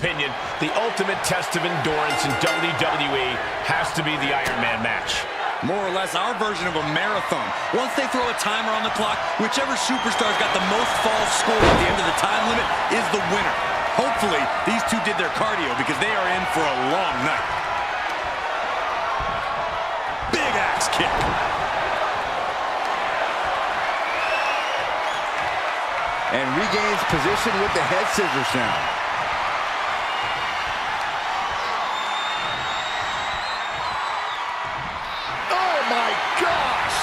opinion, the ultimate test of endurance in WWE has to be the Iron Man match. More or less our version of a marathon. Once they throw a timer on the clock, whichever superstar's got the most falls scored at the end of the time limit is the winner. Hopefully, these two did their cardio because they are in for a long night. Big axe kick. And regains position with the head scissors now. Oh my gosh!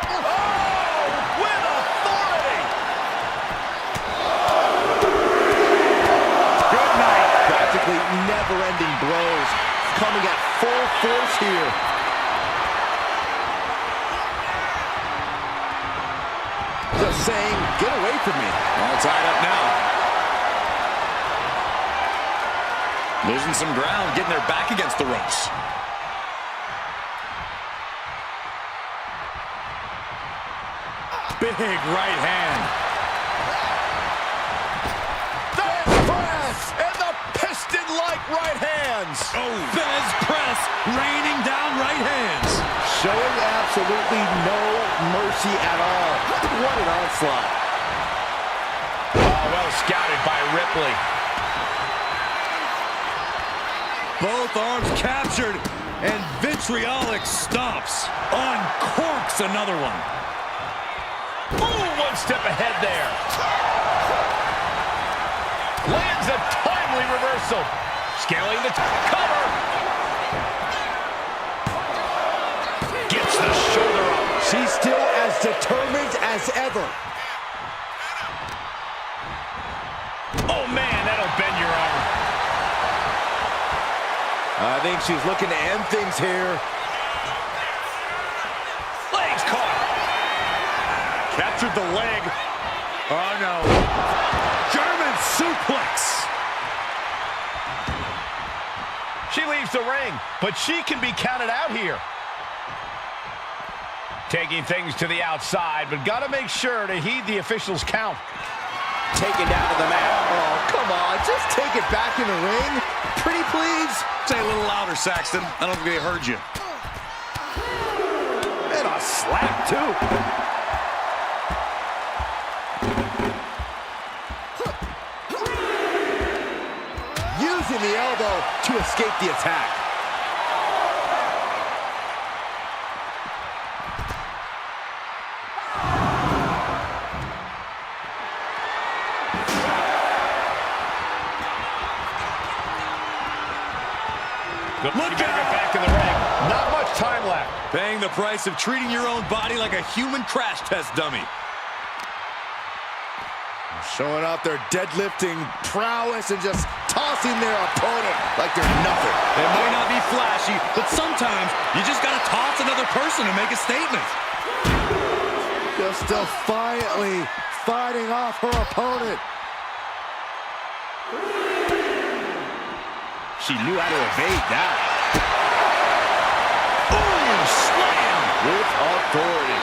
Oh, with authority! Good night. Practically never-ending blows coming at full force here. Just saying, get away from me. All tied up now. Losing some ground, getting their back against the ropes. Big right hand. The press and the piston-like right hands. Oh, Bez press, raining down right hands. Showing absolutely no mercy at all. What an onslaught. Oh, well scouted by Ripley. Both arms captured, and vitriolic stomps. Uncorks another one. Ooh, one step ahead there. Lands a timely reversal. Scaling the cover. Gets the shoulder up. She's still as determined as ever. Oh, man, that'll bend your arm. I think she's looking to end things here. Legs caught. Captured the leg. Oh, no. German suplex. She leaves the ring, but she can be counted out here. Taking things to the outside, but got to make sure to heed the officials' count. Taken down to the mat. Oh, come on. Just take it back in the ring. Pretty please. Say a little louder, Saxton. I don't think they heard you. And a slap, too. Using the elbow to escape the attack. Look at her back in the ring. Not much time left. Paying the price of treating your own body like a human crash test dummy. Showing off their deadlifting prowess and just tossing their opponent like they're nothing. It might not be flashy, but sometimes you just got to toss another person to make a statement. Just defiantly fighting off her opponent. She knew how to evade that. Ooh, slam. With authority.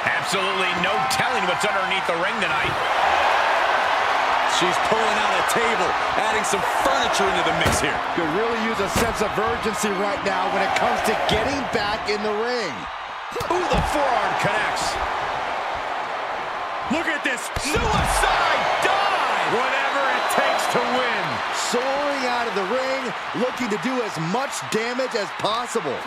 Absolutely no telling what's underneath the ring tonight. She's pulling out a table, adding some furniture into the mix here. Could really use a sense of urgency right now when it comes to getting back in the ring. Ooh, the forearm connects. Look at this. Suicide dive. Whatever it takes to win. Soaring out of the ring, looking to do as much damage as possible.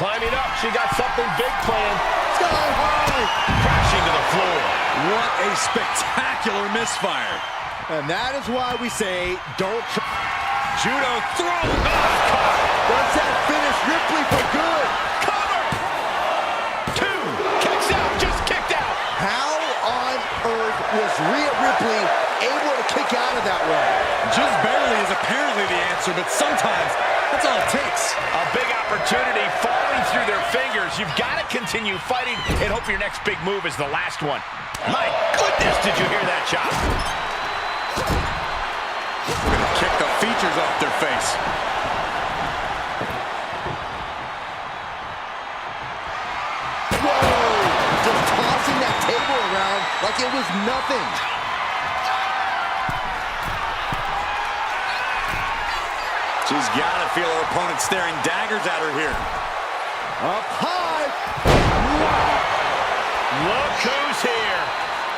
Climbing up, she got something big planned. Sky high! Crashing to the floor. What a spectacular misfire. And that is why we say, don't try. Judo throw. Does that finish Ripley for good? Cover. Two. Kicks out. Just kicked out. How on earth was Rhea Ripley able to kick out of that way? Just barely is apparently the answer, but sometimes that's all it takes. A big opportunity falling through their fingers. You've got to continue fighting and hope your next big move is the last one. My goodness, did you hear that chop? Gonna kick knock the features off their face. Whoa! Just tossing that table around like it was nothing. She's got to feel her opponent staring daggers at her here. Up high. Look who's here.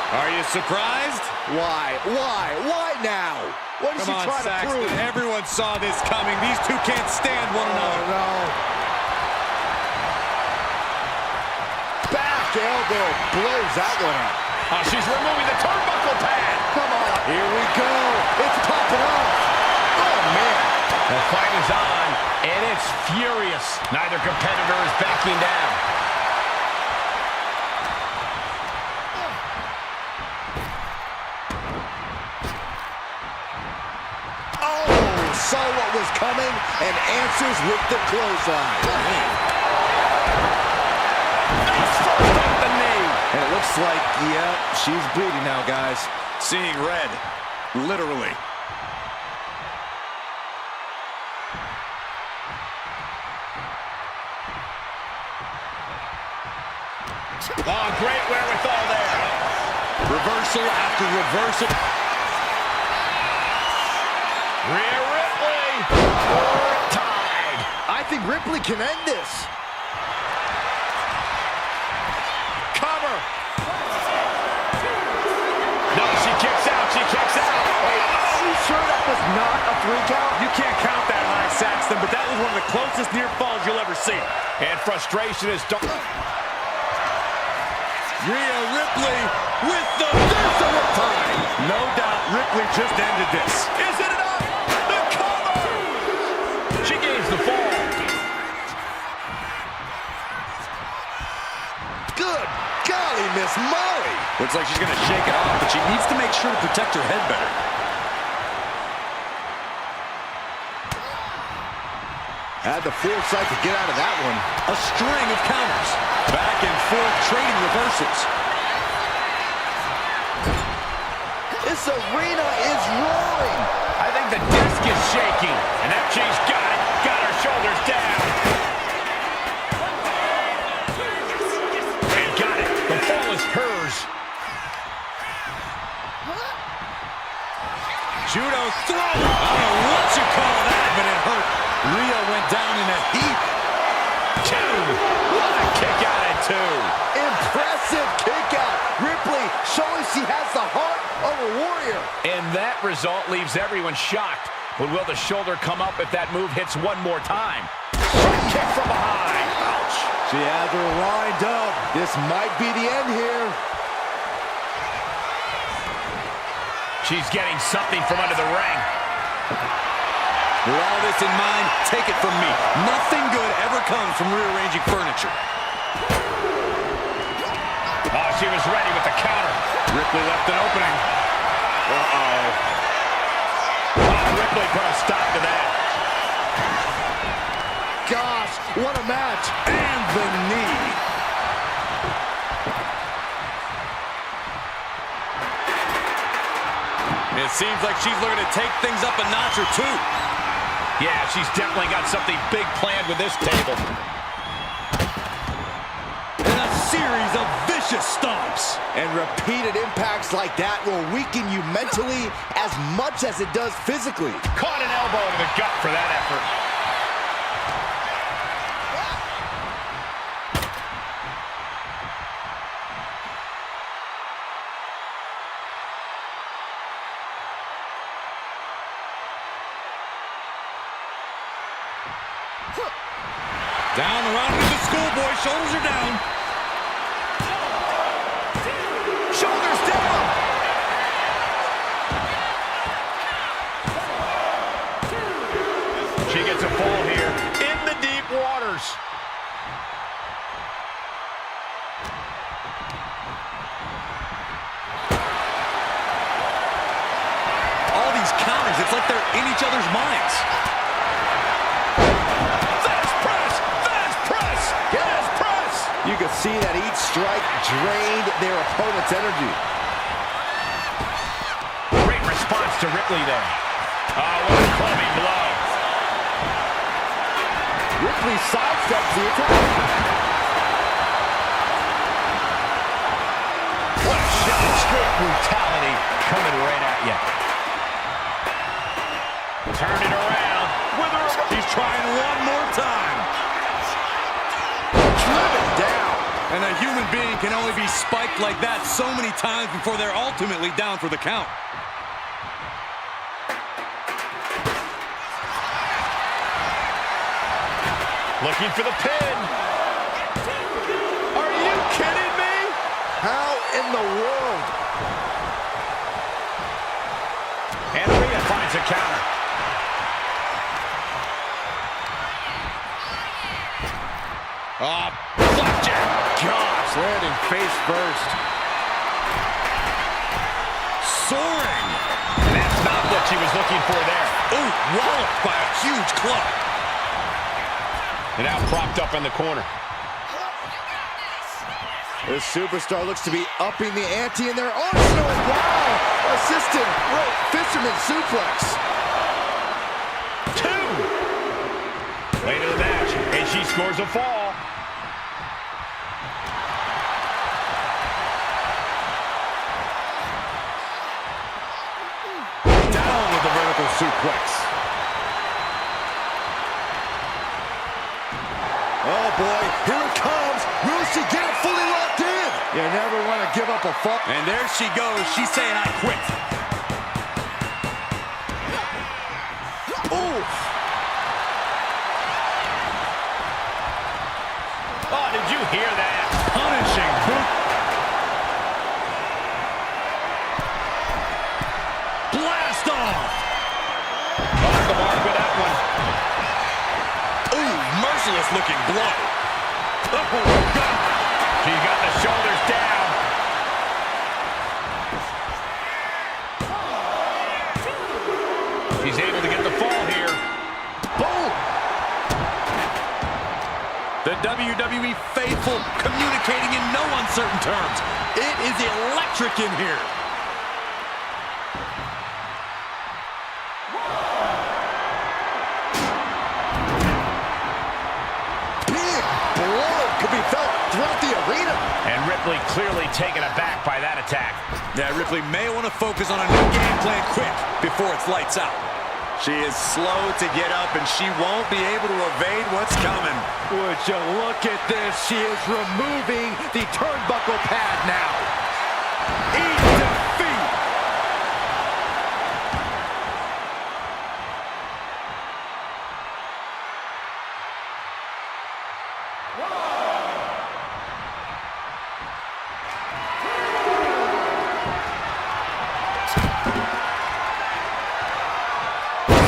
Are you surprised? Why? Why now? What is she trying to prove? Everyone saw this coming. These two can't stand one another. No. Back elbow blows that one out. Oh, she's removing the turnbuckle pad. Come on. Here we go. It's popping off. Oh, man. The fight is on, and it's furious. Neither competitor is backing down. Oh, saw what was coming and answers with the clothesline. Face first off the knee. And it looks like, yeah, she's bleeding now, guys. Seeing red, literally. Oh, great wherewithal there. Reversal after reversal. Rhea Ripley. Tied. I think Ripley can end this. Cover. No, she kicks out. She kicks out. Wait, are you sure that was not a 3 count? You can't count that high, Saxton, but that was one of the closest near falls you'll ever see. And frustration is done. Rhea Ripley with the riptide. No doubt Ripley just ended this. Is it enough? The cover! She gains the fall. Good golly, Miss Molly. Looks like she's going to shake it off, but she needs to make sure to protect her head better. Had the foresight to get out of that one. A string of counters. Back and forth trading reversals. This arena is roaring. I think the disc is shaking. And that she's got it. Got her shoulders down. And got it. The fall is hers. Judo throw. I don't know what you call that, but it hurt. Rhea went down in a heap. 2. What a kick out at 2. Impressive kick out. Ripley showing she has the heart of a warrior. And that result leaves everyone shocked. But will the shoulder come up if that move hits one more time? Kick from behind. Ouch. She has her lined up. This might be the end here. She's getting something from under the ring. With all this in mind, take it from me. Nothing good ever comes from rearranging furniture. Oh, she was ready with the counter. Ripley left an opening. Uh-oh. Oh, Ripley put a stop to that. Gosh, what a match. And the knee. It seems like she's looking to take things up a notch or two. Yeah, she's definitely got something big planned with this table. And a series of vicious stomps. And repeated impacts like that will weaken you mentally as much as it does physically. Caught an elbow to the gut for that effort. Down around to the schoolboy. Shoulders are down. Shoulders down. She gets a fall here in the deep waters. All these counters, it's like they're in each other's minds. You can see that each strike drained their opponent's energy. Great response to Ripley there. Oh, what a Ripley sidesteps the attack. What a shot. Straight brutality coming right at you. Turn it around. With her. He's trying one more time. Driven down. And a human being can only be spiked like that so many times before they're ultimately down for the count. Looking for the pin. Are you kidding me? How in the world? And Rhea finds a counter. Flapjack. Gosh, landing face first. Soaring. And that's not what she was looking for there. Ooh, walloped by a huge club. And now propped up in the corner. This superstar looks to be upping the ante in their arsenal. Wow! Assisted rope fisherman suplex. 2. Late in the match, and she scores a fall. Down with the vertical suplex. Oh boy, here it comes. Will she get it fully locked in? You never want to give up a fall. And there she goes. She's saying, I quit. Ooh. Oh, did you hear that? Punishing boot. Blast off. Off the mark with that one. Ooh, merciless looking blow. Oh, God. She's got the shoulders down. She's able to get the fall here. Boom. The WWE faithful communicating in no uncertain terms. It is electric in here. Big blow could be felt throughout the arena. And Ripley clearly taken aback by that attack. Yeah, Ripley may want to focus on a new game plan quick before it's lights out. She is slow to get up, and she won't be able to evade what's coming. Would you look at this? She is removing the turnbuckle pad now. Eat defeat.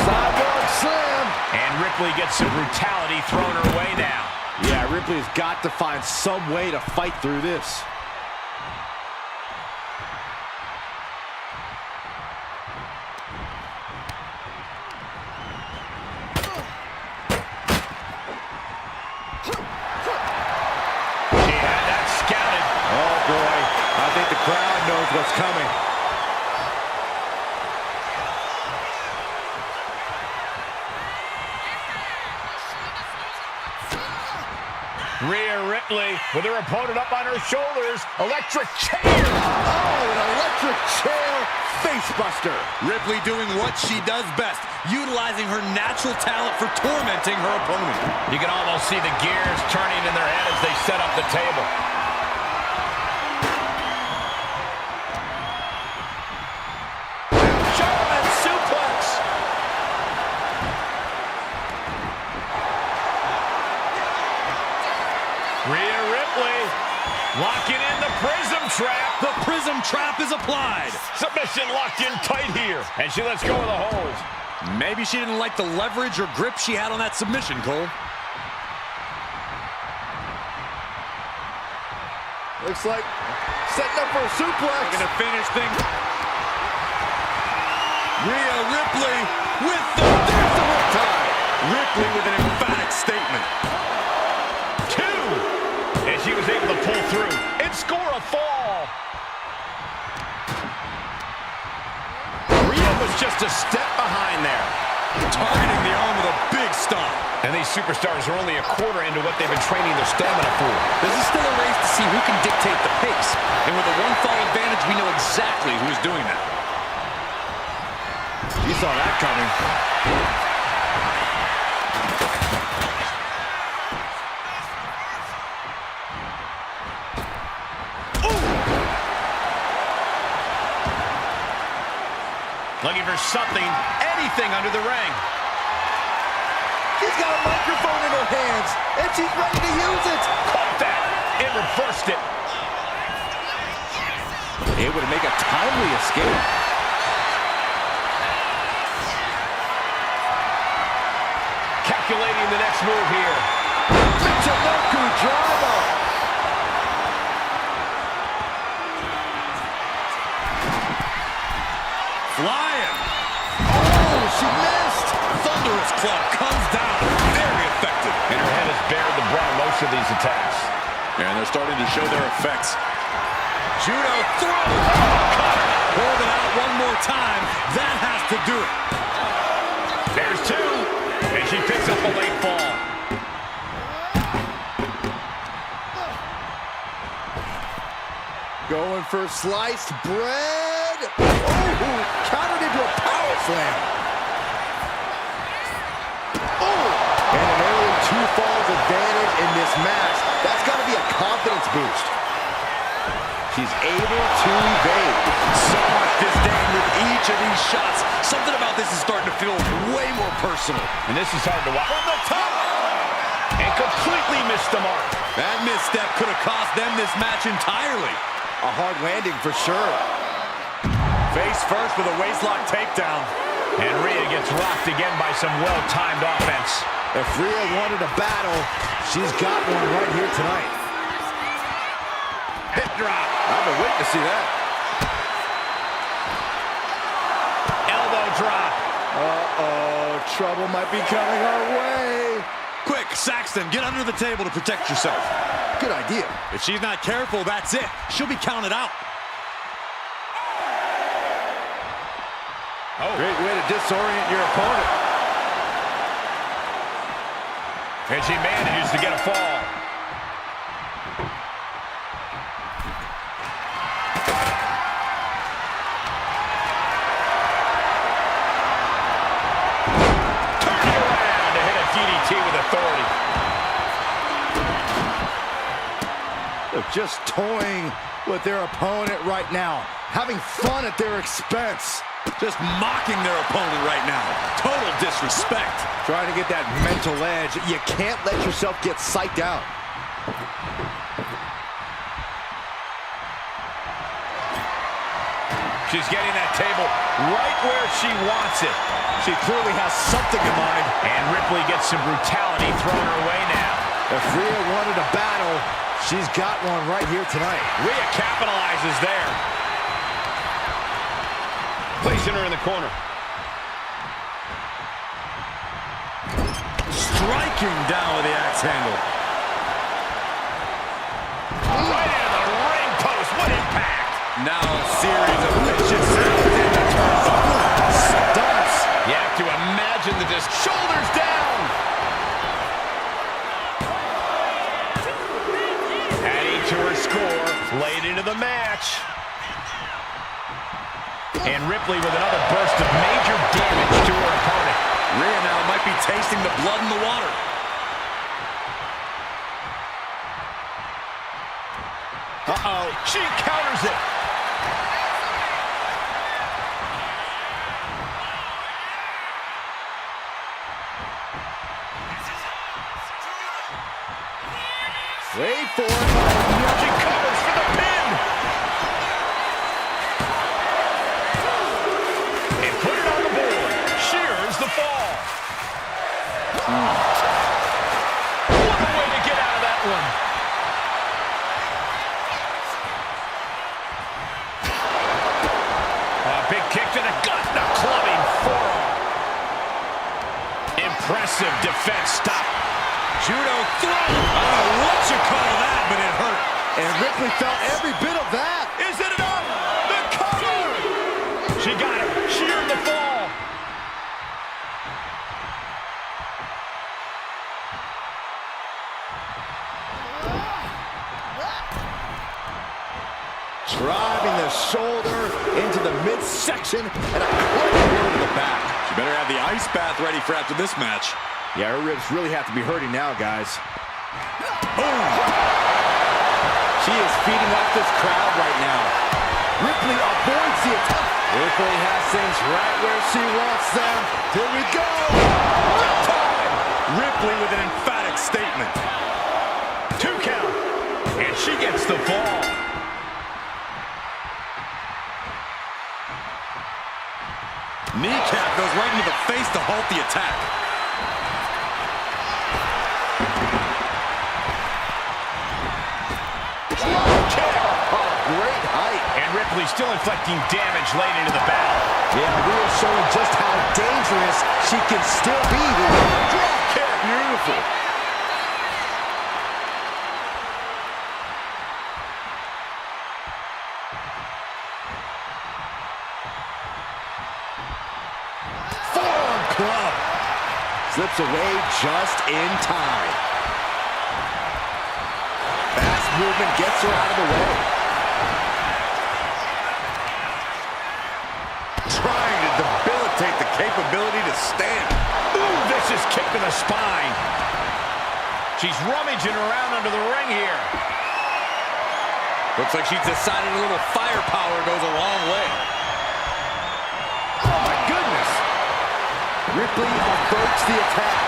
Sidewalk slam. And Ripley gets some brutality thrown her way now. Yeah, Ripley's got to find some way to fight through this. She had that scouted. Oh boy, I think the crowd knows what's coming. Rhea Ripley with her opponent up on her shoulders. Electric chair. Oh, an electric chair facebuster. Ripley doing what she does best, utilizing her natural talent for tormenting her opponent. You can almost see the gears turning in their head as they set up the table. German suplex. Rhea Ripley locking in the prism trap. The prism trap is applied. Submission locked in tight here. And she lets go of the hold. Maybe she didn't like the leverage or grip she had on that submission, Cole. Looks like setting up for a suplex. Gonna finish things. Rhea Ripley with the There's the whip tie. Ripley with an emphatic statement. 2. And she was able to pull through and score a fall. Rhea was just a step behind there. Targeting the arm with a big stomp. And these superstars are only a quarter into what they've been training their stamina for. This is still a race to see who can dictate the pace. And with a one-fall advantage, we know exactly who is doing that. You saw that coming. Looking for something, anything under the ring. She's got a microphone in her hands, and she's ready to use it. Caught that. It reversed it. Able to make a timely escape. Calculating the next move here. Michinoku driver. Flying. Oh, she missed. Thunderous club comes down. Very effective. And her head has bared the brunt of most of these attacks. And they're starting to show their effects. Judo throw. Hold it out one more time. That has to do it. There's two. And she picks up a late fall. Going for sliced bread. Oh, countered into a power slam. Oh, and an early 2 falls advantage in this match. That's got to be a confidence boost. She's able to evade. So much disdain with each of these shots. Something about this is starting to feel way more personal. And this is hard to watch. From the top. And completely missed the mark. That misstep could have cost them this match entirely. A hard landing for sure. Face first with a waistlock takedown. And Rhea gets rocked again by some well-timed offense. If Rhea wanted a battle, she's got one right here tonight. Hip drop. I've been waiting to see that. Elbow drop. Uh-oh, trouble might be coming our way. Quick, Saxton, get under the table to protect yourself. Good idea. If she's not careful, that's it. She'll be counted out. Oh. Great way to disorient your opponent. And she manages to get a fall. Turning around to hit a DDT with authority. They're just toying with their opponent right now. Having fun at their expense. Just mocking their opponent right now. Total disrespect. Trying to get that mental edge. You can't let yourself get psyched out. She's getting that table right where she wants it. She clearly has something in mind. And Ripley gets some brutality thrown her way now. If Rhea wanted a battle, she's got one right here tonight. Rhea capitalizes there. Placing her in the corner. Striking down with the axe handle. Right into the ring post. What impact! Now a series of vicious sounds in the turnbuckle. Stunts. You have to imagine that this shoulders down. Adding to her score, late into the match. And Ripley with another burst of major damage to her opponent. Rhea now might be tasting the blood in the water. Uh-oh, she counters it. Wait for it. She covers for the pin. And put it on the board. Shears the fall. What a way to get out of that one. A big kick to the gut. A clubbing forearm. Impressive defense stop. Judo throw. I don't know what you call that, but it hurt. And Ripley felt every bit of that. Is it enough? The cover! She got him. Sheared the fall. Driving the shoulder into the midsection and a quick blow to the back. She better have the ice bath ready for after this match. Yeah, her ribs really have to be hurting now, guys. Boom! She is feeding off this crowd right now. Ripley avoids the attack. Ripley has things right where she wants them. Here we go. Ripley with an emphatic statement. 2 count. And she gets the fall. Kneecap goes right into the face to halt the attack. Great height. And Ripley still inflicting damage late into the battle. Yeah, Rhea showing just how dangerous she can still be. Drop kick. Beautiful. Forearm club. Slips away just in time. Fast movement gets her out of the way. Trying to debilitate the capability to stand. Ooh, vicious kick to the spine. She's rummaging around under the ring here. Looks like she's decided a little firepower goes a long way. Oh, my goodness. Ripley averts the attack.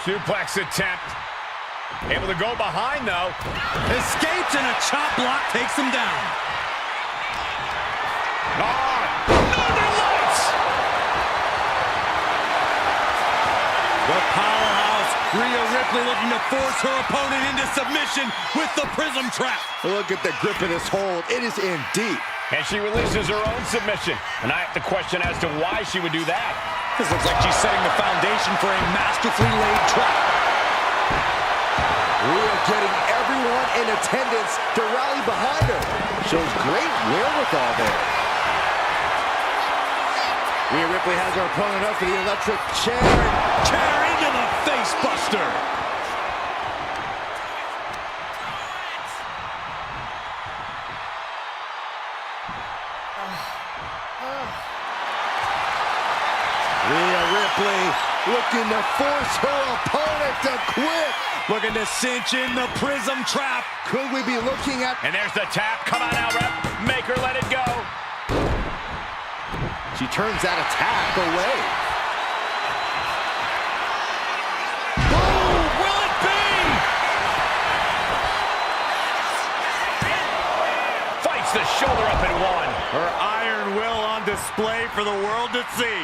Suplex attempt. Able to go behind, though. Escapes and a chop block takes him down. Northern Lights! The powerhouse, Rhea Ripley looking to force her opponent into submission with the Prism Trap. Look at the grip of this hold. It is in deep. And she releases her own submission. And I have to question as to why she would do that. This looks like she's setting the foundation for a masterfully laid trap. Rhea getting everyone in attendance to rally behind her. Shows great wherewithal there. Rhea Ripley has her opponent up for the electric chair. Chair into the face buster. Rhea Ripley looking to force her opponent to quit. Looking to cinch in the Prism Trap. Could we be looking at... And there's the tap. Come on now, rep. Make her let it go. She turns that attack away. Boom! Will it be? Fights the shoulder up in one. Her iron will on display for the world to see.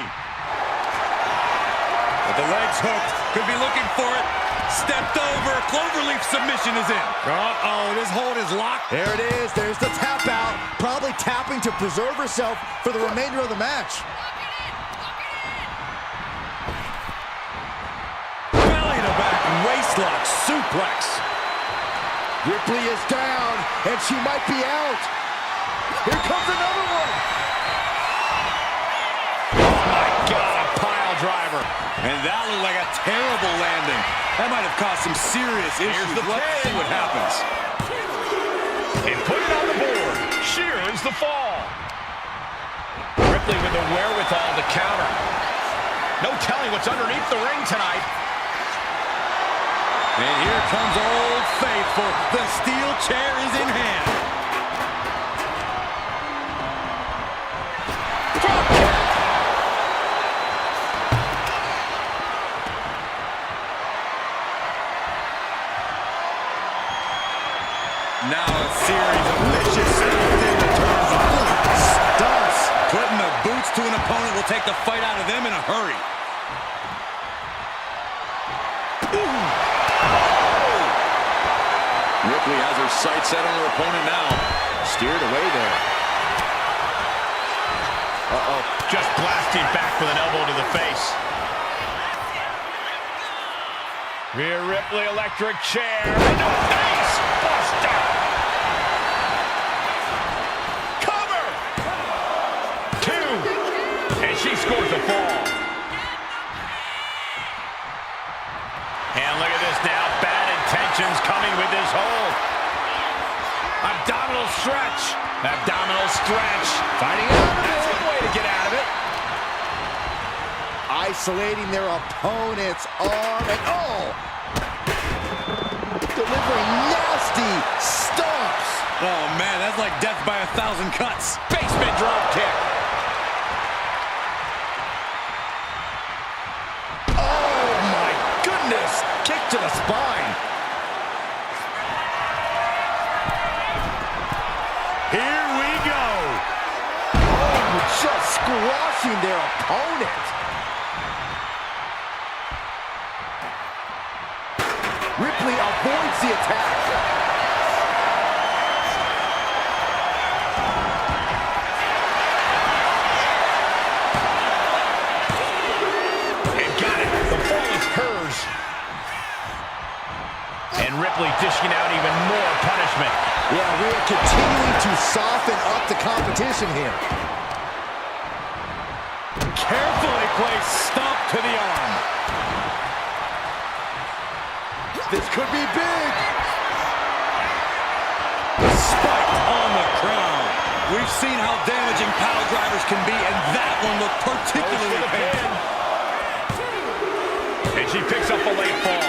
With the legs hooked, could be looking for it. Stepped over, cloverleaf submission is in. Uh-oh, this hold is locked. There it is, there's the tap out. Probably tapping to preserve herself for the remainder of the match. Belly to back, waistlock, suplex. Ripley is down, and she might be out. Here comes another one. Oh my God, a pile driver. And that looked like a terrible landing. That might have caused some serious issues. Let's see what happens. And put it on the board. She earns the fall. Ripley with the wherewithal to counter. No telling what's underneath the ring tonight. And here comes Old Faithful. The steel chair is in hand. Drop kick. Now a series of vicious returns. Stunts. Putting the boots to an opponent will take the fight out of them in a hurry. Ripley has her sights set on her opponent now. Steered away there. Uh-oh. Just blasting back with an elbow to the face. Rhea Ripley, electric chair. Into a face buster. Cover. 2. And she scores a fall. And look at this now. Bad intentions coming with his hold. Abdominal stretch. Abdominal stretch. Fighting out. That's one way to get out of it. Isolating their opponent's arm and delivering nasty stomps. Oh man, that's like death by 1,000 cuts. Basement drop kick. Oh my goodness. Kick to the spine. Here we go. Oh, just squashing their opponent. Ripley avoids the attack. And got it. The fall is hers. And Ripley dishing out even more punishment. Yeah, we are continuing to soften up the competition here. Carefully placed stomp to the arm. This could be big. Spike on the crown. We've seen how damaging pile drivers can be, and that one looked particularly painful. And she picks up a late fall.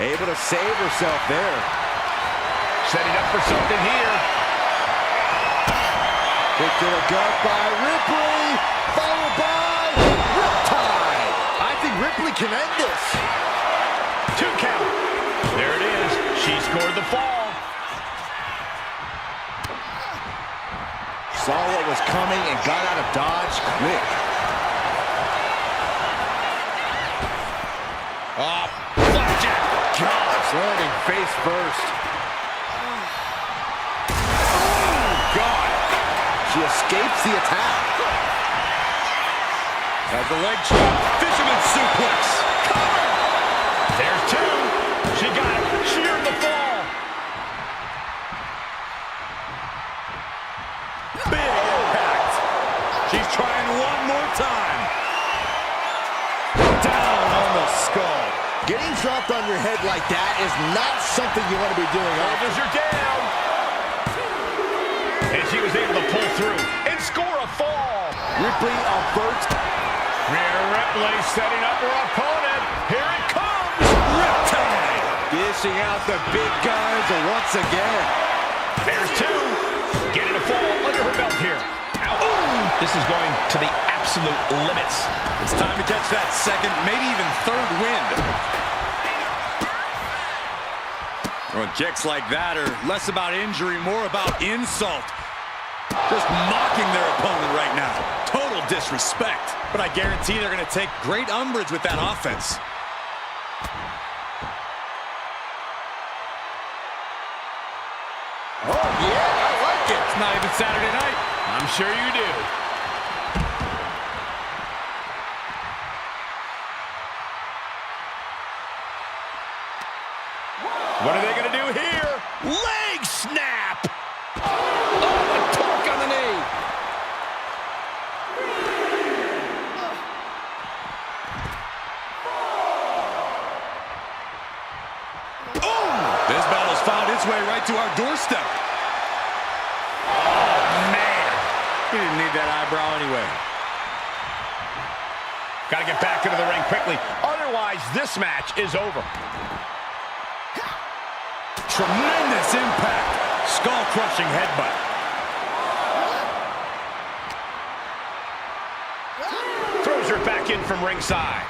Able to save herself there. Setting up for something here. Kick to the gut by Ripley, followed by Riptide. I think Ripley can end this. 2 count. There it is. She scored the fall. Saw what was coming and got out of dodge quick. Flapjack. Gosh, landing face first. God. She escapes the attack. Has the leg chop. Fisherman suplex. There's 2. She got it. Sheared the fall. Big impact. She's trying one more time. Down on the skull. Getting dropped on your head like that is not something you want to be doing. Shoulders are down. And she was able to pull through and score a fall. Ripley averts. Rhea Ripley setting up her opponent. Here it comes. Riptide. Dishing out the big guns once again. There's 2. Getting a fall under her belt here. Ow. This is going to the absolute limits. It's time to catch that second, maybe even third wind. Well, kicks like that are less about injury, more about insult. Just mocking their opponent right now. Total disrespect. But I guarantee they're going to take great umbrage with that offense. Oh, yeah, I like it. It's not even Saturday night. I'm sure you do. What are they going to do here? Leg snap! Oh, a torque on the knee. This battle's found its way right to our doorstep. Oh, man. He didn't need that eyebrow anyway. Got to get back into the ring quickly. Otherwise, this match is over. Tremendous impact. Skull-crushing headbutt. Throws her back in from ringside.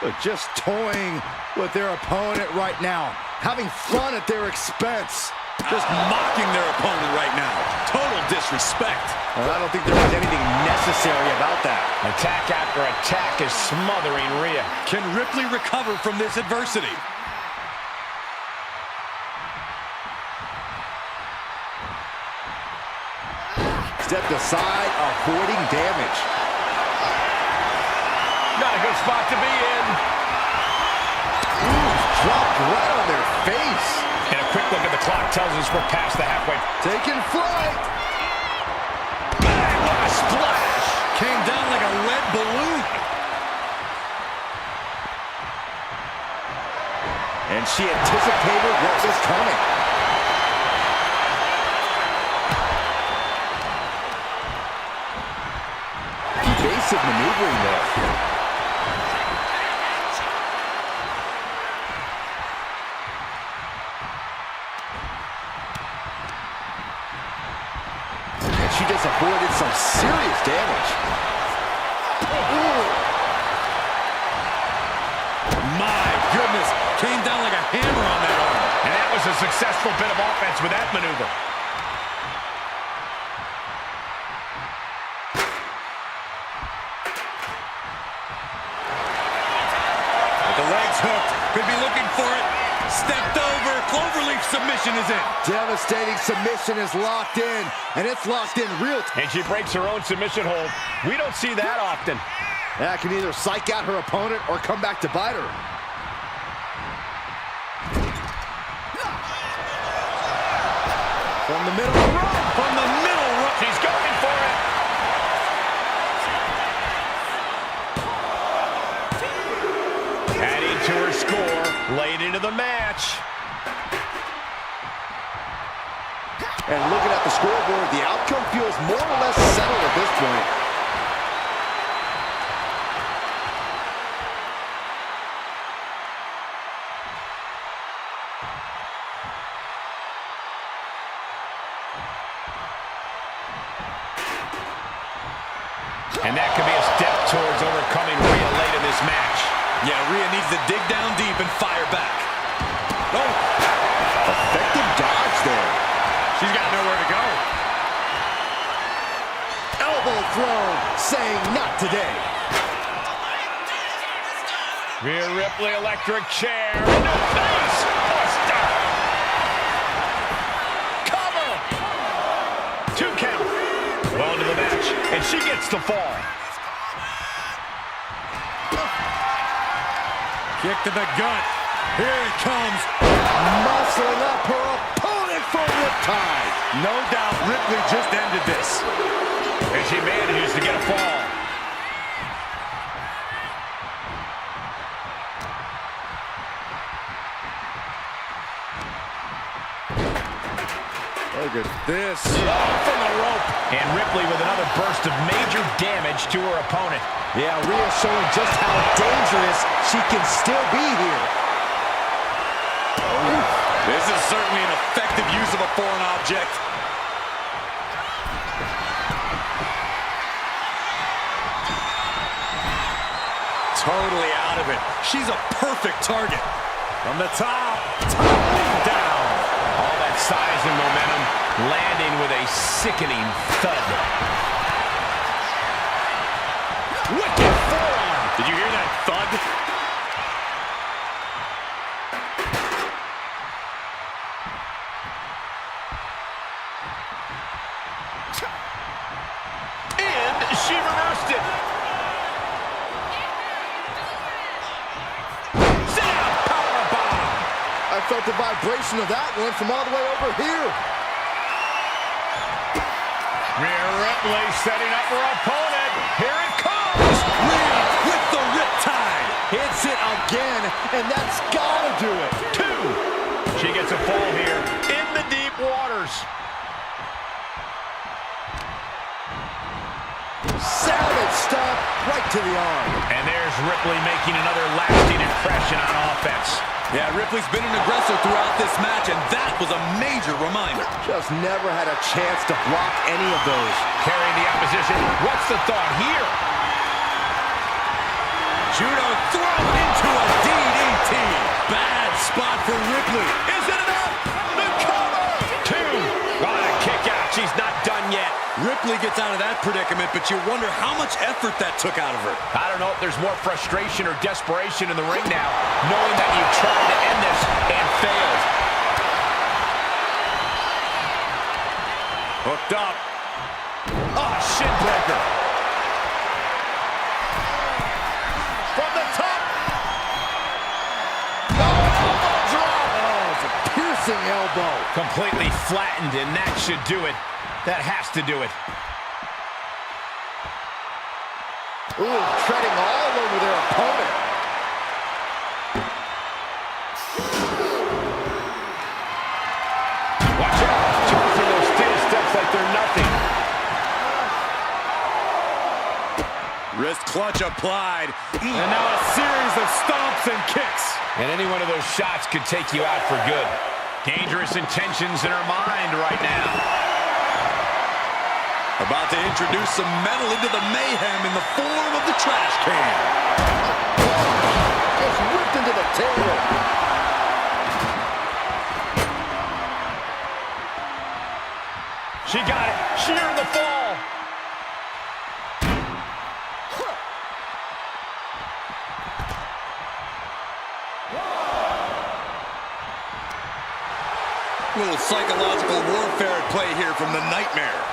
But just toying with their opponent right now. Having fun at their expense. Just mocking their opponent right now. Total disrespect. Well, I don't think there was anything necessary about that. Attack after attack is smothering Rhea. Can Ripley recover from this adversity? Stepped aside, avoiding damage. Not a good spot to be in. Ooh, dropped right on their face. And a quick look at the clock tells us we're past the halfway. Taking flight. Bang, what a splash. Came down like a lead balloon. And she anticipated what was coming. Evasive maneuvering there. And she just avoided some serious damage. Ooh. My goodness, came down like a hammer on that arm. And that was a successful bit of offense with that maneuver. The legs hooked, could be looking for it. Stepped over, cloverleaf submission is in. Devastating submission is locked in, and it's locked in real time. And she breaks her own submission hold. We don't see that often. That can either psych out her opponent or come back to bite her. From the middle rope. From the middle rope. She's going for it. Adding to her score late into the match. And looking at the scoreboard, the outcome feels more or less settled at this point. And that could be a step towards overcoming Rhea late in this match. Yeah, Rhea needs to dig down deep and fire back. Oh! Effective dodge there. She's got nowhere to go. Elbow thrown, saying not today. Rhea Ripley, electric chair. No face! Buster! Cover! 2 count. Well into the match, and she gets the fall. Kick to the gut. Here it comes. Muscling up her opponent for riptide. No doubt Ripley just ended this. And she manages to get a fall. Look at this. From the rope. And Ripley with another burst of major damage to her opponent. Yeah, Rhea showing just how dangerous she can still be here. This is certainly an effective use of a foreign object. Totally out of it. She's a perfect target. From the top, tumbling down. All that size and momentum landing with a sickening thud. Wicked forearm. Did you hear that thud? And she reversed it. Sit out, powerbomb. I felt the vibration of that one from all the way over here. Rhea Ripley setting up her opponent. Here it comes. Rhea with the riptide. Hits it again, and that's gotta do it. 2. She gets a fall here in the deep waters. Savage stuff right to the arm. And there's Ripley making another lasting impression on offense. Yeah, Ripley's been an aggressor throughout this match, and that was a major reminder. Just never had a chance to block any of those. Carrying the opposition. What's the thought here? Judo thrown into a DDT. Bad spot for Ripley. Is it enough? The cover! 2. On a kick out. She's not done yet. Ripley gets out of that predicament, but you wonder how much effort that took out of her. I don't know if there's more frustration or desperation in the ring now, knowing that you've tried to end this and failed. Hooked up. Oh, shin breaker. From the top. Elbow drop. Oh, it's a piercing elbow. Completely flattened, and that should do it. That has to do it. Ooh, treading all over their opponent. Wrist clutch applied. And now a series of stomps and kicks. And any one of those shots could take you out for good. Dangerous intentions in her mind right now. About to introduce some metal into the mayhem in the form of the trash can. Just whipped into the table. She got it. Sheer the fall. A little psychological warfare at play here from the Nightmare.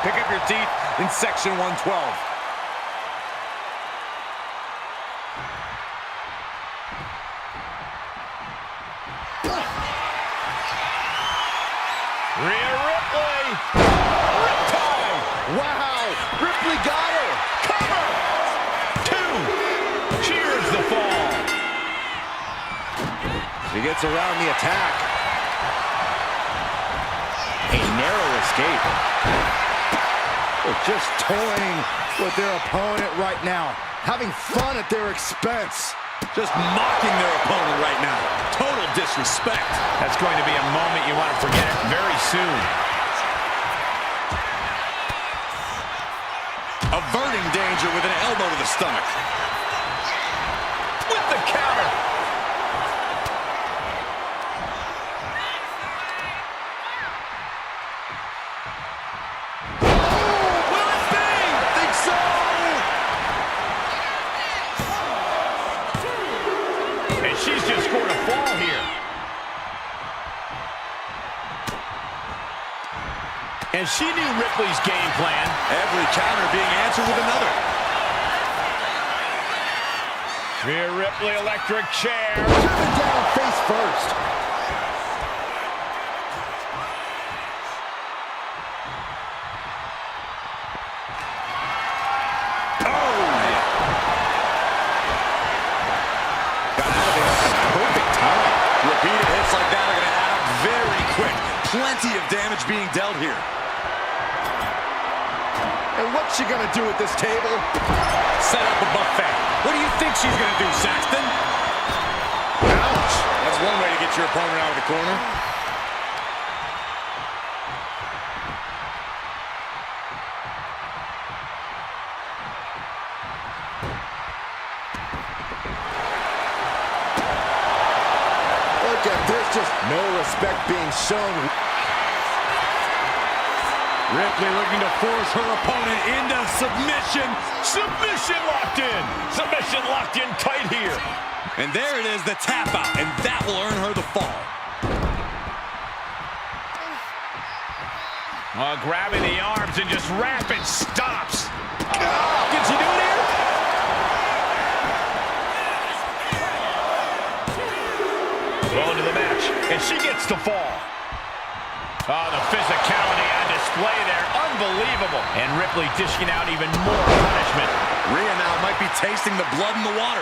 Pick up your teeth in section 112. Rhea Ripley. Riptide. Wow, Ripley got her. Cover. 2. Cheers the fall. She gets around the attack. A narrow escape. They're just toying with their opponent right now, having fun at their expense. Just mocking their opponent right now. Total disrespect. That's going to be a moment you want to forget very soon. Averting danger with an elbow to the stomach. With the counter. She's just scored a fall here. And she knew Ripley's game plan. Every counter being answered with another. Rhea Ripley, electric chair. Driven down face first. Repeated hits like that are going to add up very quick. Plenty of damage being dealt here. And what's she going to do at this table? Set up a buffet. What do you think she's going to do, Saxton? Ouch. That's one way to get your opponent out of the corner. There's just no respect being shown. Ripley looking to force her opponent into submission. Submission locked in. Submission locked in tight here. And there it is, the tap out, and that will earn her the fall. Grabbing the arms and just rapid stops. Can she do it here? Well into the match, and she gets the fall. Oh, the physicality on display there. Unbelievable. And Ripley dishing out even more punishment. Rhea now might be tasting the blood in the water.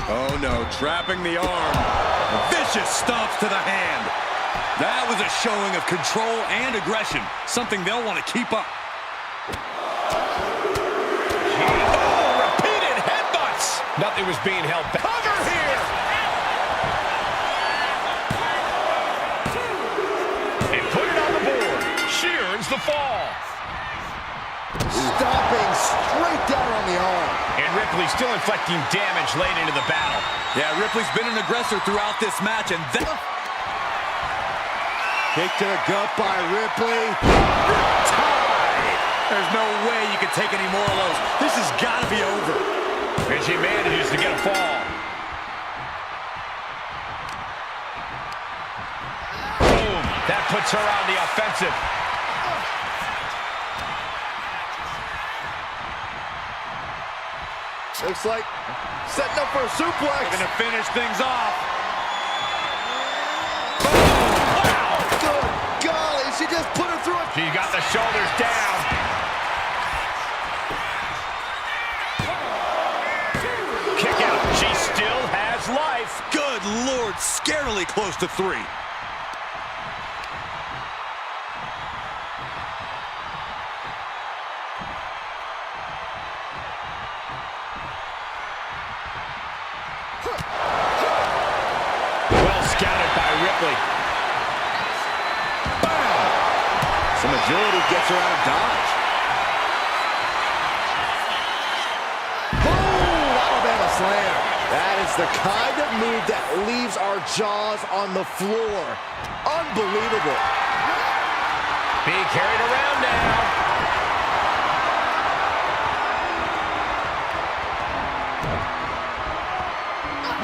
Oh no, trapping the arm. Vicious stomps to the hand. That was a showing of control and aggression, something they'll want to keep up. Oh, repeated headbutts. Nothing was being held back. Cover here. And put it on the board. She earns the fall. Stomping straight down on the arm. And Ripley still inflicting damage late into the battle. Yeah, Ripley's been an aggressor throughout this match, and kick to the gut by Ripley. Riptide! There's no way you can take any more of those. This has got to be over. And she manages to get a fall. Boom! That puts her on the offensive. Looks like setting up for a suplex. They're gonna finish things off. Wow! Good golly, she just put her through it. She got the shoulders down. Kick out. She still has life. Good Lord, scarily close to 3. Well scouted by Ripley. Bam! Some agility gets her out of dodge. Boom! Alabama slam. That is the kind of move that leaves our jaws on the floor. Unbelievable. Being carried around now.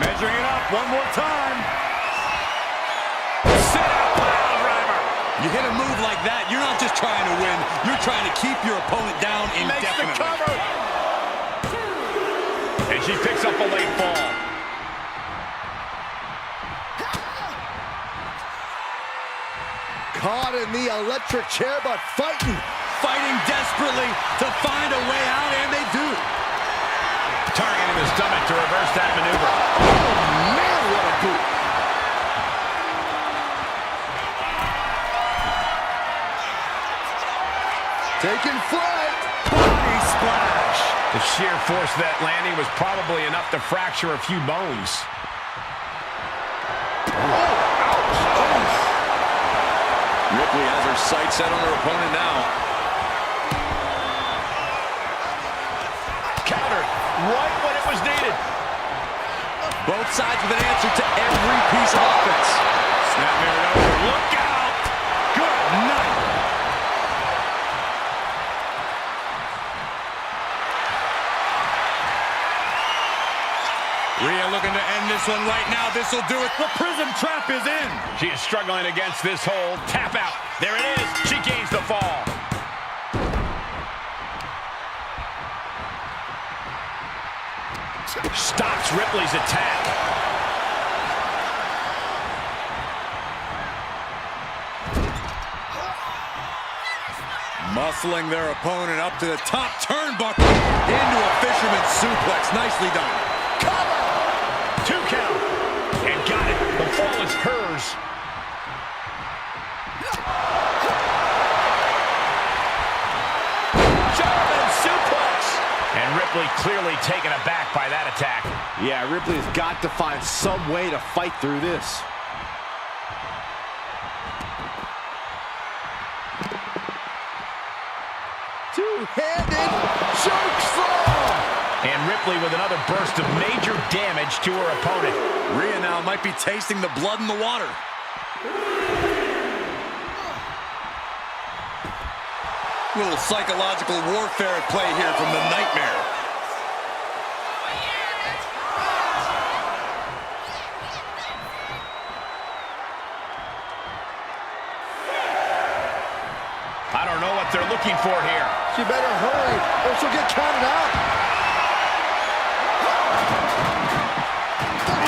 Measuring it up one more time. Sit out, pile driver. You hit a move like that, you're not just trying to win, you're trying to keep your opponent down indefinitely. Makes the cover. And she picks up a late fall. Caught in the electric chair, but fighting. Fighting desperately to find a way out, and they do. Targeting the stomach to reverse that maneuver. Oh, man, what a boot. Taking flight. Body splash. The sheer force of that landing was probably enough to fracture a few bones. Ripley has her sights set on her opponent now. Countered right when it was needed. Both sides with an answer to every piece of offense. Snap mirrored over. Look out. Good night. Rhea looking to end this one right now. This will do it. The prison trap is in. She is struggling against this hold. Tap out. There it is. She gains the fall. Stops Ripley's attack. Muscling their opponent up to the top turnbuckle into a fisherman's suplex. Nicely done. Cover. 2 count. And got it. The fall is hers. German suplex. And Ripley clearly taken aback by that attack. Yeah, Ripley's got to find some way to fight through this. Two-handed choke slam. And Ripley with another burst of major damage to her opponent. Rhea now might be tasting the blood in the water. A little psychological warfare at play here from the Nightmare. I don't know what they're looking for here. She better hurry or she'll get counted out.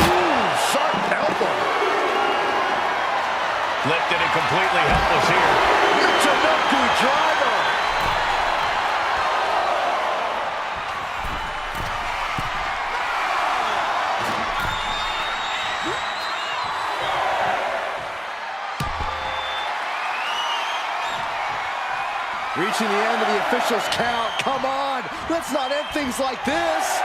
Ooh, sharp elbow. Lifted and completely helpless here. Michinoku driver. Reaching the end of the official's count. Come on, let's not end things like this.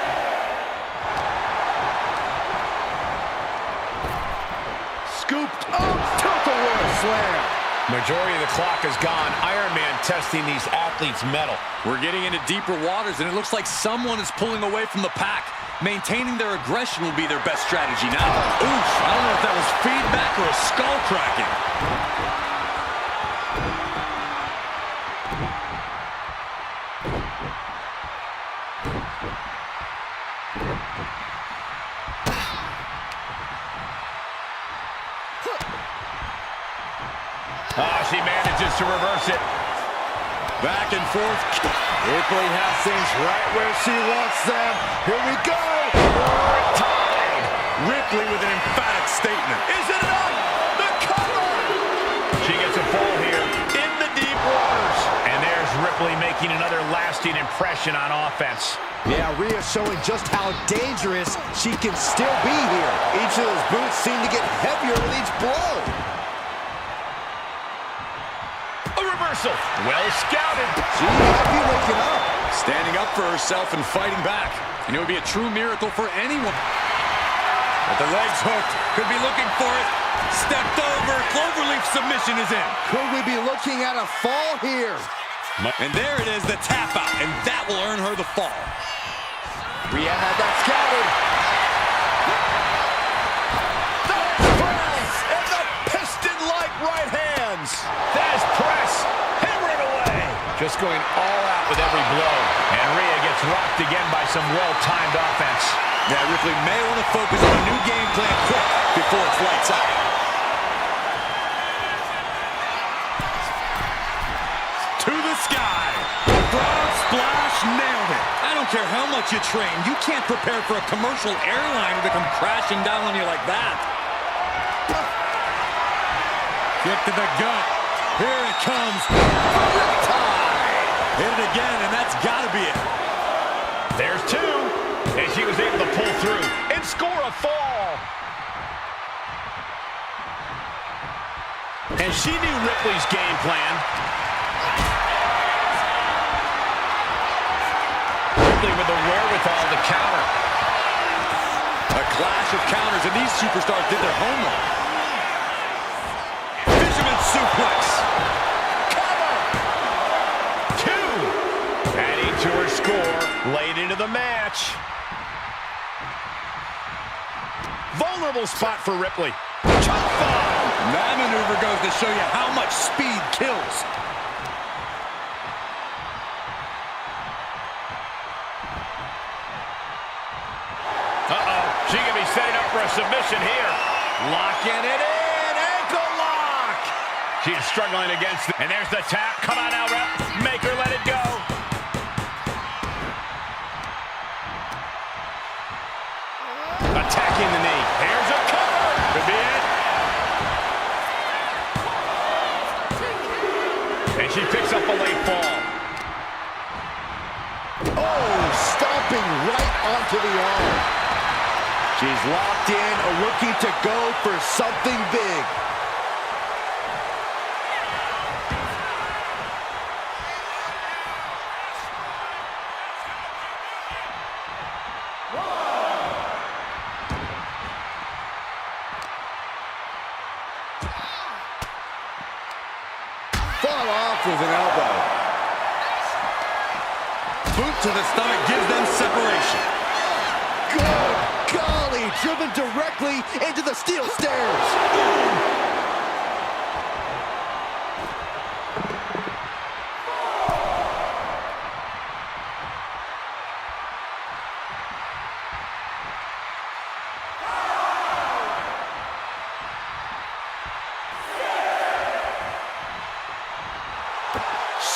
Scooped up, tilt-a-whirl slam. Majority of the clock is gone. Iron Man testing these athletes' mettle. We're getting into deeper waters, and it looks like someone is pulling away from the pack. Maintaining their aggression will be their best strategy now. Oof, I don't know if that was feedback or a skull cracking. Oh, she manages to reverse it. Back and forth. Ripley has things right where she wants them. Here we go. Tied. Ripley with an emphatic statement. Is it enough? The cover! She gets a fall here in the deep waters. And there's Ripley making another lasting impression on offense. Yeah, Rhea showing just how dangerous she can still be here. Each of those boots seem to get heavier with each blow. A reversal. Well scouted. She might be waking up. Standing up for herself and fighting back. And it would be a true miracle for anyone. But the legs hooked. Could be looking for it. Stepped over. Cloverleaf submission is in. Could we be looking at a fall here? And there it is, the tap out. And that will earn her the fall. Rhea had that scouted. Press and the piston-like right hands. That's press. Hammering away. Just going all out with every blow. And Rhea gets rocked again by some well-timed offense. Yeah, Ripley may want to focus on a new game plan quick before it's lights out. To the sky. Frog splash, nailed it. I don't care how much you train. You can't prepare for a commercial airliner to come crashing down on you like that. Kick to the gut. Here it comes. Hit it again, and that's got to be it. There's two. And she was able to pull through and score a fall. And she knew Ripley's game plan. Ripley with the wherewithal to counter. A clash of counters, and these superstars did their homework. Fisherman suplex. Cover. Two. Adding to her score late into the match. Vulnerable spot for Ripley. Chop bomb. That maneuver goes to show you how much speed kills. Uh-oh. She can be setting up for a submission here. Locking it in. Ankle lock. She's struggling against it. And there's the tap. Come on now, ref. Make her let it go. Attacking the knee. Here's a cover. Could be it. And she picks up a late fall. Oh, stomping right onto the arm. She's locked in, looking to go for something big. Fought off with an elbow. Boot to the stomach gives them separation. Good golly, driven directly into the steel stairs.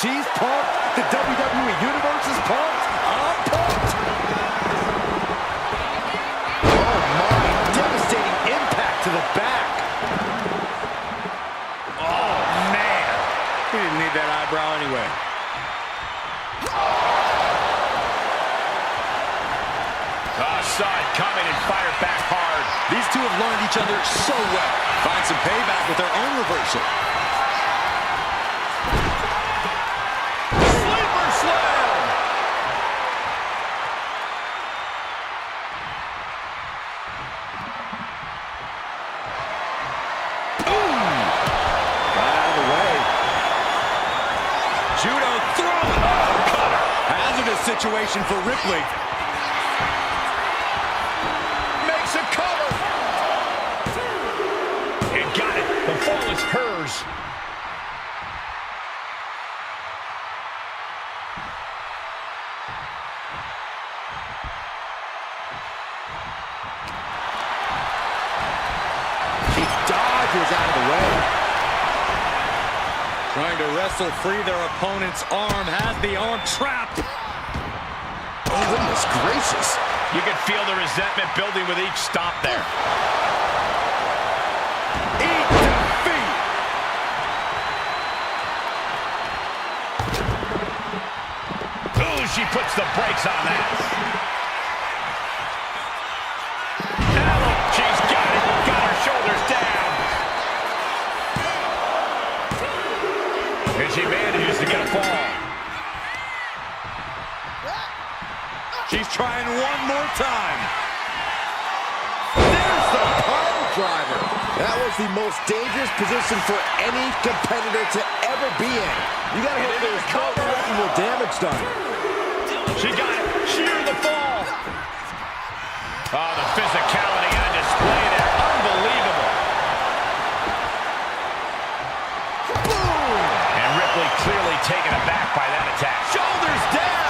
She's pumped. The WWE Universe is pumped. I'm pumped. Oh, my. Devastating impact to the back. Oh, man. He didn't need that eyebrow anyway. Saw it coming and fired back hard. These two have learned each other so well. Find some payback with their own reversal. Sleeper slam! Ooh. Got out of the way. Judo throw. Oh, cutter. Hazardous situation for Ripley. Makes a cover. And got it. The fall is hers. She dodges out of the way. Trying to wrestle free their opponent's arm. Has the arm trapped. Oh, goodness gracious. You can feel the resentment building with each stomp there. Eat defeat. Ooh, she puts the brakes on that. Now look, she's got it. Got her shoulders down. And she manages to get a fall. She's trying one more time. There's the pile driver. That was the most dangerous position for any competitor to ever be in. You gotta hope there's no irreparable damage done. She got it. Sheer the fall. Oh, the physicality on display there. Unbelievable. Boom! And Ripley clearly taken aback by that attack. Shoulders down.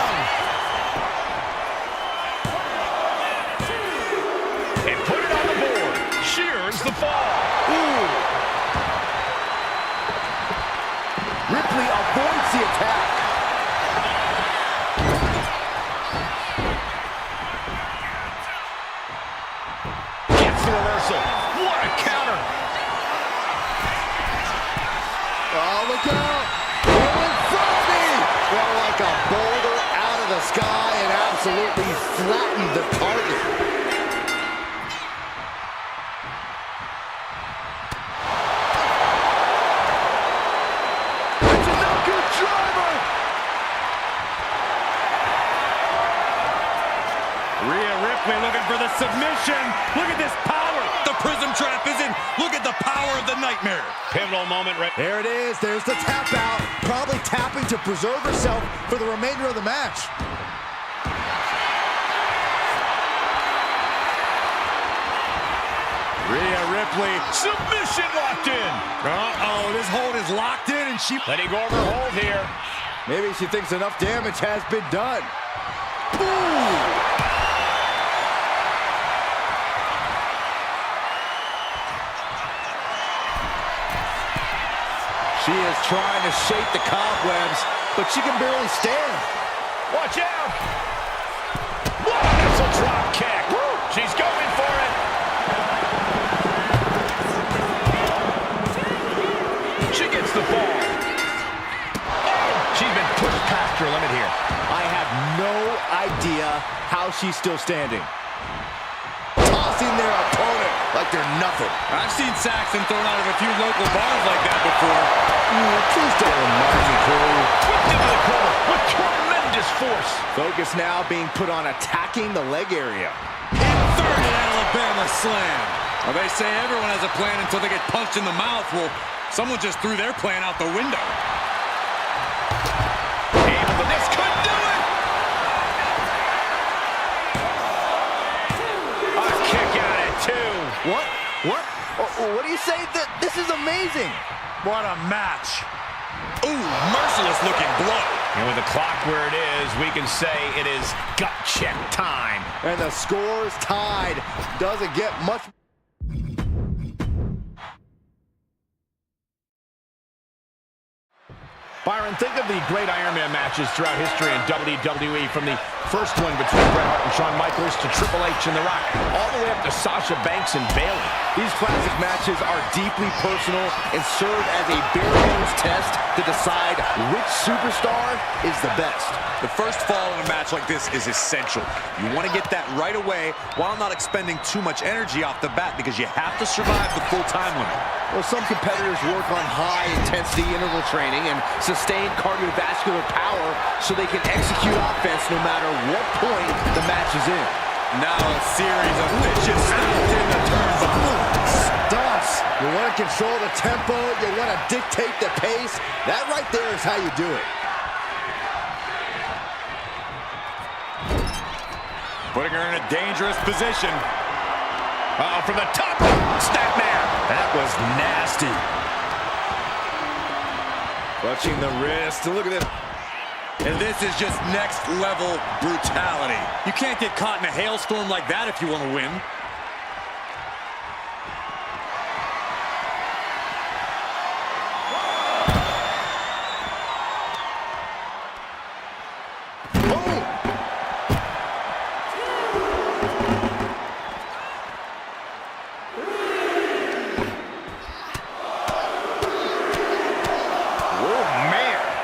And put it on the board. Shears the fall. Ooh. Ripley avoids the attack. Gets the reversal. What a counter. Oh, look out. Oh, in front of me. Fell like a boulder out of the sky and absolutely flattened the target. Rhea Ripley looking for the submission. Look at this power. The prism trap is in. Look at the power of the nightmare. Pivotal moment right There it is. There's the tap out. Probably tapping to preserve herself for the remainder of the match. Rhea Ripley. Submission locked in. Uh-oh, this hold is locked in and she... Letting go of her hold here. Maybe she thinks enough damage has been done. Boom! She is trying to shake the cobwebs, but she can barely stand. Watch out! What a missile drop kick! Woo! She's going for it! She gets the ball. Oh, she's been pushed past her limit here. I have no idea how she's still standing. Tossing their opponent like they're nothing. I've seen Saxon thrown out of a few local bars like that before. Please don't remind me, Corey. Whipped into the corner with tremendous force. Focus now being put on attacking the leg area. Inverted Alabama slam. Well, they say everyone has a plan until they get punched in the mouth. Well, someone just threw their plan out the window. Able to this could do it. A kick out at two. What? What do you say? This is amazing. What a match. Ooh, merciless looking blow. And with the clock where it is, we can say it is gut check time. And the score is tied. Doesn't get much. Byron, think of the great Iron Man matches throughout history in WWE, from the first one between Bret Hart and Shawn Michaels to Triple H and The Rock, all the way up to Sasha Banks and Bayley. These classic matches are deeply personal and serve as a bare-bones test to decide which superstar is the best. The first fall in a match like this is essential. You want to get that right away while not expending too much energy off the bat, because you have to survive the full time limit. Well, some competitors work on high-intensity interval training and sustained cardiovascular power so they can execute offense no matter what point the match is in. Now a series of vicious stomps in the turnbuckle. Stomps. You want to control the tempo. You want to dictate the pace. That right there is how you do it. Putting her in a dangerous position. From the top, snapmare. That was nasty. Clutching the wrist. Look at this. And this is just next level brutality. You can't get caught in a hailstorm like that if you want to win.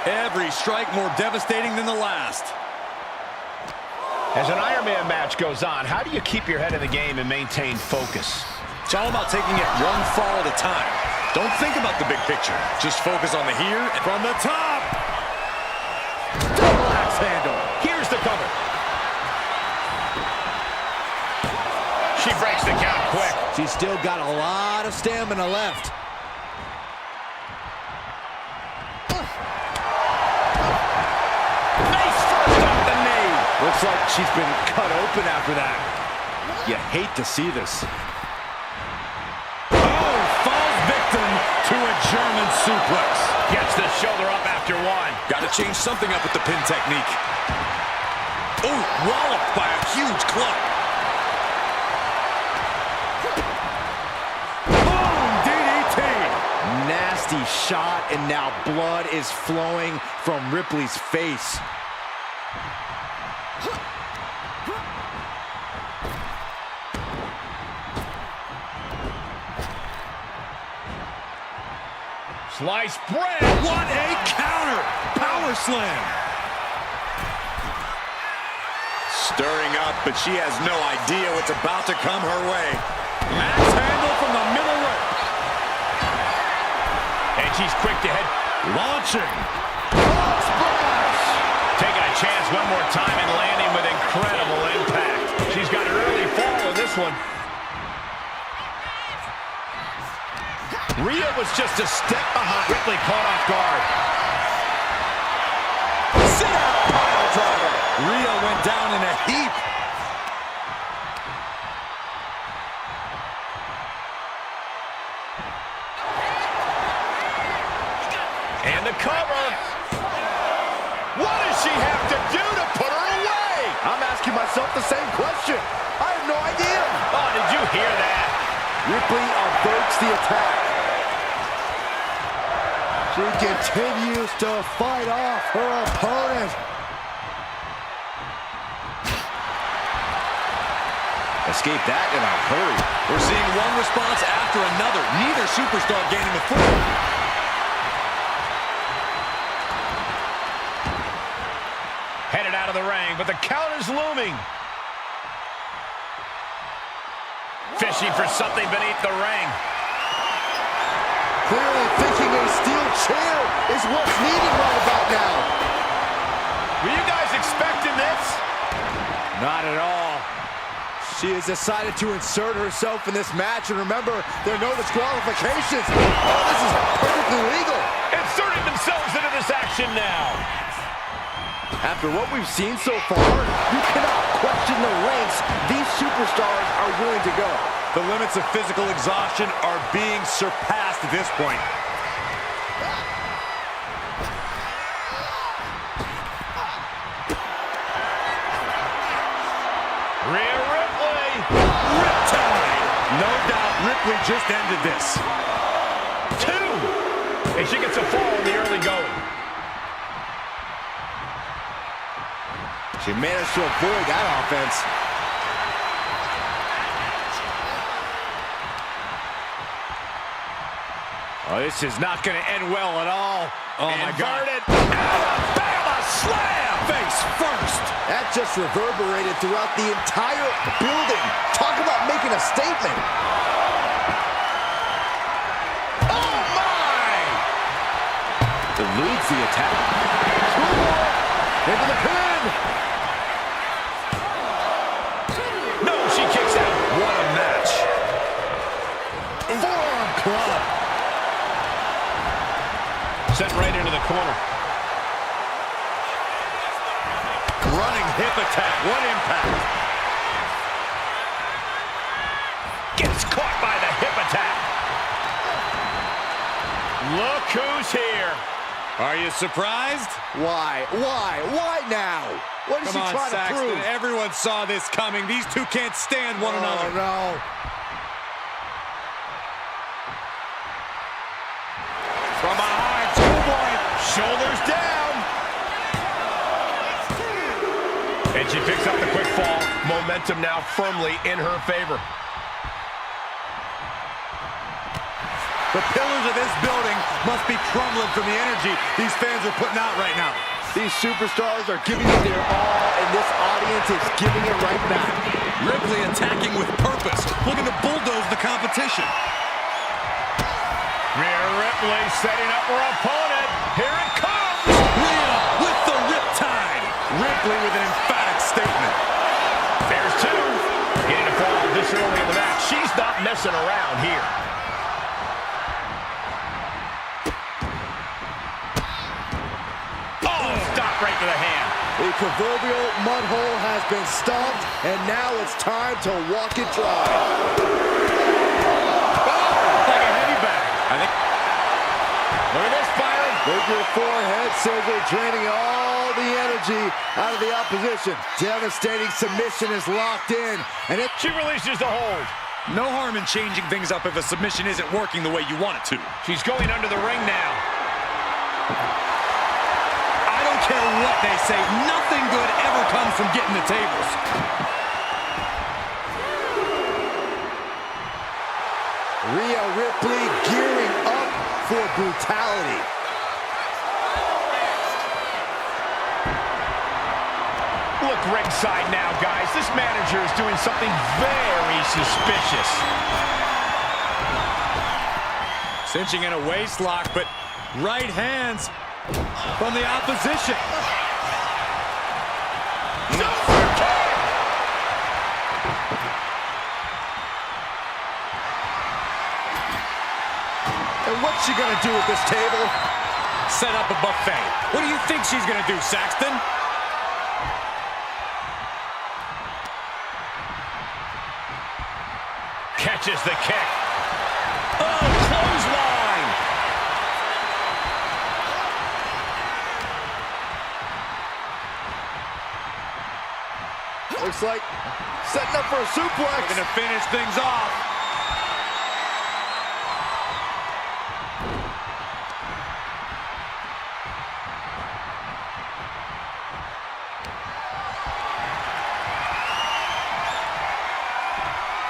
Every strike more devastating than the last. As an Iron Man match goes on, how do you keep your head in the game and maintain focus? It's all about taking it one fall at a time. Don't think about the big picture. Just focus on the here and from the top. Double axe handle. Here's the cover. She breaks the count quick. She's still got a lot of stamina left. Looks like she's been cut open after that. You hate to see this. Oh, falls victim to a German suplex. Gets the shoulder up after one. Got to change something up with the pin technique. Oh, walloped by a huge club. Boom, DDT. Nasty shot, and now blood is flowing from Ripley's face. Sliced bread. What a counter. Power slam. Stirring up, but she has no idea what's about to come her way. Axe handle from the middle rope. And she's quick to head. Launching. Oh, splash! Taking a chance one more time and landing with incredible impact. She's got an early fall in this one. Rhea was just a step behind. Ripley caught off guard. Sit out, pile driver. Rhea went down in a heap. And the cover. What does she have to do to put her away? I'm asking myself the same question. I have no idea. Oh, did you hear that? Ripley averts the attack. She continues to fight off her opponent. Escape that in a hurry. We're seeing one response after another. Neither superstar gaining a foot. Headed out of the ring, but the count is looming. Fishing for something beneath the ring. Clearly thinking a steel chair is what's needed right about now. Were you guys expecting this? Not at all. She has decided to insert herself in this match, and remember, there are no disqualifications. Oh, this is perfectly legal. Inserting themselves into this action now. After what we've seen so far, you cannot question the lengths these superstars are willing to go. The limits of physical exhaustion are being surpassed at this point. Rhea Ripley. Riptide. No doubt Ripley just ended this. 2. And she gets a fall in the early going. She managed to avoid that offense. Oh, this is not going to end well at all. Oh, my God. Inverted Alabama slam! Face first. That just reverberated throughout the entire building. Talk about making a statement. Oh, my! Eludes the attack. Into the pin. No, she kicks out. What a match. Forearm club. Sent right into the corner. Running hip attack. What impact. Gets caught by the hip attack. Look who's here. Are you surprised? Why? Why? Why now? What is Come she on, trying Saxton. to prove? Everyone saw this coming. These two can't stand one another. Oh, no. From behind, schoolboy. Shoulders down. And she picks up the quick fall. Momentum now firmly in her favor. The pillars of this building must be crumbling from the energy these fans are putting out right now. These superstars are giving it their all, and this audience is giving it right back. Ripley attacking with purpose, looking to bulldoze the competition. Rhea Ripley setting up her opponent. Here it comes. Rhea with the riptide. Ripley with an emphatic statement. There's two. Getting a fall this early in the match. She's not messing around here. Oh, stop right to the hand. The proverbial mud hole has been stomped, and now it's time to walk it dry. Like a heavy bag. I think. Look at this, Byron. Figure four head scissor draining all the energy out of the opposition. Devastating submission is locked in, and it... She releases the hold. No harm in changing things up if a submission isn't working the way you want it to. She's going under the ring now. I don't care what they say, nothing good ever comes from getting the tables. Rhea Ripley gearing up for brutality. Look ringside now, guys. This manager is doing something very suspicious. Cinching in a waist lock, but right hands from the opposition. And what's she gonna do at this table? Set up a buffet. What do you think she's gonna do, Saxton? Catches the kick. Oh, clothesline. Looks like setting up for a suplex. Gonna finish things off.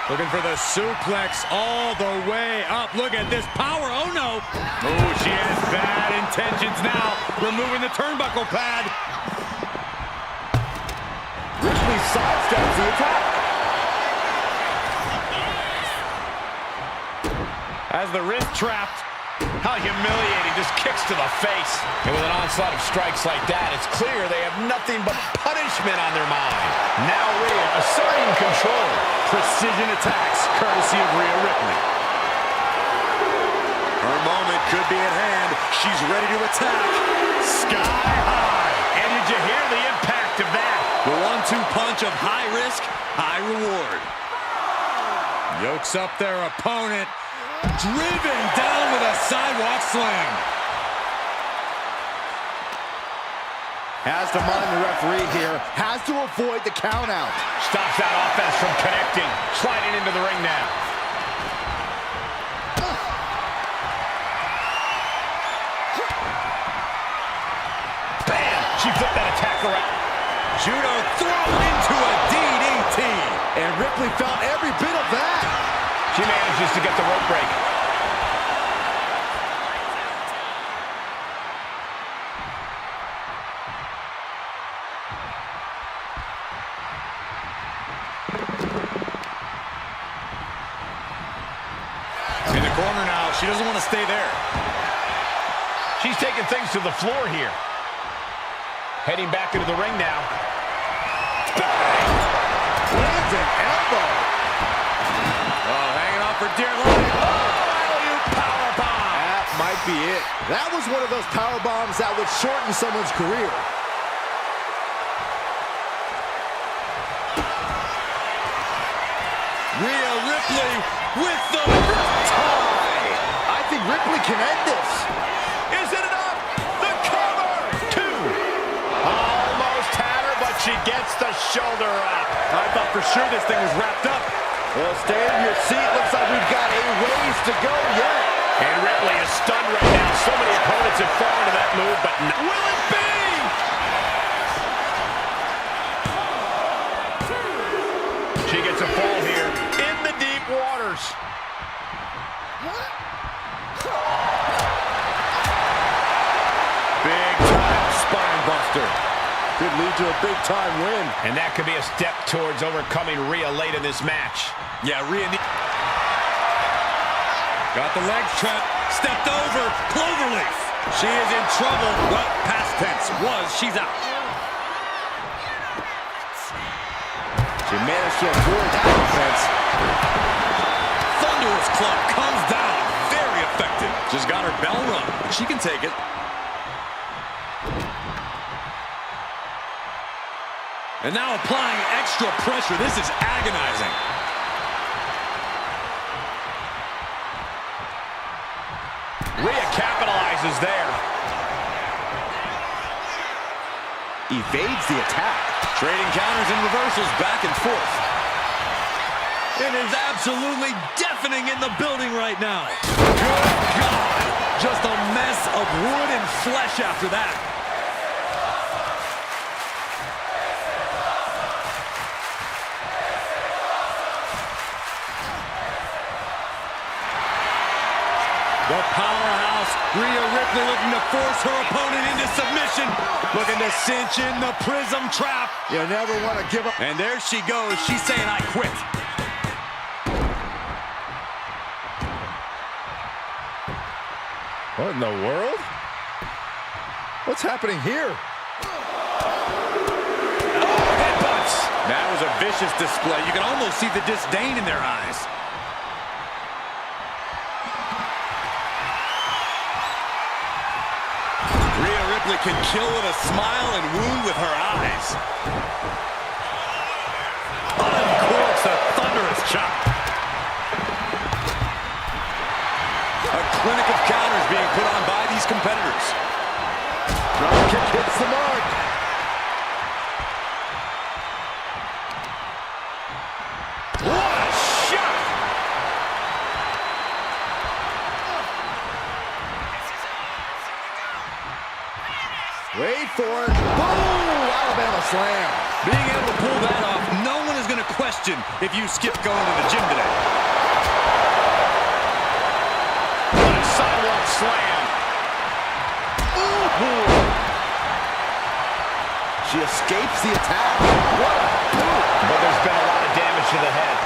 Looking for the suplex all the way up. Look at this power. Oh, no. Oh, she has bad intentions now. Removing the turnbuckle pad. Ripley sidesteps the attack. Has the wrist trapped. How humiliating. Just kicks to the face. And with an onslaught of strikes like that, it's clear they have nothing but punishment on their mind. Now Rhea asserting control. Precision attacks, courtesy of Rhea Ripley. Her moment could be at hand. She's ready to attack. Sky high. And did you hear the impact of that? The 1-2 punch of high risk, high reward. Yokes up their opponent. Driven down with a sidewalk slam. Has to mind the referee here. Has to avoid the count out. Stops that offense from connecting. Sliding into the ring now. Bam! She flipped that attack around. Judo throw into a DDT. And Ripley felt every bit of that. She manages to get the rope break. In the corner now. She doesn't want to stay there. She's taking things to the floor here. Heading back into the ring now. Lands an elbow. Oh, hanging on for dear life. Oh, powerbomb. That might be it. That was one of those power bombs that would shorten someone's career. Rhea Ripley with the tie. I think Ripley can end this. Is it enough? The cover! Two. Almost had her, but she gets the shoulder up. I thought for sure this thing was wrapped up. Well, stay in your seat. Looks like we've got a ways to go yet. And Ripley is stunned right now. So many opponents have fallen to that move, but will it be? shoulders. Big time spine buster. Could lead to a big time win. And that could be a step towards overcoming Rhea late in this match. Yeah, Rhea got the legs trapped, stepped over, cloverleaf. She is in trouble. Well, past tense was, she's out. She managed to avoid that offense. Thunderous club comes down. Very effective. Just got her bell rung. She can take it. And now applying extra pressure. This is agonizing. Rhea capitalizes there. Evades the attack. Trading counters and reversals back and forth. It is absolutely deafening in the building right now. Good God. Just a mess of wood and flesh after that. The powerhouse, Rhea Ripley, looking to force her opponent into submission. Looking to cinch in the prism trap. You never want to give up. And there she goes. She's saying, I quit. What in the world? What's happening here? Oh, headbutts. That was a vicious display. You can almost see the disdain in their eyes. Rhea Ripley can kill with a smile and wound with her eyes. Uncorks a thunderous chop. A clinic of counters being put on by these competitors. Drop kick hits the mark. What a shot! Wait for it. Boom! Alabama slam. Being able to pull that off, no one is going to question if you skipped going to the gym today. What a sidewalk slam. Ooh. She escapes the attack. What a boot. But there's been a lot of damage to the head.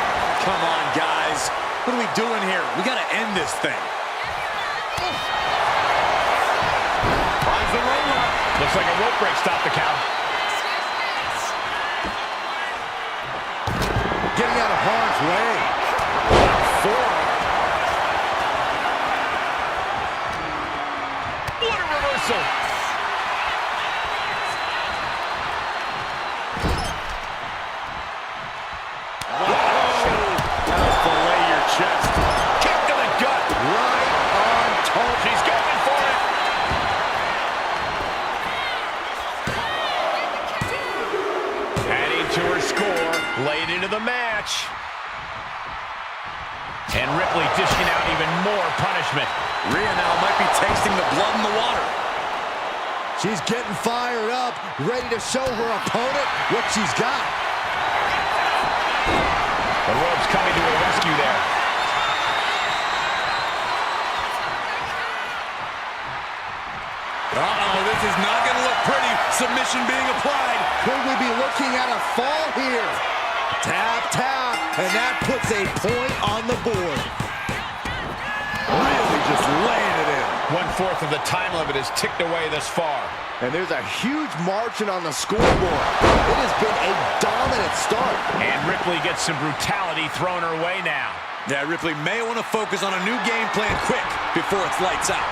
Come on, guys. What are we doing here? We got to end this thing. Finds the roll-up. Looks like a rope break stopped the count. Getting out of harm's way. What a forearm. What a reversal. Fillet your chest. Kick to the gut. Right on top. She's going for it. Adding to her score late into the match. And Ripley dishing out even more punishment. Rhea now might be tasting the blood in the water. She's getting fired up, ready to show her opponent what she's got. The ropes coming to her rescue there. Uh-oh, this is not going to look pretty. Submission being applied. Could we be looking at a fall here? Tap, tap, and that puts a point on the board. Really just laying it in. 1/4 of the time limit is ticked away thus far. And there's a huge margin on the scoreboard. It has been a dominant start. And Ripley gets some brutality thrown her way now. Yeah, Ripley may want to focus on a new game plan quick before it's lights out.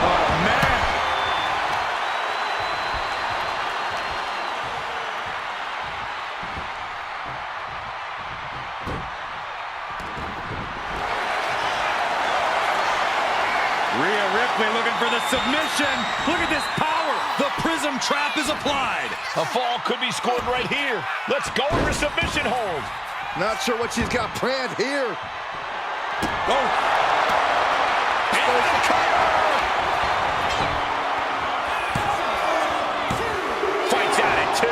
Oh, man. Rhea Ripley looking for the submission. Look at this power. The prism trap is applied. A fall could be scored right here. Let's go for submission hold. Not sure what she's got planned here. Oh. There's the cover. Fights out at 2.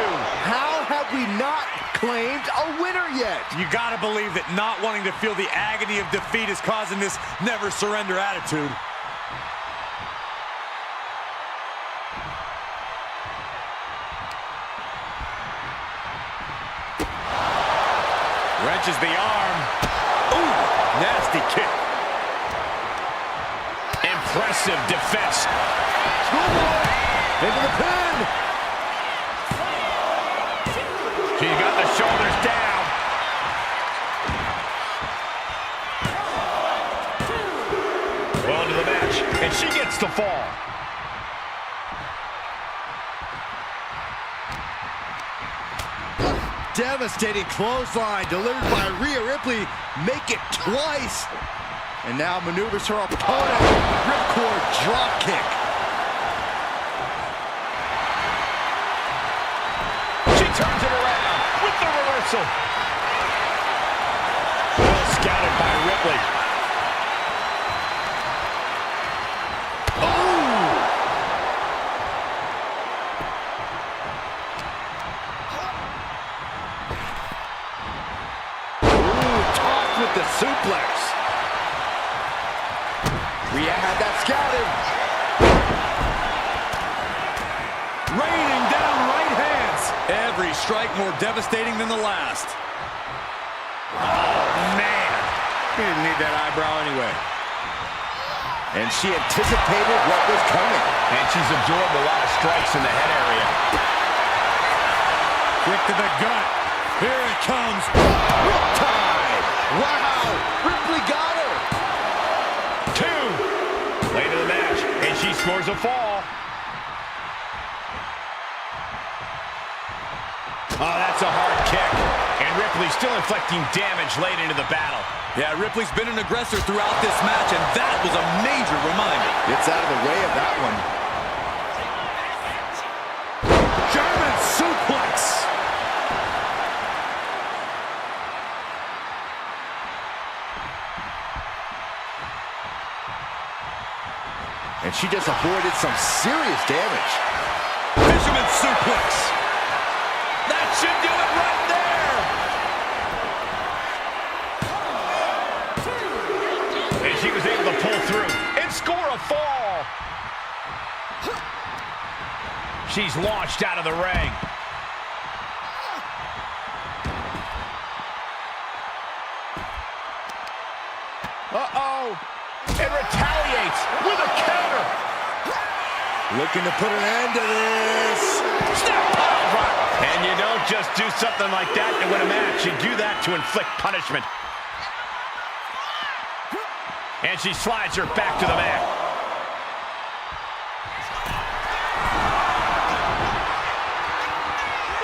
How have we not claimed a winner yet. You gotta believe that not wanting to feel the agony of defeat is causing this never surrender attitude. Wrenches the arm. Ooh, nasty kick. Impressive defense. Into the pin. She got the shoulders down. Well into the match, and she gets the fall. Devastating clothesline delivered by Rhea Ripley. Make it twice. And now maneuvers her opponent. Ripcord drop kick. She turns it around with the reversal. Well scouted by Ripley. The suplex. Rhea had that scouted. Raining down right hands. Every strike more devastating than the last. Oh, man. He didn't need that eyebrow anyway. And she anticipated what was coming. And she's absorbed a lot of strikes in the head area. Quick to the gut. Here it comes. Riptide. Wow. Ripley got her. 2. Late in the match, and she scores a fall. Oh, that's a hard kick. And Ripley still inflicting damage late into the battle. Yeah, Ripley's been an aggressor throughout this match, and that was a major reminder. Gets out of the way of that one. German suplex. And she just avoided some serious damage. Fisherman suplex. That should do it right there. And she was able to pull through and score a fall. She's launched out of the ring. Uh-oh. And retaliates with a counter. Looking to put an end to this. Snap pile driver. And you don't just do something like that to win a match. You do that to inflict punishment. And she slides her back to the mat.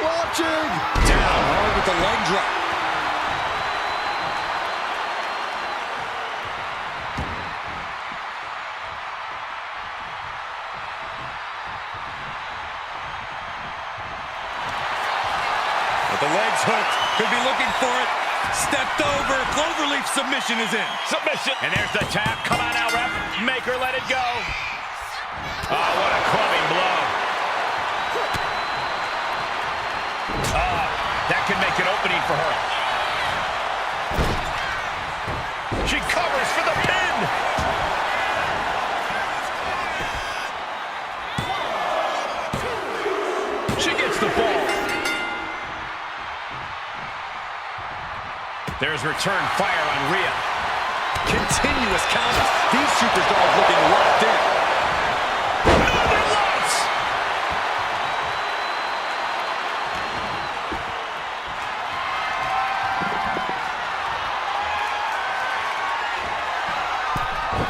Watching. Down hard with the leg drop. The legs hooked. Could be looking for it. Stepped over. Cloverleaf submission is in. Submission. And there's the tap. Come on now, ref. Make her let it go. Oh, what a clubbing blow. Oh, that could make an opening for her. She covers for the pin. She gets the ball. There's return fire on Rhea. Continuous counters. These superstars looking locked in. Northern Lights!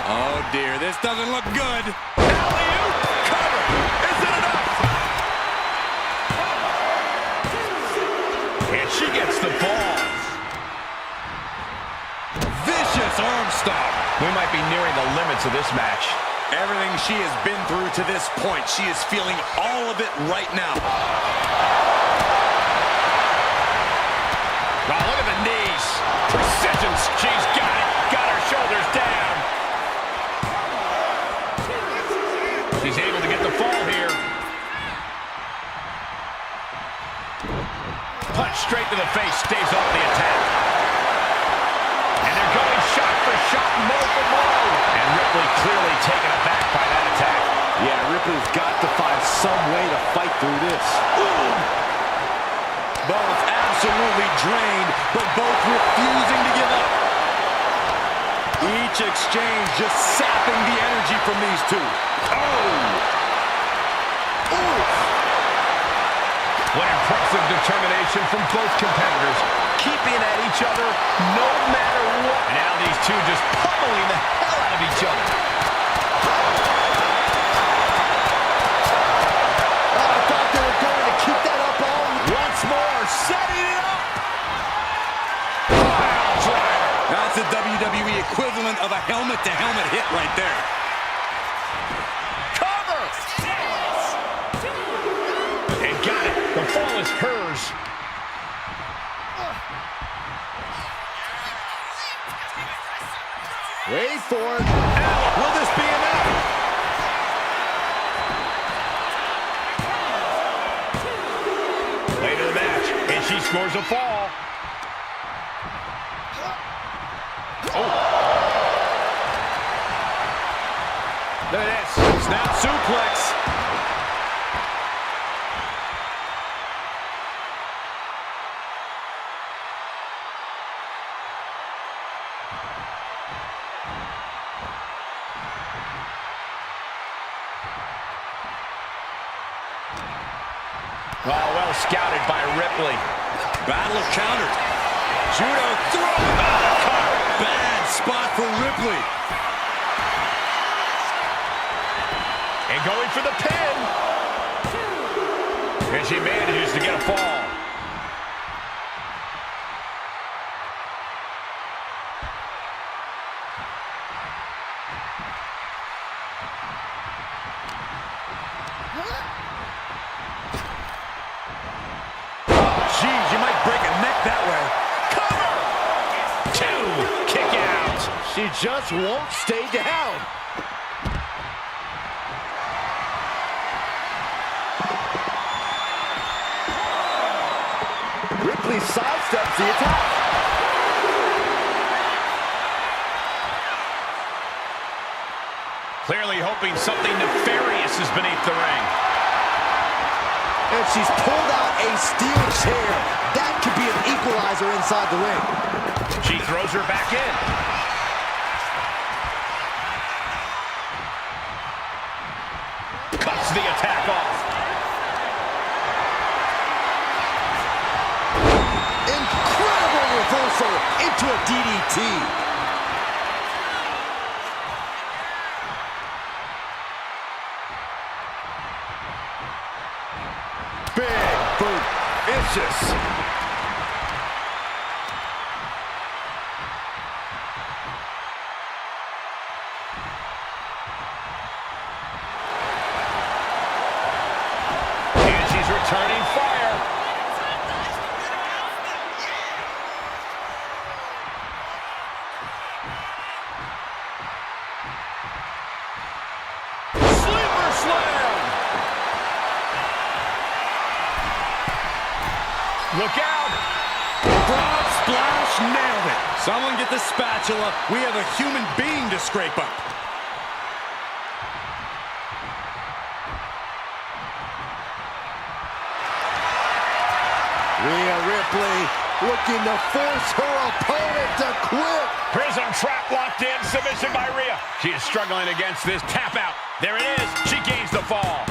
Oh dear, this doesn't look good. Alley-oop cover. Is it enough? And she gets the ball. Vicious arm stomp. We might be nearing the limits of this match. Everything she has been through to this point, she is feeling all of it right now. Oh, look at the knees. Precision. She's got it. Got her shoulders down. She's able to get the fall here. Punch straight to the face, stays off the attack. And they're going shot for shot, blow for blow. And Ripley clearly taken aback by that attack. Yeah, Ripley's got to find some way to fight through this. Boom! Both absolutely drained, but both refusing to give up. Each exchange just sapping the energy from these two. What impressive determination from both competitors, keeping at each other no matter what. And now these two just pummeling the hell out of each other. I thought they were going to keep that up all once more, setting it up. Pile driver. That's the WWE equivalent of a helmet-to-helmet hit right there. Cover. And got it. The fall is hers. Wait for it. Will this be enough? Later in the match, and she scores a fall. Look at this. Snap suplex. Oh, well scouted by Ripley. Battle of counters. Judo throw. Bad spot for Ripley. And going for the pin. And she manages to get a fall. Jeez, you might break a neck that way. Cover! 2, kick out. She just won't stay down. Ripley sidesteps the attack. Clearly hoping something nefarious is beneath the ring. And she's pulled out a steel chair. That could be an equalizer inside the ring. She throws her back in. Cuts the attack off. Incredible reversal into a DDT. Big boot. Vicious. And she's returning fire. Sleeper slam. Look out. Frog splash, nailed it. Someone get the spatula. We have a human being to scrape up. Rhea Ripley looking to force her opponent to quit. Prism trap locked in. Submission by Rhea. She is struggling against this tap out. There it is. She gains the fall.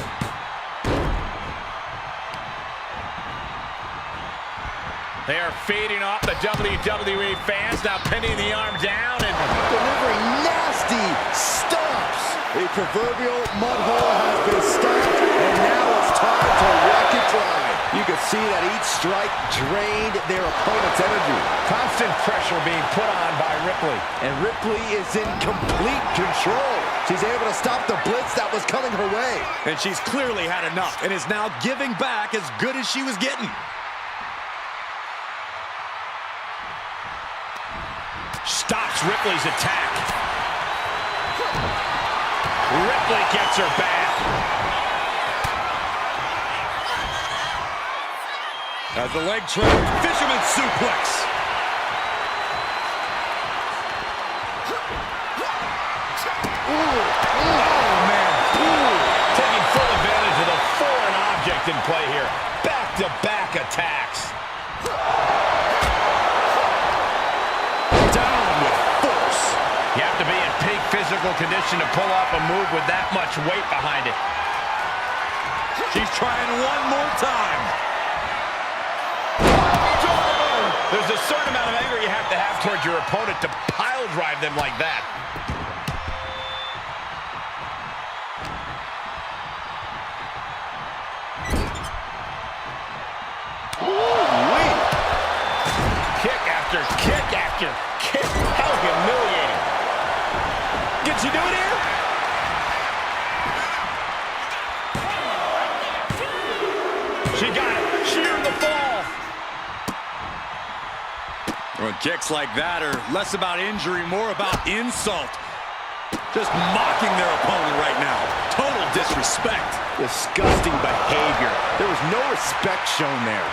They are feeding off the WWE fans, now pinning the arm down and Delivering nasty stomps. The proverbial mud hole has been stopped, and now it's time to walk it dry. You can see that each strike drained their opponent's energy. Constant pressure being put on by Ripley. And Ripley is in complete control. She's able to stop the blitz that was coming her way. And she's clearly had enough and is now giving back as good as she was getting. stops Ripley's attack. Ripley gets her back. As the leg trailer, fisherman suplex. Taking full advantage of the foreign object in play here. Back-to-back attacks. Down with force. You have to be in peak physical condition to pull off a move with that much weight behind it. She's trying one more time. There's a certain amount of anger you have to have towards your opponent to pile drive them like that. Kick after kick after kick. How humiliating. Can she do it here? She got it. Sheared the fall. Well, kicks like that are less about injury, more about insult. Just mocking their opponent right now. Total disrespect. Disgusting behavior. There was no respect shown there.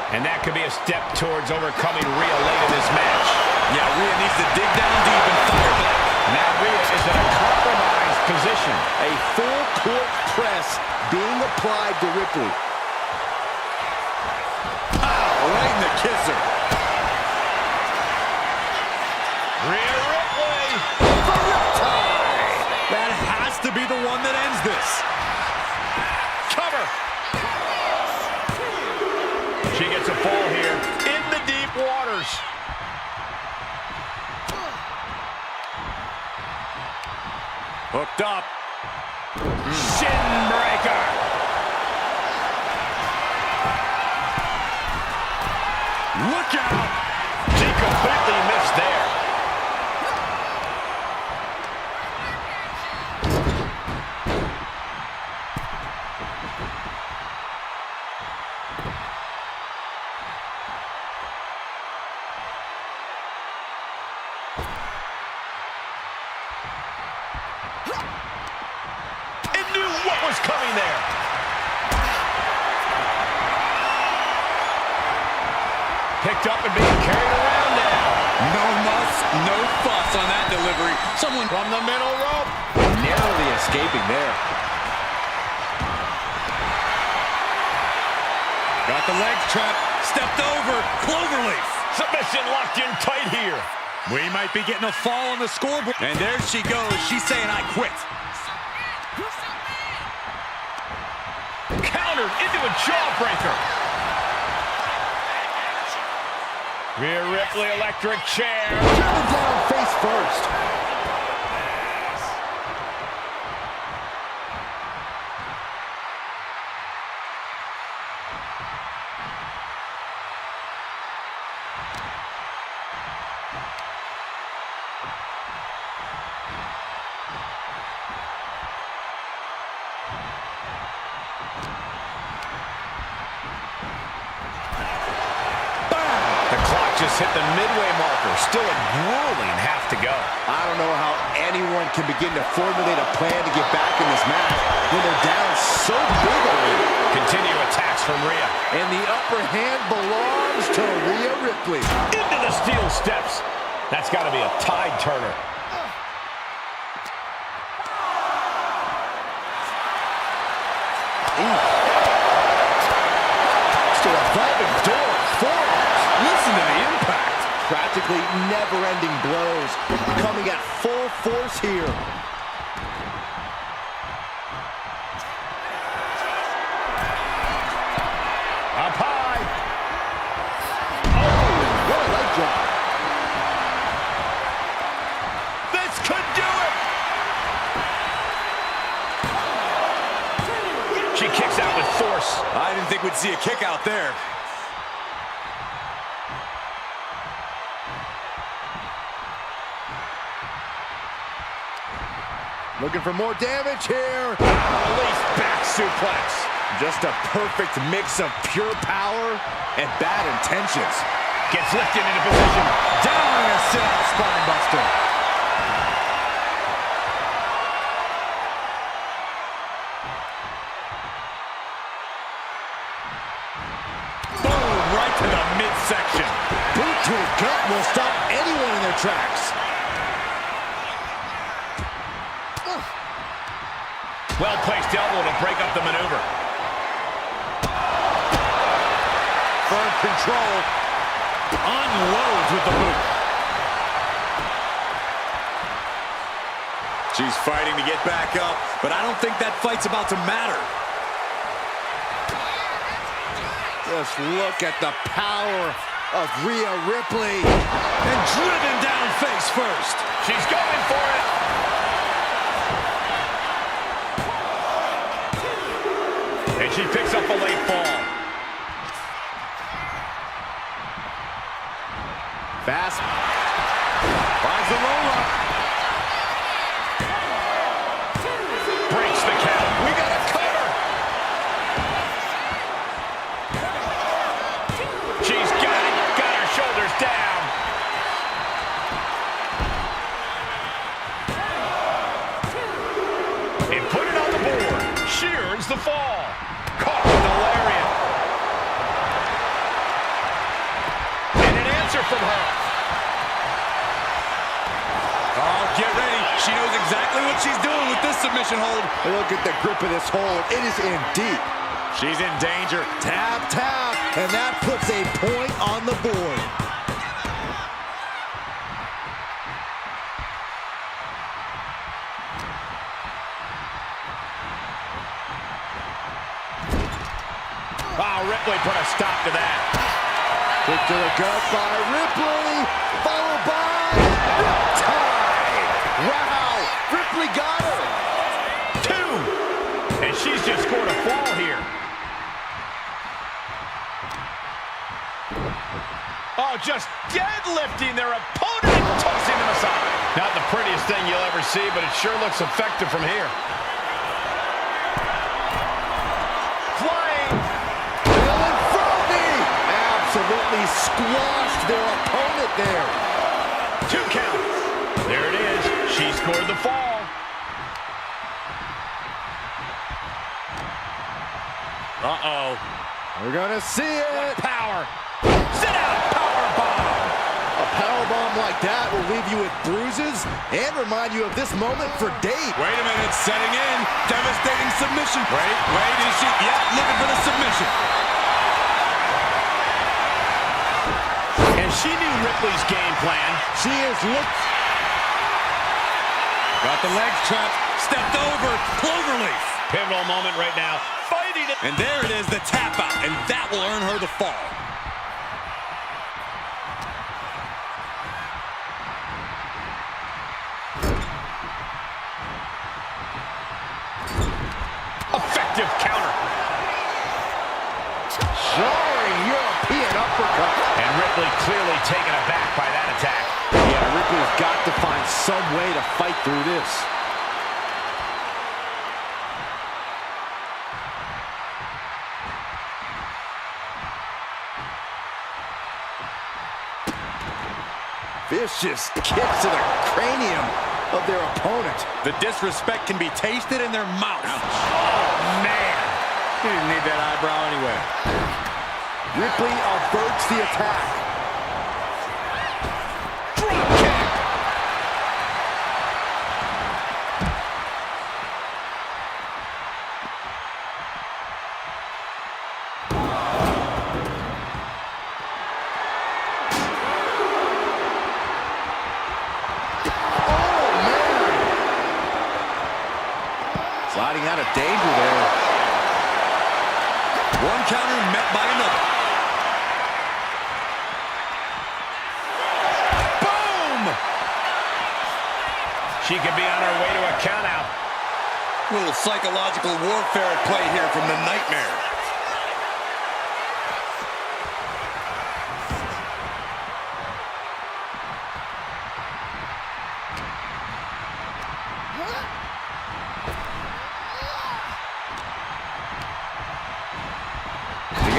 And that could be a step towards overcoming Rhea late in this match. Yeah, Rhea needs to dig down deep and fire back. Now Rhea is in a compromised position. A full court press being applied to Ripley. Right in the kisser. Rhea Ripley. The riptide. That has to be the one that ends this. Cover. She gets a fall here in the deep waters. Hooked up. Shin breaker. Look out. She completely missed there. What was coming there? Picked up and being carried around now. No muss, no fuss on that delivery. Someone From the middle rope. Narrowly escaping there. got the legs trapped, stepped over, cloverleaf. Submission locked in tight here. We might be getting a fall on the scoreboard. And there she goes. She's saying, I quit. Countered into a jawbreaker. Rhea Ripley, electric chair. Down face first. Just hit the midway marker. Still a grueling half to go. I don't know how anyone can begin to formulate a plan to get back in this match when they're down so big already. Continue attacks from Rhea. And the upper hand belongs to Rhea Ripley. Into the steel steps. That's got to be a tide turner. Still a revolving door. Forearms. Listen to the impact. Practically never-ending blows coming at full force here. Up high. Oh, what a leg drop. This could do it. She kicks out with force. I didn't think we'd see a kick out there. Looking for more damage here. Release back suplex. Just a perfect mix of pure power and bad intentions. Gets lifted into position. Down in a sit-out spine buster. Boom, right to the midsection. Boot to the gut will stop anyone in their tracks. Well-placed elbow to break up the maneuver. Firm control. Unloads with the boot. She's fighting to get back up, but I don't think that fight's about to matter. Just look at the power of Rhea Ripley. And driven down face first. She's going for it. And she picks up a late fall. Fast. Finds the roll-up. Breaks the count. We got a cover. She's got her shoulders down. And put it on the board. She earns the fall. Caught with a lariat. And an answer from her. Oh, get ready. She knows exactly what she's doing with this submission hold. Look at the grip of this hold. It is in deep. She's in danger. Tap, tap, and that puts a point on the board. Wow, Ripley put a stop to that. Kick to the gut by Ripley, followed by Riptide. Wow, Ripley got her. 2. And she's just scored a fall here. Oh, just deadlifting their opponent and tossing them aside. Not the prettiest thing you'll ever see, but it sure looks effective from here. Flying. Dylan Froggy absolutely squashed their opponent there. 2 count. There it is. She scored the fall. Uh-oh. We're gonna see it. Power. Sit out. Power bomb. A power bomb like that will leave you with bruises and remind you of this moment for days. Wait a minute, setting in. Devastating submission. Wait, is she? Yeah, looking for the submission. And she knew Ripley's game plan. She is looked. Got the legs trapped. Stepped over. Cloverleaf. Pivotal moment right now. Fighting it. And there it is, the tap out. And that will earn her the fall. Effective counter. Soaring European uppercut. And Ripley clearly taken aback by that attack. Yeah, Ripley's got to find some way to fight through this. Vicious kicks to the cranium of their opponent. The disrespect can be tasted in their mouth. Oh, man. He didn't need that eyebrow anyway. Ripley averts the attack. Drop kick. Sliding out of danger there. One counter met by another. Boom! She could be on her way to a countout. A little psychological warfare at play here from the Nightmare.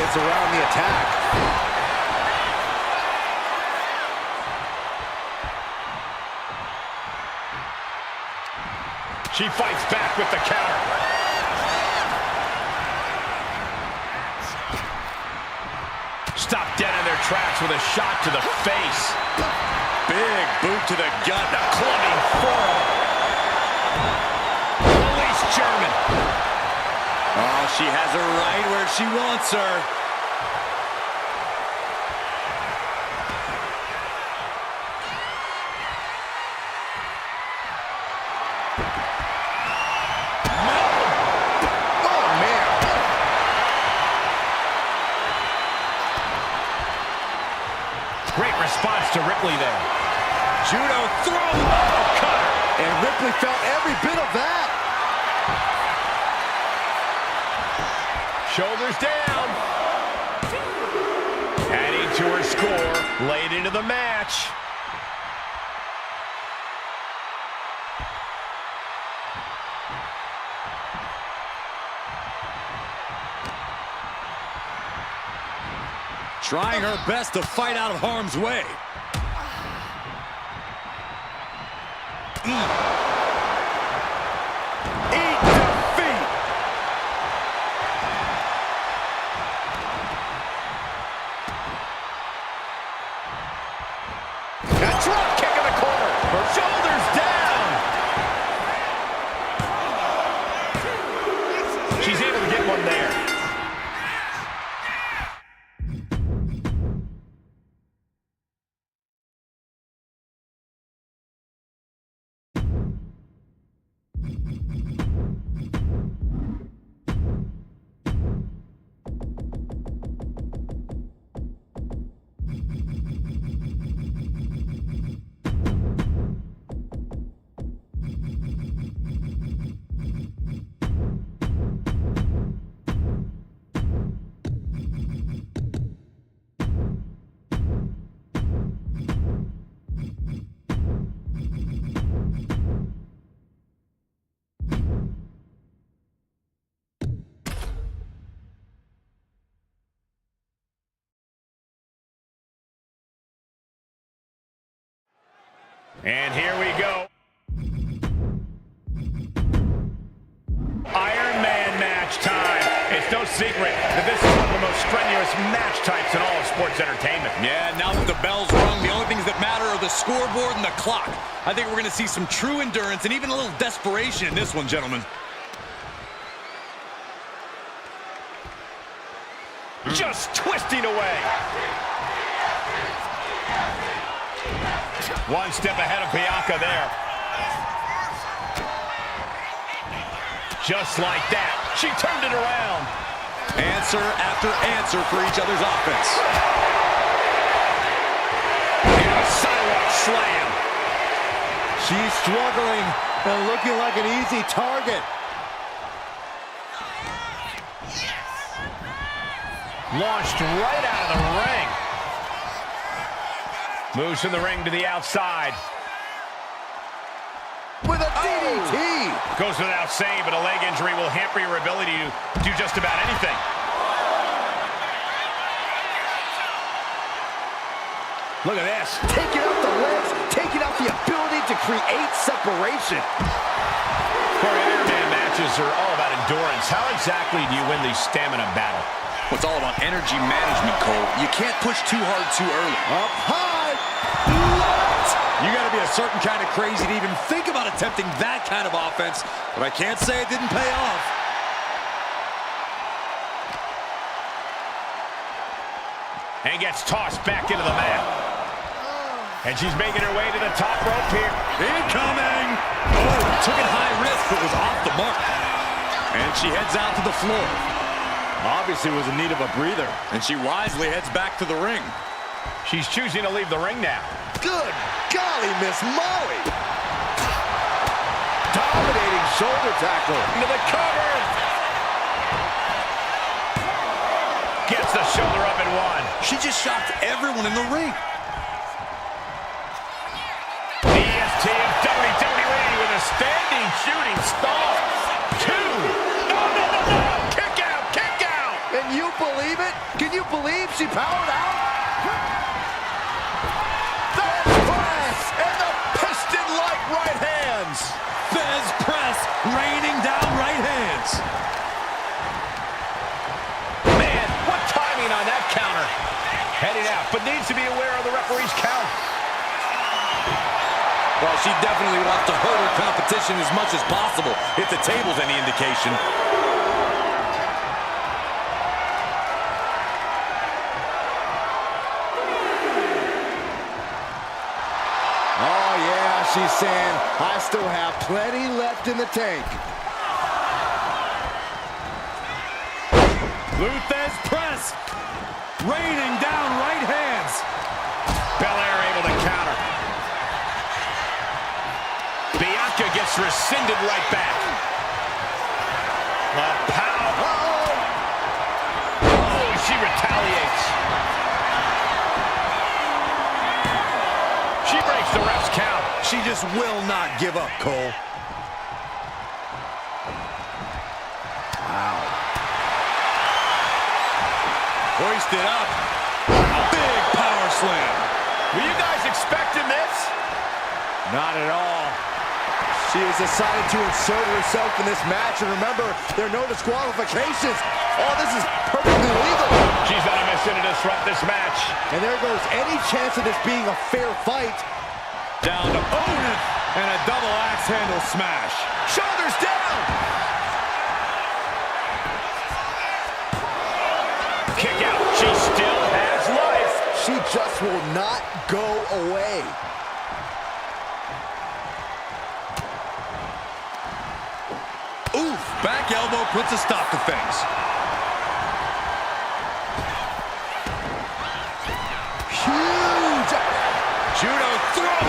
focus around the attack. She fights back with the counter. Stopped dead in their tracks with a shot to the face. Big boot to the gut. The clubbing forearm. Release German. Oh, she has her right where she wants her. Great response to Ripley there. Judo throw. Oh, cutter. And Ripley felt every bit of that. Shoulders down. Adding to her score late into the match. Trying her best to fight out of harm's way. Eat defeat. A drop kick in the corner. Her shoulders down. She's able to get one there. And here we go. Iron Man match time. It's no secret that this is one of the most strenuous match types in all of sports entertainment. Yeah, now that the bell's rung, the only things that matter are the scoreboard and the clock. I think we're going to see some true endurance and even a little desperation in this one, gentlemen. Just twisting away. One step ahead of Bianca there. Just like that, she turned it around. Answer after answer for each other's offense. And a sidewalk slam. She's struggling and looking like an easy target. Launched right out of the ring. Moves from the ring to the outside. With a DDT. Goes without saying, but a leg injury will hamper your ability to do just about anything. Look at this. Taking out the legs, taking out the ability to create separation. Corey, Iron Man matches are all about endurance. How exactly do you win the stamina battle? Well, it's all about energy management, Cole. You can't push too hard too early. Up high. You got to be a certain kind of crazy to even think about attempting that kind of offense, but I can't say it didn't pay off. And gets tossed back into the mat. And she's making her way to the top rope here. Incoming! Oh, took it high risk, but was off the mark. And she heads out to the floor. Obviously was in need of a breather. And she wisely heads back to the ring. She's choosing to leave the ring now. Good golly, Miss Molly. Dominating shoulder tackle. Into the cover. Gets the shoulder up and one. She just shocked everyone in the ring. The EST of WWE with a standing shooting star. Two. No. Kick out. And you believe it? Can you believe she powered out? The press and the piston-like right hands. Fez press, raining down right hands. Man, what timing on that counter. Heading out, but needs to be aware of the referee's count. Well, she definitely wants to hurt her competition as much as possible, if the table's any indication. Oh, yeah, she's saying, I still have plenty left in the tank. Luthez press, raining down right hands. Belair able to counter. Bianca gets rescinded right back. The power. Oh, she retaliates. She breaks the ref's count. She just will not give up, Cole. Wow. Hoisted up. Big power slam. Were you guys expecting this? Not at all. She has decided to insert herself in this match, and remember, there are no disqualifications. All this is perfectly legal. She's on a mission to disrupt this match. And there goes any chance of this being a fair fight. Down to opponent, and a double axe handle smash. Shoulders down. Kick out. She still has life. She just will not go away. Oof, back elbow puts a stop to things. Huge. Judo throw.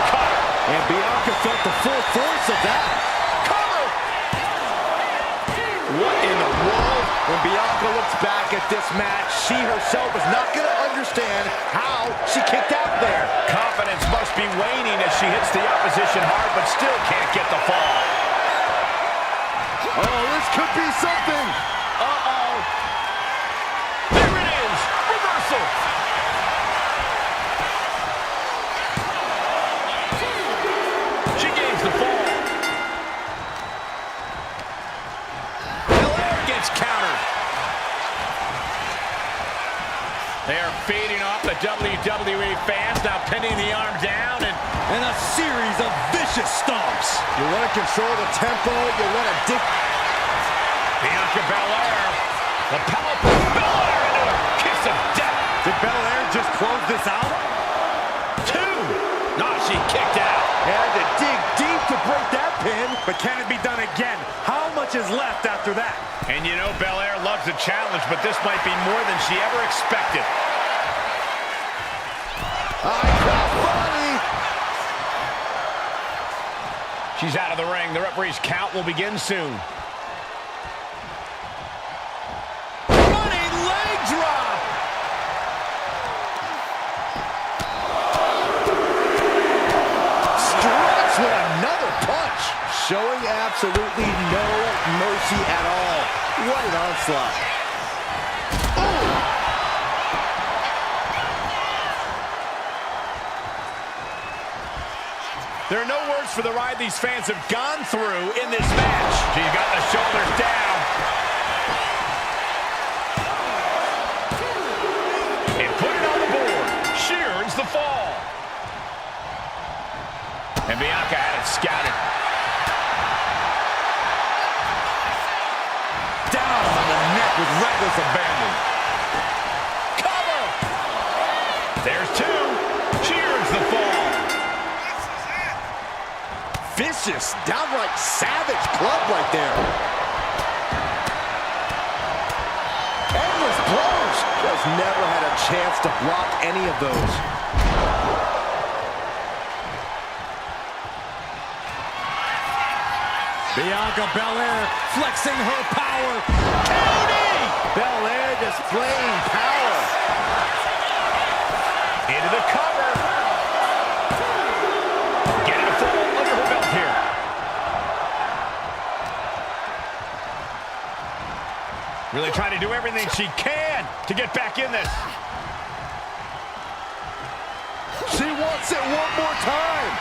Cut. And Bianca felt the full force of that. Cover. What in the world? When Bianca looks back at this match, she herself is not going to understand how she kicked out there. Confidence must be waning as she hits the opposition hard, but still can't get the fall. Oh, this could be something. Uh-oh. There it is. Reversal. She gains the fall. Belair gets countered. They are feeding off the WWE fans, now pinning the arm down And a series of vicious stomps. You want to control the tempo. You want to dig. Bianca Belair. The powerful Belair into a kiss of death. Did Belair just close this out? Two. No, she kicked out. Had to dig deep to break that pin. But can it be done again? How much is left after that? And you know Belair loves a challenge, but this might be more than she ever expected. Body. She's out of the ring. The referee's count will begin soon. Running leg drop. Strikes with another punch. Showing absolutely no mercy at all. What an onslaught. There are no words for the ride these fans have gone through in this match. She's got the shoulders down. And put it on the board. She earns the fall. And Bianca had it scouted. Down on the neck with reckless abandon. Cover. There's two. She earns the fall. Vicious, downright savage club right there. Endless blows. Just never had a chance to block any of those. Bianca Belair flexing her power. Toni! Belair displaying power. Into the cover. Getting a fall under her belt here. Really trying to do everything she can to get back in this. She wants it one more time.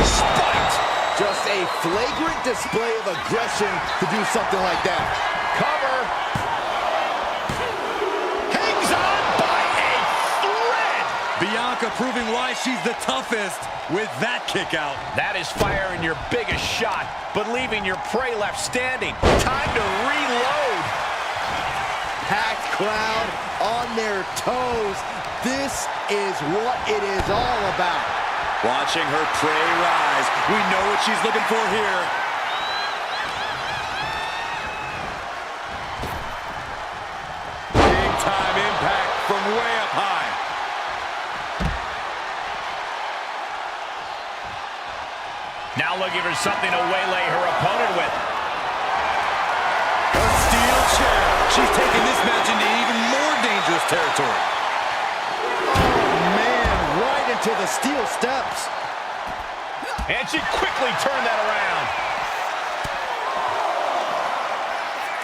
Spiked. Just a flagrant display of aggression to do something like that. Cover. Hangs on by a thread. Bianca proving why she's the toughest with that kick out. That is firing your biggest shot, but leaving your prey left standing. Time to reload. Packed crowd on their toes. This is what it is all about. Watching her prey rise. We know what she's looking for here. Big time impact from way up high. Now looking for something to waylay her opponent with. A steel chair. She's taking this match into even more dangerous territory. Into the steel steps. And she quickly turned that around.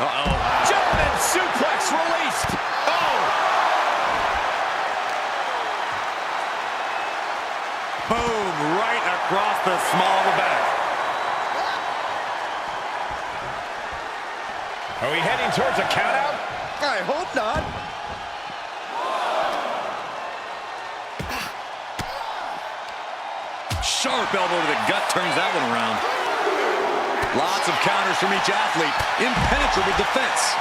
Uh-oh. German suplex released. Oh! Boom, right across the small of the back. Are we heading towards a countout? I hope not. Sharp elbow to the gut turns that one around. Lots of counters from each athlete. Impenetrable defense.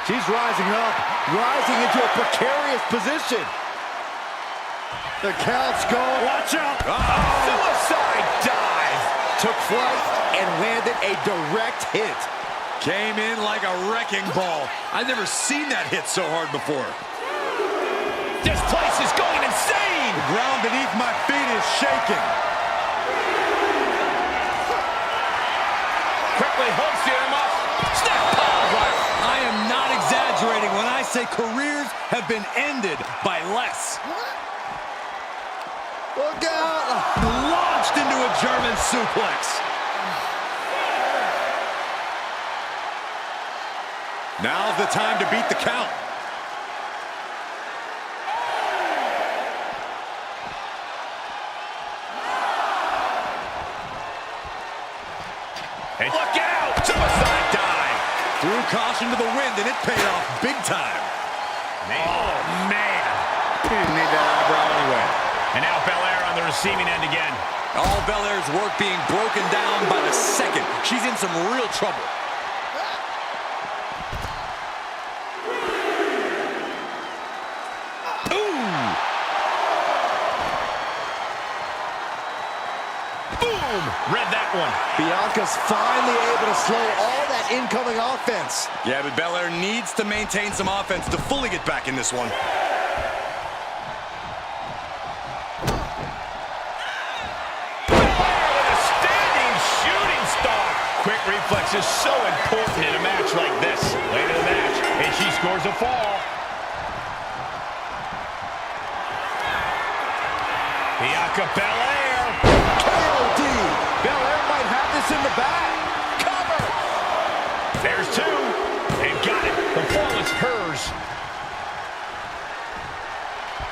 She's rising up, rising into a precarious position. The count's going. Watch out. Suicide dive. Took flight and landed a direct hit. Came in like a wrecking ball. I've never seen that hit so hard before. This place is going insane. The ground beneath my feet is shaking. Quickly holstering him up. Snap pile driver. I am not exaggerating when I say careers have been ended by less. Look out. Launched into a German suplex. Now's the time to beat the count. Hey, look out! Suicide dive! Threw caution to the wind, and it paid off big time. Man. Oh, man. He didn't need that eyebrow anyway. And now Belair on the receiving end again. All Belair's work being broken down by the second. She's in some real trouble. Read that one. Bianca's finally able to slow all that incoming offense. Yeah, but Belair needs to maintain some offense to fully get back in this one. Belair with a standing shooting star. Quick reflex is so important in a match like this. Late in the match, and she scores a fall. Bianca Belair. KOD. Belair might have this in the bag. Cover. There's two. And got it. The fall is hers.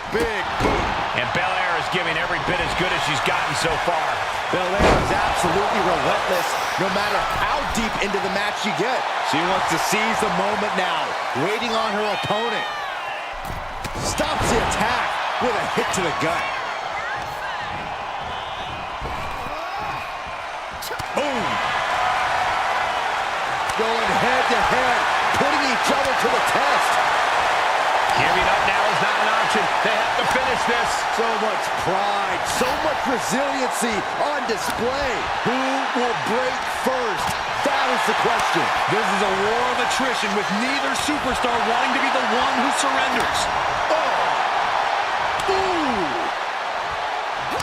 Big boot. And Belair is giving every bit as good as she's gotten so far. Belair is absolutely relentless, no matter how deep into the match you get. She wants to seize the moment now, waiting on her opponent. Stops the attack with a hit to the gut. Boom! Going head to head, putting each other to the test. Giving up now is not an option. They have to finish this. So much pride, so much resiliency on display. Who will break first? That is the question. This is a war of attrition with neither superstar wanting to be the one who surrenders. Oh! Ooh!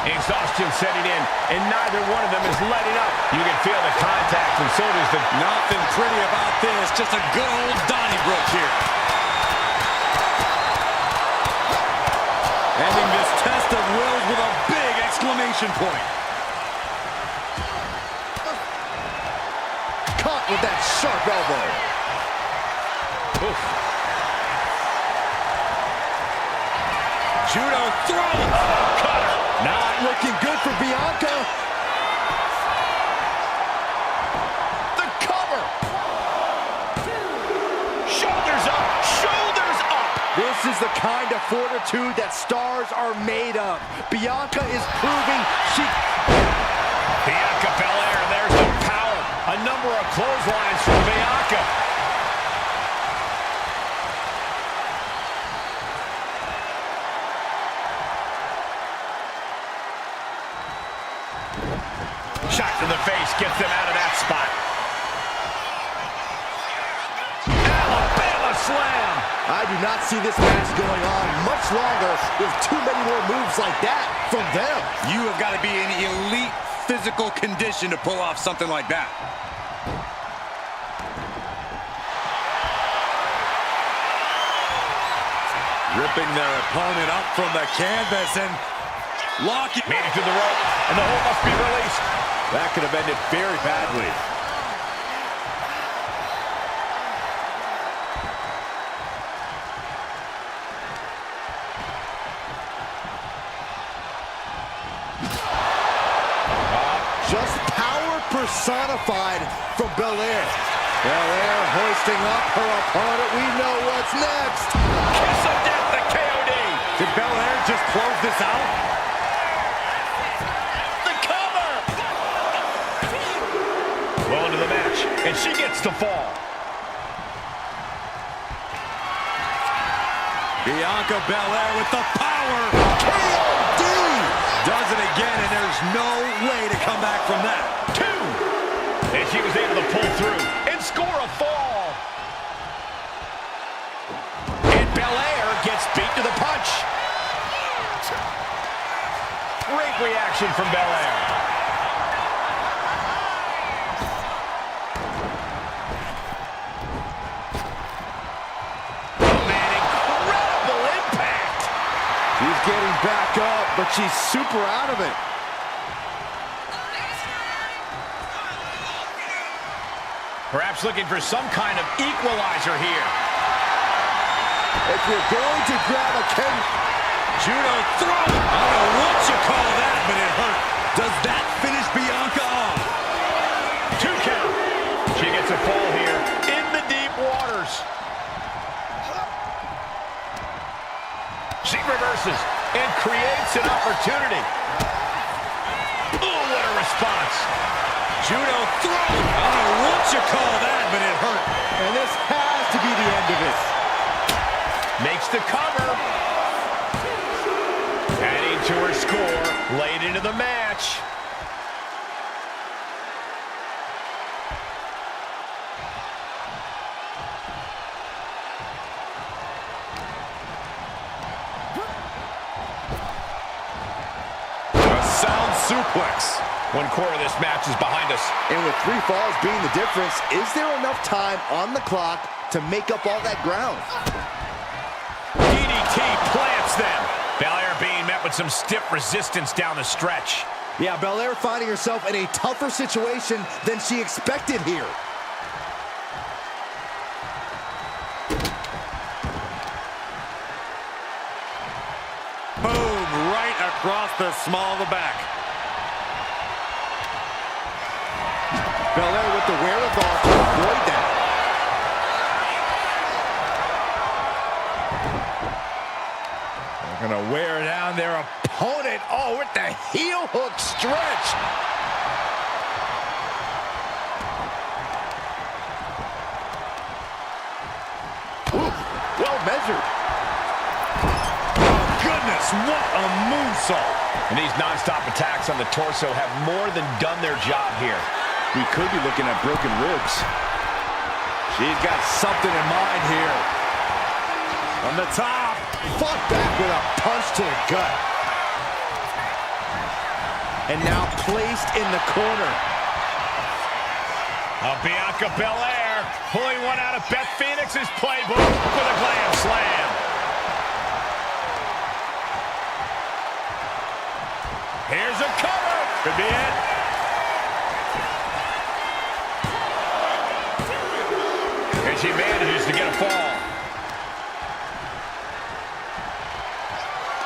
Exhaustion setting in, and neither one of them is letting up. You can feel the contact, and so does the... Nothing pretty about this. Just a good old Donnybrook here. exclamation point. Caught with that sharp elbow. Oof. Judo throw. Cutter. Not looking good for Bianca. The cover. Shoulders up. Shoulders up. This is the kind of fortitude that stars are made of. Bianca is proving she... Bianca Belair, there's the power. A number of clotheslines from Bianca. Shot to the face gets them out of that spot. Alabama slam. I do not see this match going on much longer with too many more moves like that from them. You have got to be in elite physical condition to pull off something like that. Ripping their opponent up from the canvas and locking. Made it to the rope, and the hold must be released. That could have ended very badly. Just power personified from Belair. Belair hoisting up her opponent. We know what's next. Kiss of death, the KOD. Did Belair just close this out? The cover. Well into the match, and she gets to fall. Bianca Belair with the power. KOD! Does it again, and there's no way to come back from that. 2. And she was able to pull through and score a fall. And Belair gets beat to the punch. Great reaction from Belair. Oh, man, incredible impact. She's getting back up, but she's super out of it. Perhaps looking for some kind of equalizer here. If you're going to grab a Judo throw. I don't know what you call that, but it hurt. Does that finish Bianca off? 2 count. She gets a fall here in the deep waters. She reverses and creates an opportunity. Oh, what a response. Judo throw. I don't know what you call that, but it hurt. And this has to be the end of it. Makes the cover. Adding to her score late into the match. A sound suplex. 1/4 of this match is behind us. And with 3 falls being the difference, is there enough time on the clock to make up all that ground? DDT plants them. Belair being met with some stiff resistance down the stretch. Yeah, Belair finding herself in a tougher situation than she expected here. Boom, right across the small of the back. Belair with the wherewithal to avoid that. They're going to wear down their opponent. Oh, with the heel hook stretch. Ooh, well measured. Oh, goodness, what a moonsault. And these non-stop attacks on the torso have more than done their job here. We could be looking at broken ribs. She's got something in mind here. From the top. Fought back with a punch to the gut. And now placed in the corner. Bianca Belair pulling one out of Beth Phoenix's playbook with a glam slam. Here's a Could be it. And she manages to get a fall.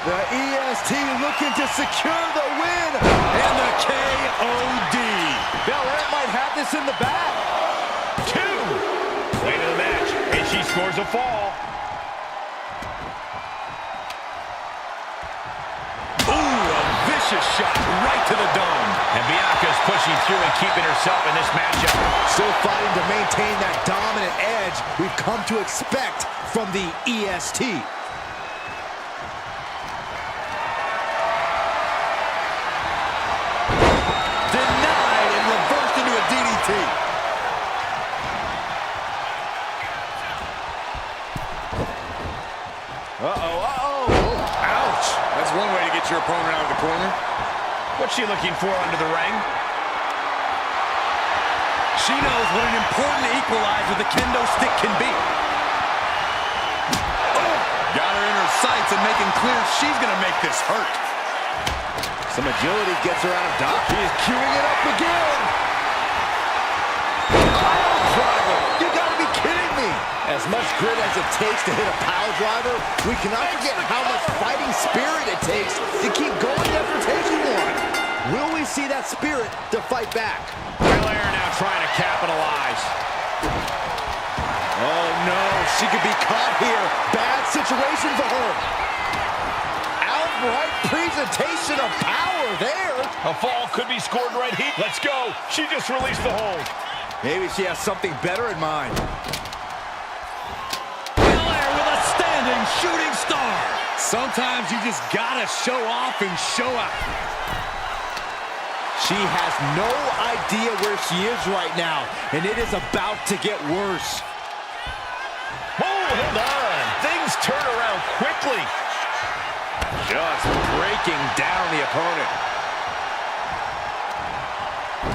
The EST looking to secure the win. And the KOD. Belair might have this in the bag. 2. Way to the match. And she scores a fall. Shot right to the dome. And Bianca's pushing through and keeping herself in this matchup. Still fighting to maintain that dominant edge we've come to expect from the EST. Denied and reversed into a DDT. Ouch. That's one way to get your opponent out of the corner. What's she looking for under the ring? She knows what an important equalizer the kendo stick can be. Got her in her sights and making clear she's going to make this hurt. Some agility gets her out of dock. He is queuing it up again. Pile driver. You gotta be kidding me. As much grit as it takes to hit a pile driver, we cannot forget how much fighting spirit it takes to keep going after taking one. Will we see that spirit to fight back? Belair now trying to capitalize. Oh no, she could be caught here. Bad situation for her. Outright presentation of power there. A fall could be scored right here. Let's go. She just released the hold. Maybe she has something better in mind. Belair with a standing shooting star. Sometimes you just gotta show off and show out. She has no idea where she is right now, and it is about to get worse. Oh, hold on. Things turn around quickly. Just breaking down the opponent.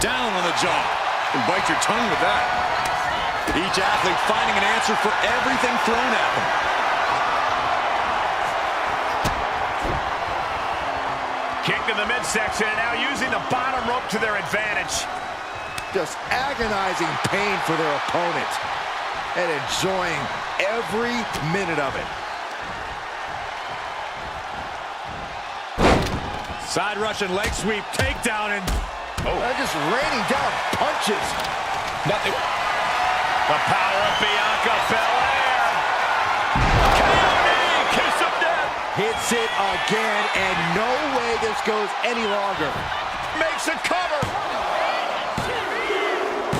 Down on the jaw. And bite your tongue with that. Each athlete finding an answer for everything thrown at them. Kick to the midsection and now using the bottom rope to their advantage. Just agonizing pain for their opponent and enjoying every minute of it. Side Russian leg sweep, takedown, and Just raining down punches. Nothing. The power of Bianca Belair. KOD, kiss of death. Hits it again, and no way this goes any longer. Makes a cover.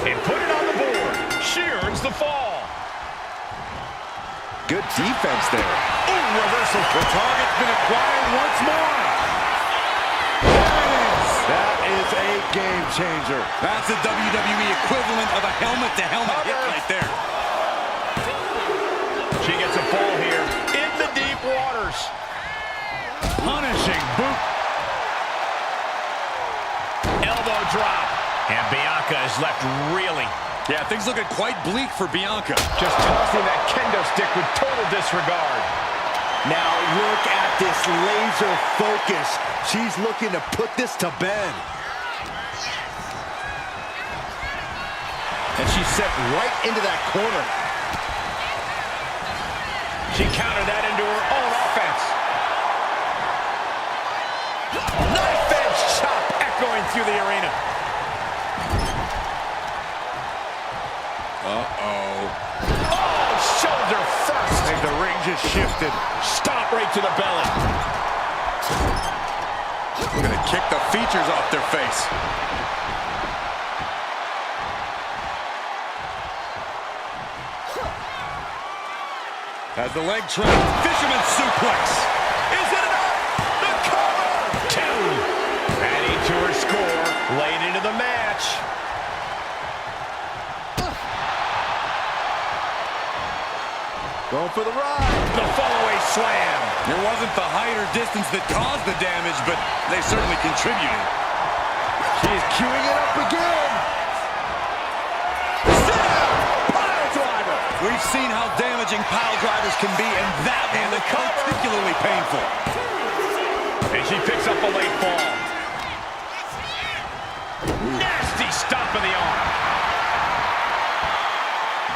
And put it on the board. She earns the fall. Good defense there. Ooh, reversal. The target's been acquired once more. That is a game changer. that's the WWE equivalent of a helmet-to-helmet hit right there. She gets a fall here in the deep waters. Punishing boot. Elbow drop. And Bianca is left reeling. Yeah, things looking quite bleak for Bianca. Just tossing that kendo stick with total disregard. Now look at this laser focus. She's looking to put this to bed. And she's set right into that corner. She countered that into her own offense. Knife edge chop echoing through the arena. Oh, shoulder first. I think the ring just shifted. Stop right to the belly. Gonna kick the features off their face. As the leg trap, fisherman suplex. Is it enough? The cover. 2. Adding to her score. Late into the match. Going for the ride. The fallaway slam. It wasn't the height or distance that caused the damage, but they certainly contributed. She's queuing it up again. Sit down. Pile driver. We've seen how damaging pile drivers can be, and that one is particularly painful. And she picks up a late fall. Heavy stomp of the arm.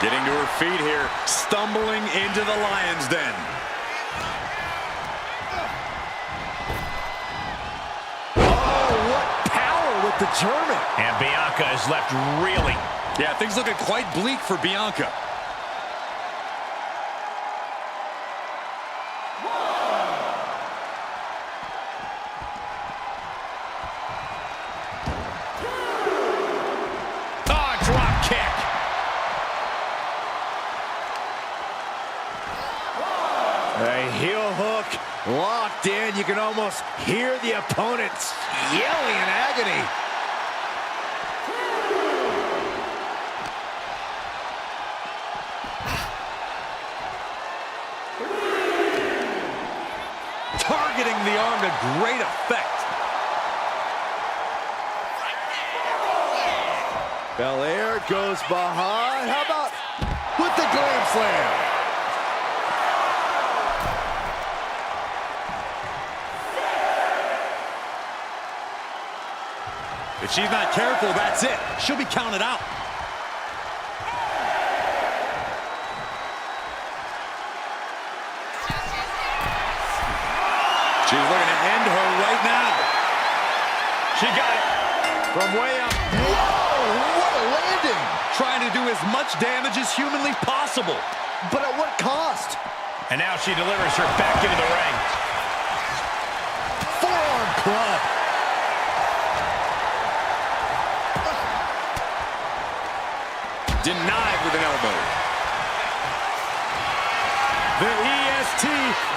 Getting to her feet here, stumbling into the lion's den. Oh, what power with the German. And Bianca is left reeling. Yeah, things looking quite bleak for Bianca. Oh, drop kick. A heel hook locked in. You can almost hear the opponents yelling in agony. Targeting the arm to great effect. Belair goes behind. How about with the glam slam? If she's not careful, that's it. She'll be counted out. She's looking to end her right now. She got it. From way up. Whoa, what a landing. Trying to do as much damage as humanly possible. But at what cost? And now she delivers her back into the ring. Forearm club. Denied with an elbow. The EST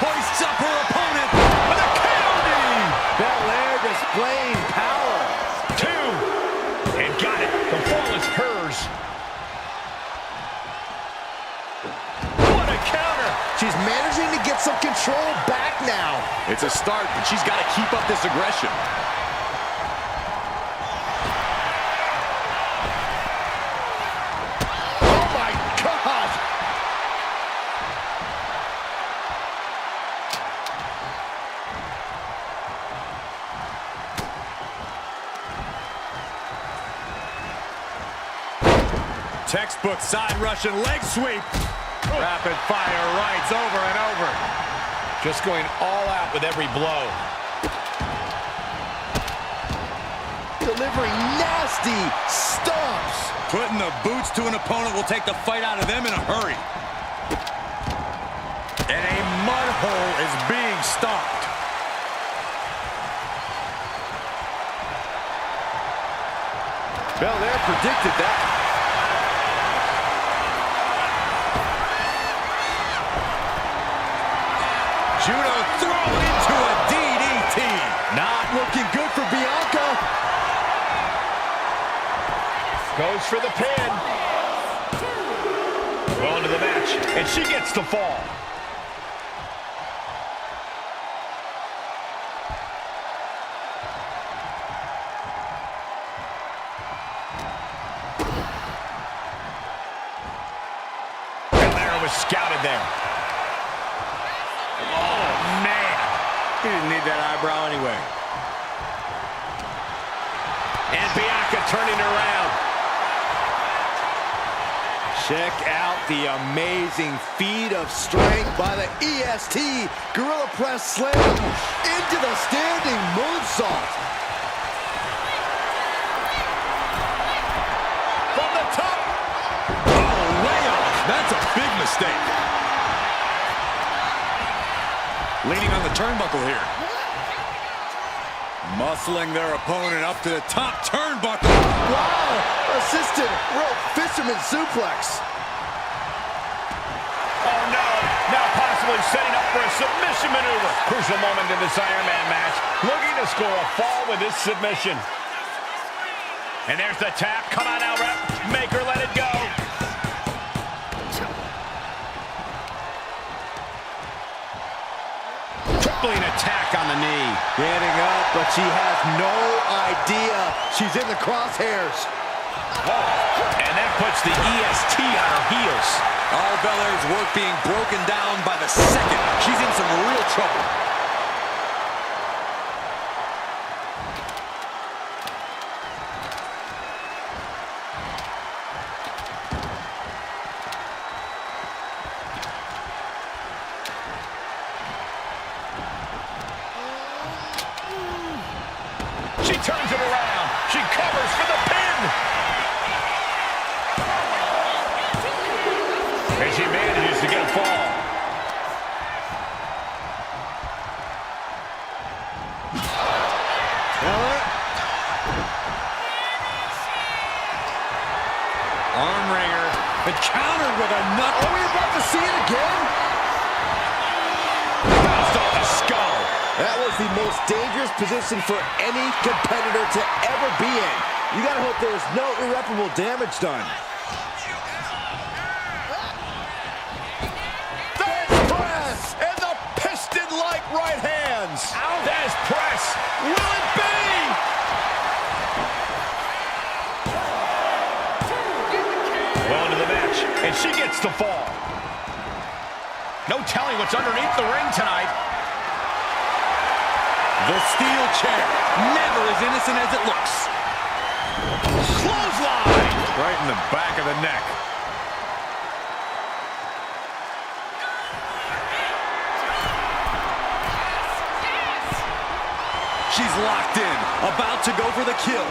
hoists up her opponent with a county. Belair displaying power. 2. And got it. The fall is hers. What a counter. She's managing to get some control back now. It's a start, but she's got to keep up this aggression. Oh my God. Textbook side Russian leg sweep. Rapid fire rights over and over. Just going all out with every blow. Delivering nasty stomps. Putting the boots to an opponent will take the fight out of them in a hurry. And a mud hole is being stomped. Belair predicted that. Judo thrown into a DDT. Not looking good for Bianca. Goes for the pin. Well into the match. And she gets the fall. Belair was scouted there. He didn't need that eyebrow anyway. And Bianca turning around. Check out the amazing feat of strength by the EST. Gorilla press slam into the standing moonsault. From the top. Oh, layoff. That's a big mistake. Leaning on the turnbuckle here. Muscling their opponent up to the top turnbuckle. Wow! Assisted rope fisherman suplex. Oh no! Now possibly setting up for a submission maneuver. Crucial moment in this Iron Man match. Looking to score a fall with this submission. And there's the tap. Come on now, ref. Make her let it go. Tripling attack on the knee. Getting up, but she has no idea she's in the crosshairs. And that puts the EST on her heels. All Belair's work being broken down by the second. She's in some real trouble. with a nut. Are we about to see it again? Bounced off the skull. That was the most dangerous position for any competitor to ever be in. You gotta hope there's no irreparable damage done. Press and the piston-like right hands. There's press. Will it be? Well into the match, and she gets the fall. No telling what's underneath the ring tonight. The steel chair, never as innocent as it looks. Clothesline. Right in the back of the neck. She's locked in, about to go for the kill.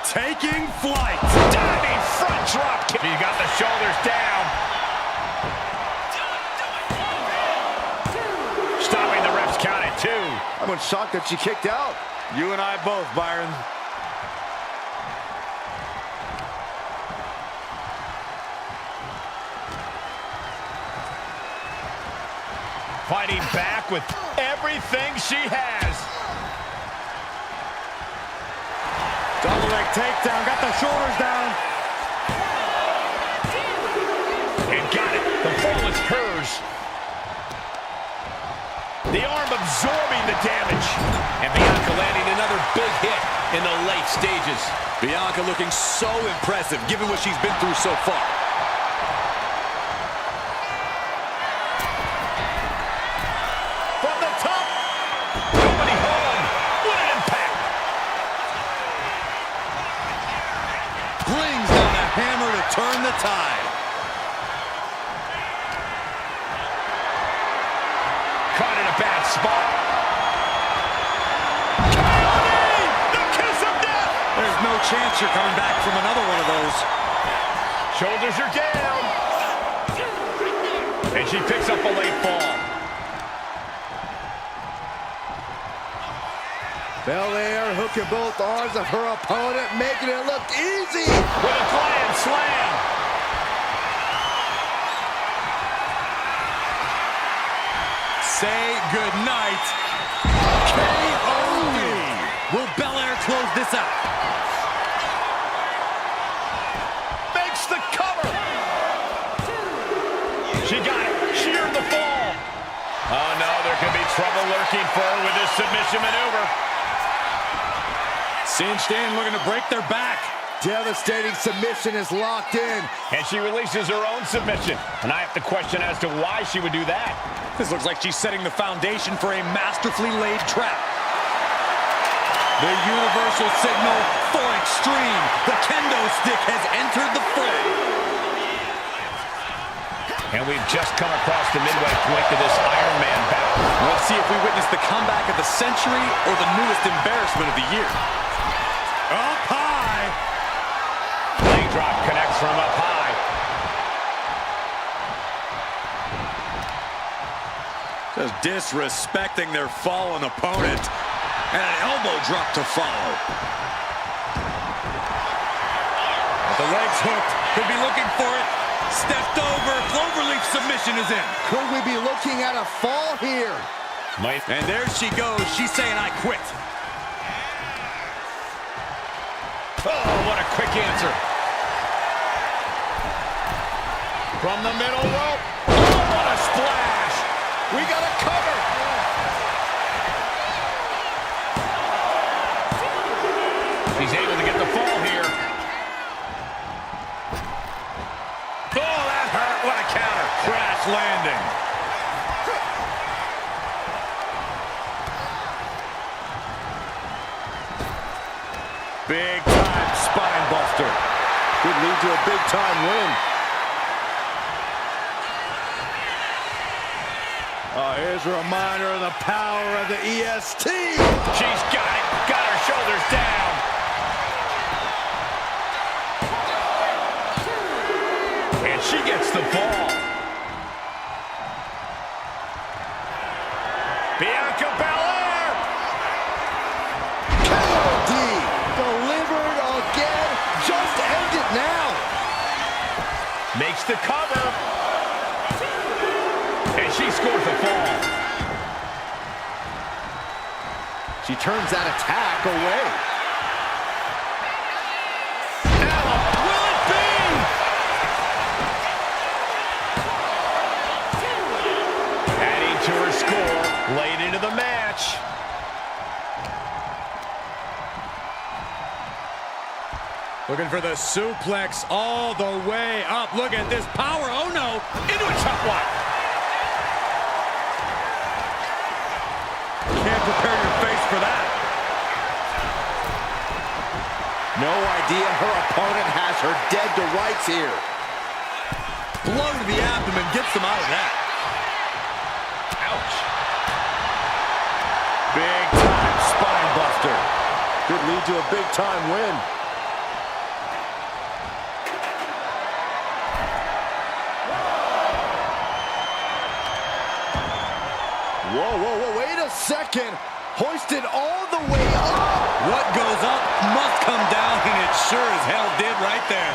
Taking flight. Diving front drop kick. She's got the shoulders down. Stopping the ref's count at 2. I'm shocked that she kicked out. You and I both, Byron. Fighting back with everything she has. Double leg takedown, got the shoulders down. And got it. The fall is hers. The arm absorbing the damage. And Bianca landing another big hit in the late stages. Bianca looking so impressive, given what she's been through so far. From the top. Nobody home. What an impact. Brings down a hammer to turn the tide. Caught in a bad spot. Toni! The kiss of death! There's no chance you're coming back from another one of those. Shoulders are down. And she picks up a late fall. Belair hooking both arms of her opponent, making it look easy. With a grand slam. Say goodnight. KO. Will Belair close this out? Makes the cover. She got it. She earned the fall. Oh, no, there could be trouble lurking for her with this submission maneuver. Cinched in, looking to break their back. Devastating submission is locked in. And she releases her own submission. And I have to question as to why she would do that. This looks like she's setting the foundation for a masterfully laid trap. The universal signal for extreme. The kendo stick has entered the fray. And we've just come across the midway point to this Iron Man battle. Let's see if we witness the comeback of the century or the newest embarrassment of the year. Up high. Leg drop connects from up high. Just disrespecting their fallen opponent. And an elbow drop to follow. The legs hooked. Could be looking for it. Stepped over. Cloverleaf submission is in. Could we be looking at a fall here? And there she goes. She's saying, I quit. Oh, what a quick answer. From the middle rope. Oh, what a splash. We got a cover. He's able to get the fall here. Oh, that hurt. What a counter. Crash landing. Big time spine buster. Could lead to a big time win. Here's a reminder of the power of the EST. She's got it. Got her shoulders down. And she gets the ball. Bianca Belair. KOD delivered again. Just end it now. to cover. And she scores a fall. She turns that attack away. Will it be? Adding to her score late into the match. Looking for the suplex all the way up. Look at this power. Oh, no. Into a top one. Can't prepare your face for that. No idea her opponent has her dead to rights here. Blow to the abdomen gets them out of that. Ouch. Big time spine buster. Could lead to a big time win. Whoa, whoa, whoa, wait a second. Hoisted all the way up. What goes up must come down, and it sure as hell did right there.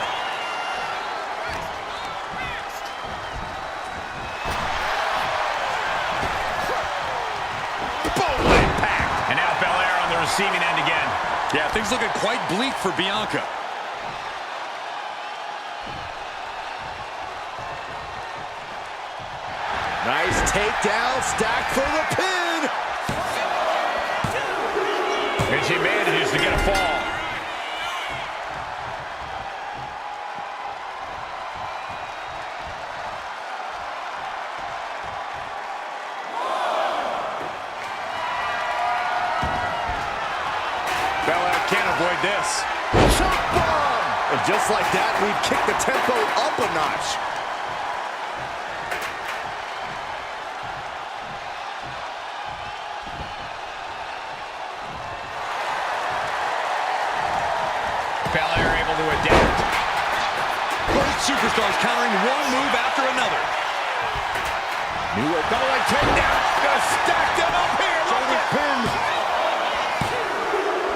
Boom, impact. And now Belair on the receiving end again. Yeah, things looking quite bleak for Bianca. Nice takedown, stacked for the pin. And she manages to get a fall. Belair can't avoid this. Chop bomb. And just like that, we've kicked the tempo up a notch. Belair able to adapt. Both superstars countering one move after another. New double leg takedown. Gonna stack them up here. Look at pin.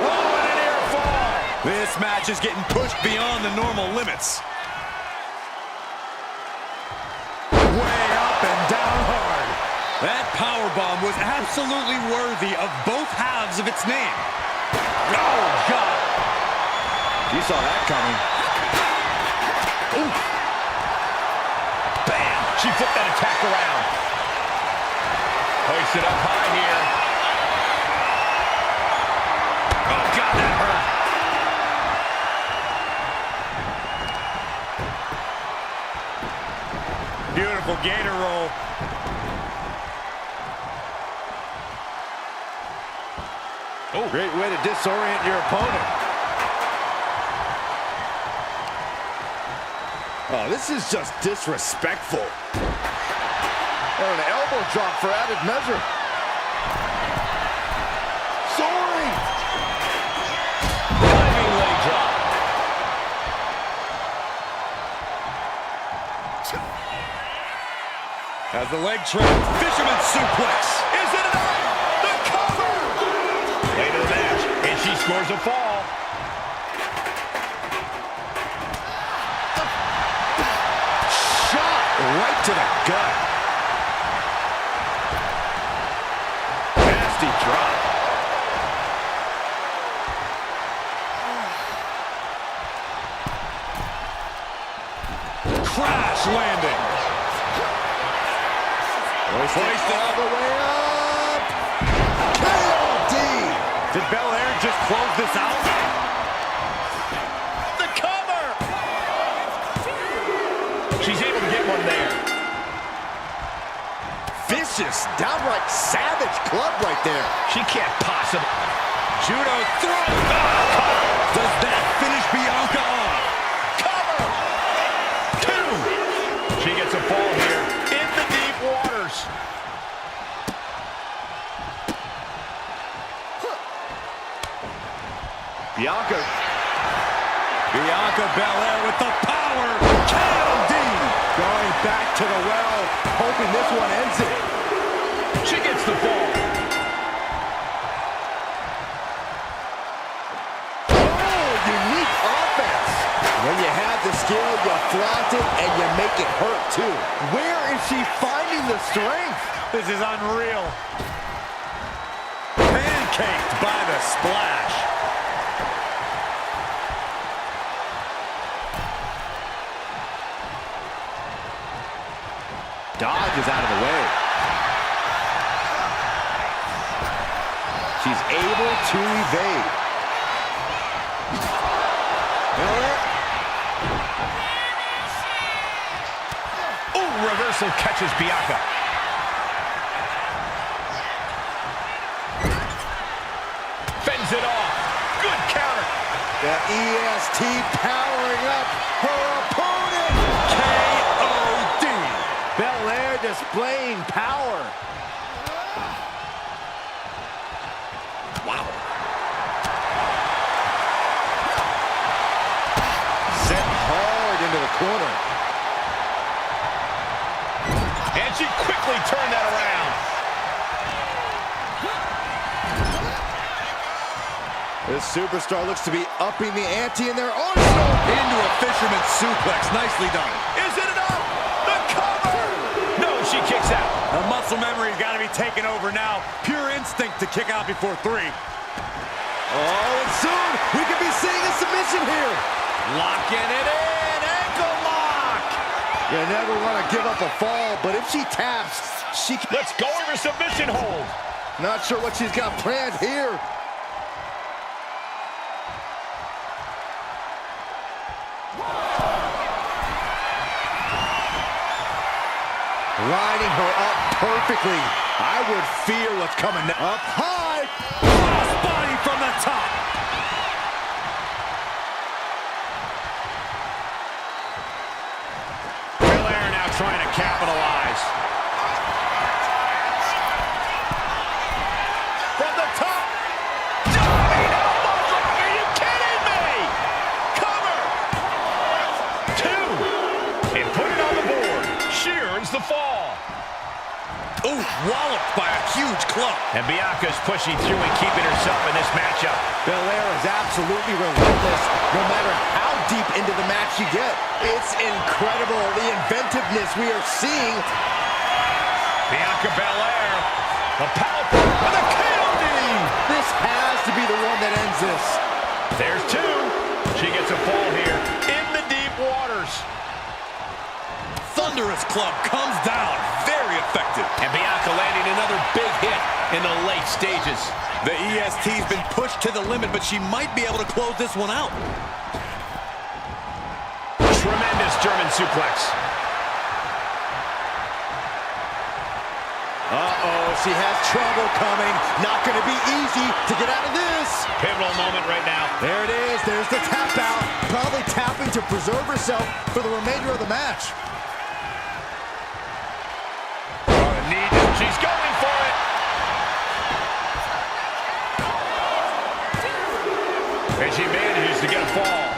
Oh, and an air fall. This match is getting pushed beyond the normal limits. Way up and down hard. That powerbomb was absolutely worthy of both halves of its name. Oh, God. You saw that coming. Oof. Bam! She flipped that attack around. Hoisted up high here. Oh, God, that hurt. Beautiful gator roll. Oh, great way to disorient your opponent. Oh, this is just disrespectful. And an elbow drop for added measure. Soaring. Diving leg drop. As the leg trap, fisherman suplex. Is it enough? The cover! Late in the match, and she scores a fall. Right to the gut. Nasty drop. Crash landing. Hoisted all the way up. KOD. Did Belair just close this out? The cover! She's able to get one there. Vicious, downright savage club right there. She can't possibly. Judo throw. Does that finish Bianca off? Cover! 2. She gets a fall here in the deep waters. Bianca Belair with the power. KOD. Going back to the well, hoping this one ends it. She gets the ball. Oh, unique offense. When you have the skill, you flaunt it and you make it hurt too. Where is she finding the strength? This is unreal. Pancaked by the splash. Dodges out of the way. She's able to evade. Oh, reversal catches Bianca. Fends it off. Good counter. The EST powering up her opponent. K.O.D. Belair displaying power. Wow. Sent hard into the corner. And she quickly turned that around. This superstar looks to be upping the ante in their arsenal. Into a fisherman's suplex. Nicely done. Is it enough? The cover! No, she kicks out. The muscle memory's got to be taken over now. Pure instinct to kick out before 3. Oh, and soon we could be seeing a submission here. Locking it in. Ankle lock. You never want to give up a fall, but if she taps, she can... Let's go over submission hold. Not sure what she's got planned here. Lining her up perfectly. I would feel what's coming next. Up high. Crossbody from the top. Belair now trying to capitalize. From the top. Diving elbow drop. Are you kidding me? Cover. 2. And put it on the board. She earns the fall. Oh, walloped by a huge club. And Bianca's pushing through and keeping herself in this matchup. Belair is absolutely relentless, no matter how deep into the match you get. It's incredible, the inventiveness we are seeing. Bianca Belair, the powerful with a KOD. This has to be the one that ends this. There's 2. She gets a fall here in the deep waters. Thunderous club comes down. Very effective. And Bianca landing another big hit in the late stages. The EST's been pushed to the limit, but she might be able to close this one out. Tremendous German suplex. Uh-oh, she has trouble coming. Not going to be easy to get out of this. Pivotal moment right now. There it is. There's the tap out. Probably tapping to preserve herself for the remainder of the match. She's going for it. And she manages to get a fall.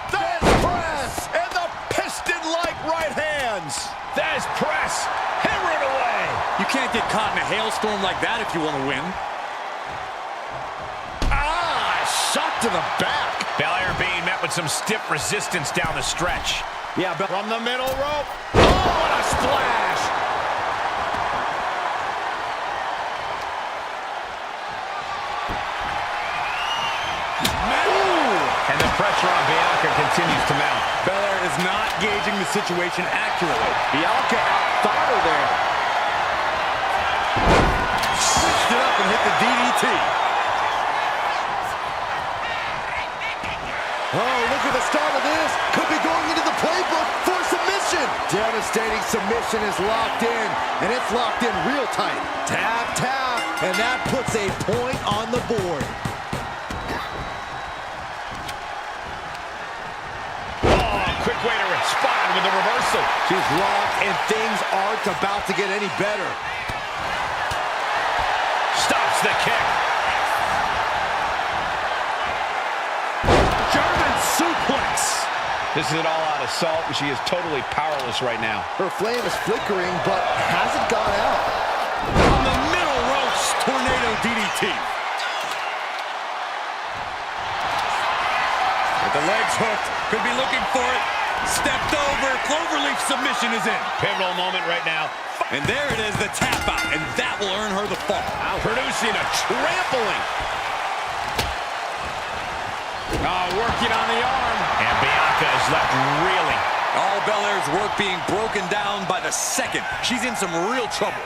There's press and the piston-like right hands. There's press. Hammer it away. You can't get caught in a hailstorm like that if you want to win. Shot to the back. Belair being met with some stiff resistance down the stretch. Yeah, but From the middle rope. Oh, what a splash. And the pressure on Bianca continues to mount. Belair is not gauging the situation accurately. Bianca outthought her there. Switched it up and hit the DDT. Oh, look at the start of this. Could be going into the playbook for submission. Devastating submission is locked in, and it's locked in real tight. Tap, tap, and that puts a point on the board. Oh, quick way to respond with the reversal. She's locked, and things aren't about to get any better. Stops the kick. Suplex. This is an all-out assault, and she is totally powerless right now. Her flame is flickering, but hasn't gone out. On the middle ropes, tornado DDT. The legs hooked. Could be looking for it. Stepped over. Cloverleaf submission is in. Pivotal moment right now. And there it is, the tap out. And that will earn her the fall. Producing a trampling. Working on the arm. And Bianca is left reeling. All Belair's work being broken down by the second. She's in some real trouble.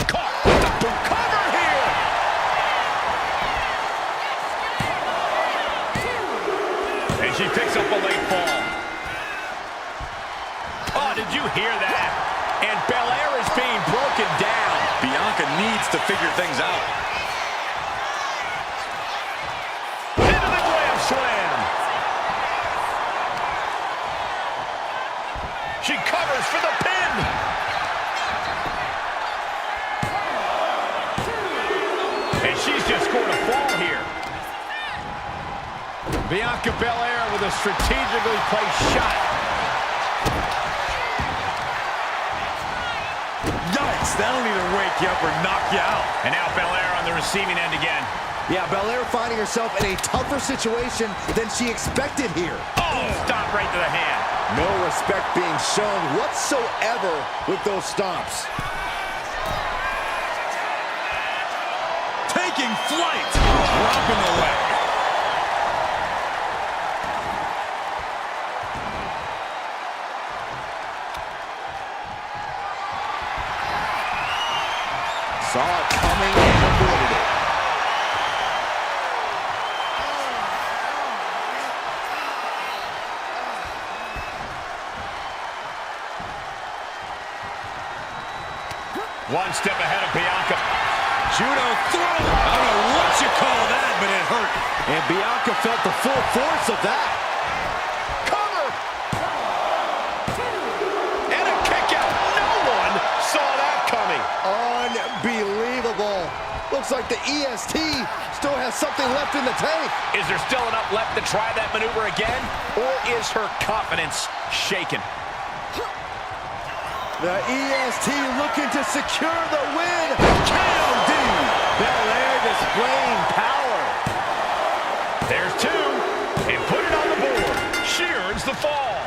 Caught with the cover here. And she picks up a late fall. Oh, did you hear that? And Belair is being broken down. Bianca needs to figure things out. Into the glam slam. She covers for the pin. And she's just scored a fall here. Bianca Belair with a strategically placed shot. Yikes, that'll either wake you up or knock you out. And now Belair on the receiving end again. Yeah, Belair finding herself in a tougher situation than she expected here. Oh, stop right to the hand. No respect being shown whatsoever with those stomps. Taking flight. Dropping the leg. Saw it coming and avoided it. One step ahead of Bianca. Judo throw. I don't know what you call that, but it hurt. And Bianca felt the full force of that. Cover. And a kick out. No one saw that coming. Unbelievable. Looks like the EST still has something left in the tank. Is there still enough left to try that maneuver again? Or is her confidence shaken? The EST looking to secure the win. KOD. Belair displaying power. There's two. And put it on the board. She earns the fall.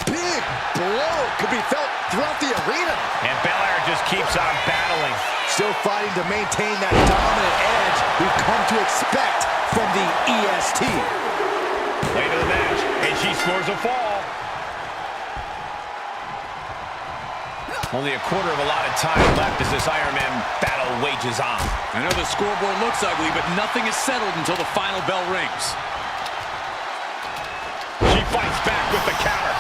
Big blow could be felt throughout the arena. And Belair just keeps on battling. Still fighting to maintain that dominant edge we've come to expect from the EST. Late in the match, and she scores a fall. Only a quarter of a lot of time left as this Iron Man battle wages on. I know the scoreboard looks ugly, but nothing is settled until the final bell rings. She fights back with the counter.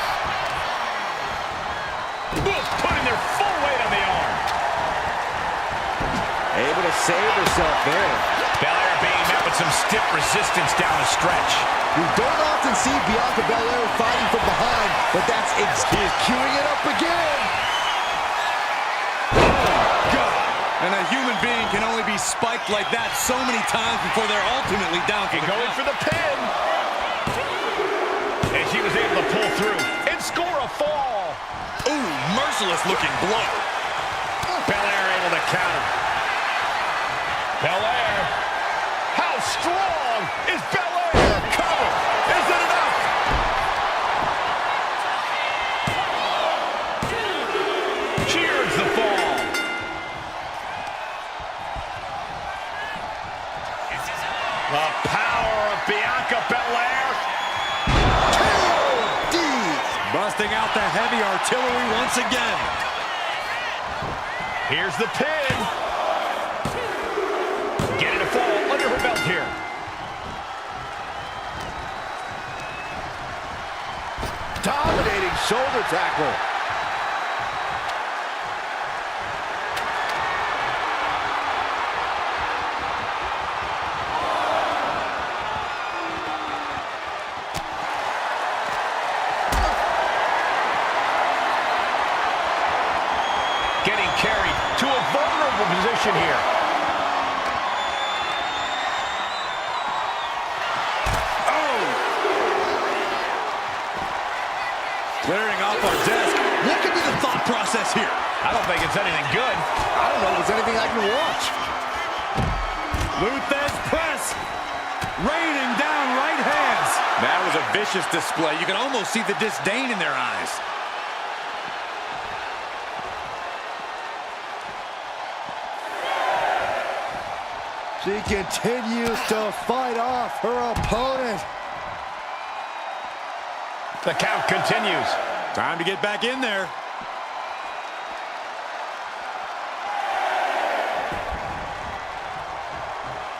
Both putting their full weight on the arm. Able to save herself there. Belair being met with some stiff resistance down the stretch. We don't often see Bianca Belair fighting from behind, but that's he's queuing it up again. And a human being can only be spiked like that so many times before they're ultimately down for the Going count. for the pin. And she was able to pull through and score a fall. Ooh, merciless looking blow. Belair able to counter. Belair. How strong is Belair? Cover. Is it enough? She earns the fall. The power of Bianca Belair. KOD. Busting out the heavy artillery once again. Here's the pin. Getting a fall under her belt here. Dominating shoulder tackle. Getting carried to a vulnerable position here. Clearing off our desk. What could be the thought process here? I don't think it's anything good. I don't know if it's anything I can watch. Luthez press. Raining down right hands. That was a vicious display. You can almost see the disdain in their eyes. She continues to fight off her opponent. The count continues. Time to get back in there.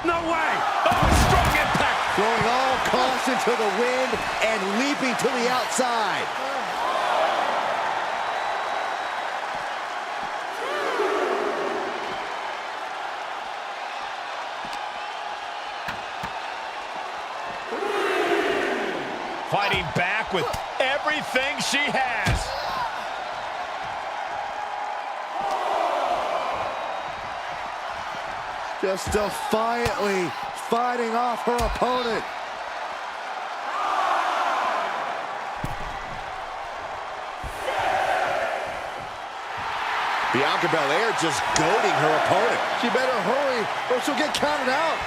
No way! Oh, strong impact. Throwing all caution to the wind and leaping to the outside. Fighting back with everything she has. Just defiantly fighting off her opponent. Bianca Belair just goading her opponent. She better hurry or she'll get counted out.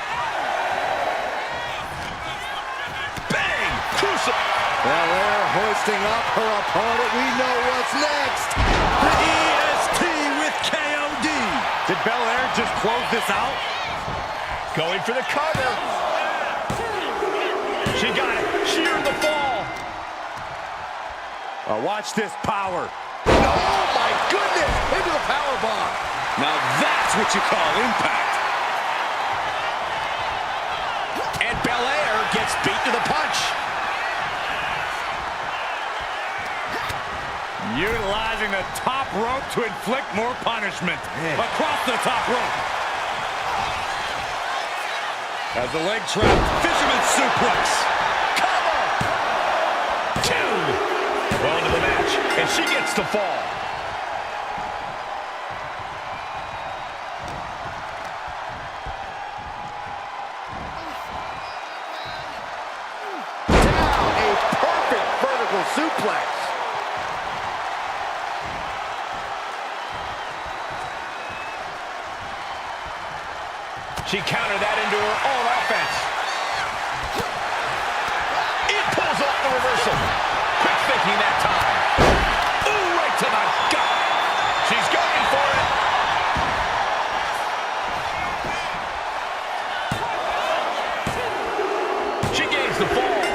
Bang! Crucible. Belair hoisting up her opponent. We know what's next. The EST with KOD. Did Belair just close this out? Going for the cover. She got it. She earned the fall. Watch this power. Oh my goodness! Into the powerbomb. Now that's what you call impact. And Belair gets beat to the punch. Utilizing the top rope to inflict more punishment. Across the top rope. As the leg trap, fisherman suplex. Cover. 2. Well into the match, and she gets the fall. Down, a perfect vertical suplex. She countered that into her own offense. It pulls off the reversal. Quick thinking that time. Ooh, right to the gut. She's going for it. She gains the fall.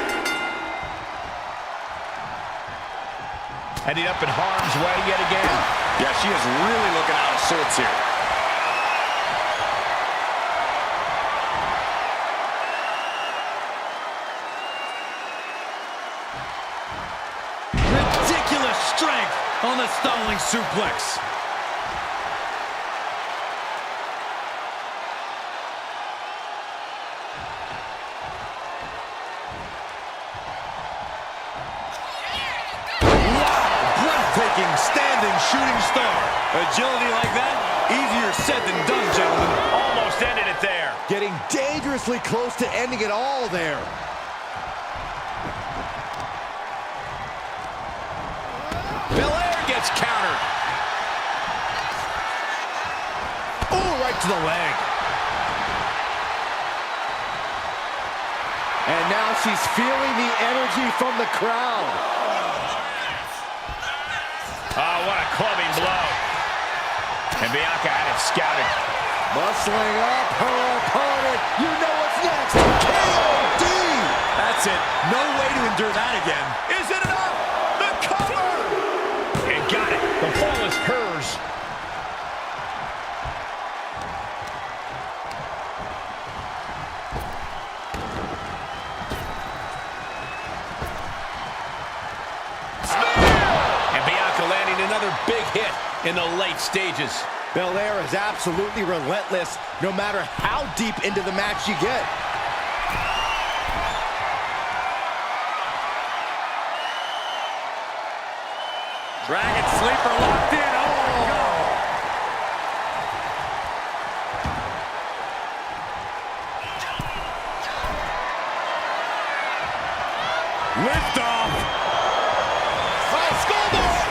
Ending up in harm's way yet again. Yeah, she is really looking out of sorts here. Ridiculous strength on the stalling suplex. Breathtaking standing shooting star. Agility like that, easier said than done, gentlemen. Almost ended it there. Getting dangerously close to ending it all there. Belair gets countered. Ooh, right to the leg. And now she's feeling the energy from the crowd. Oh, what a clubbing blow. And Bianca had it scouted. Muscling up her opponent. You know what's next. KOD. That's it. No way to endure that again. Is it enough? The cover! And got it. The fall is hers. And Bianca landing another big hit in the late stages. Belair is absolutely relentless, no matter how deep into the match you get. Dragon sleeper locked in. Oh, my God. Lift off.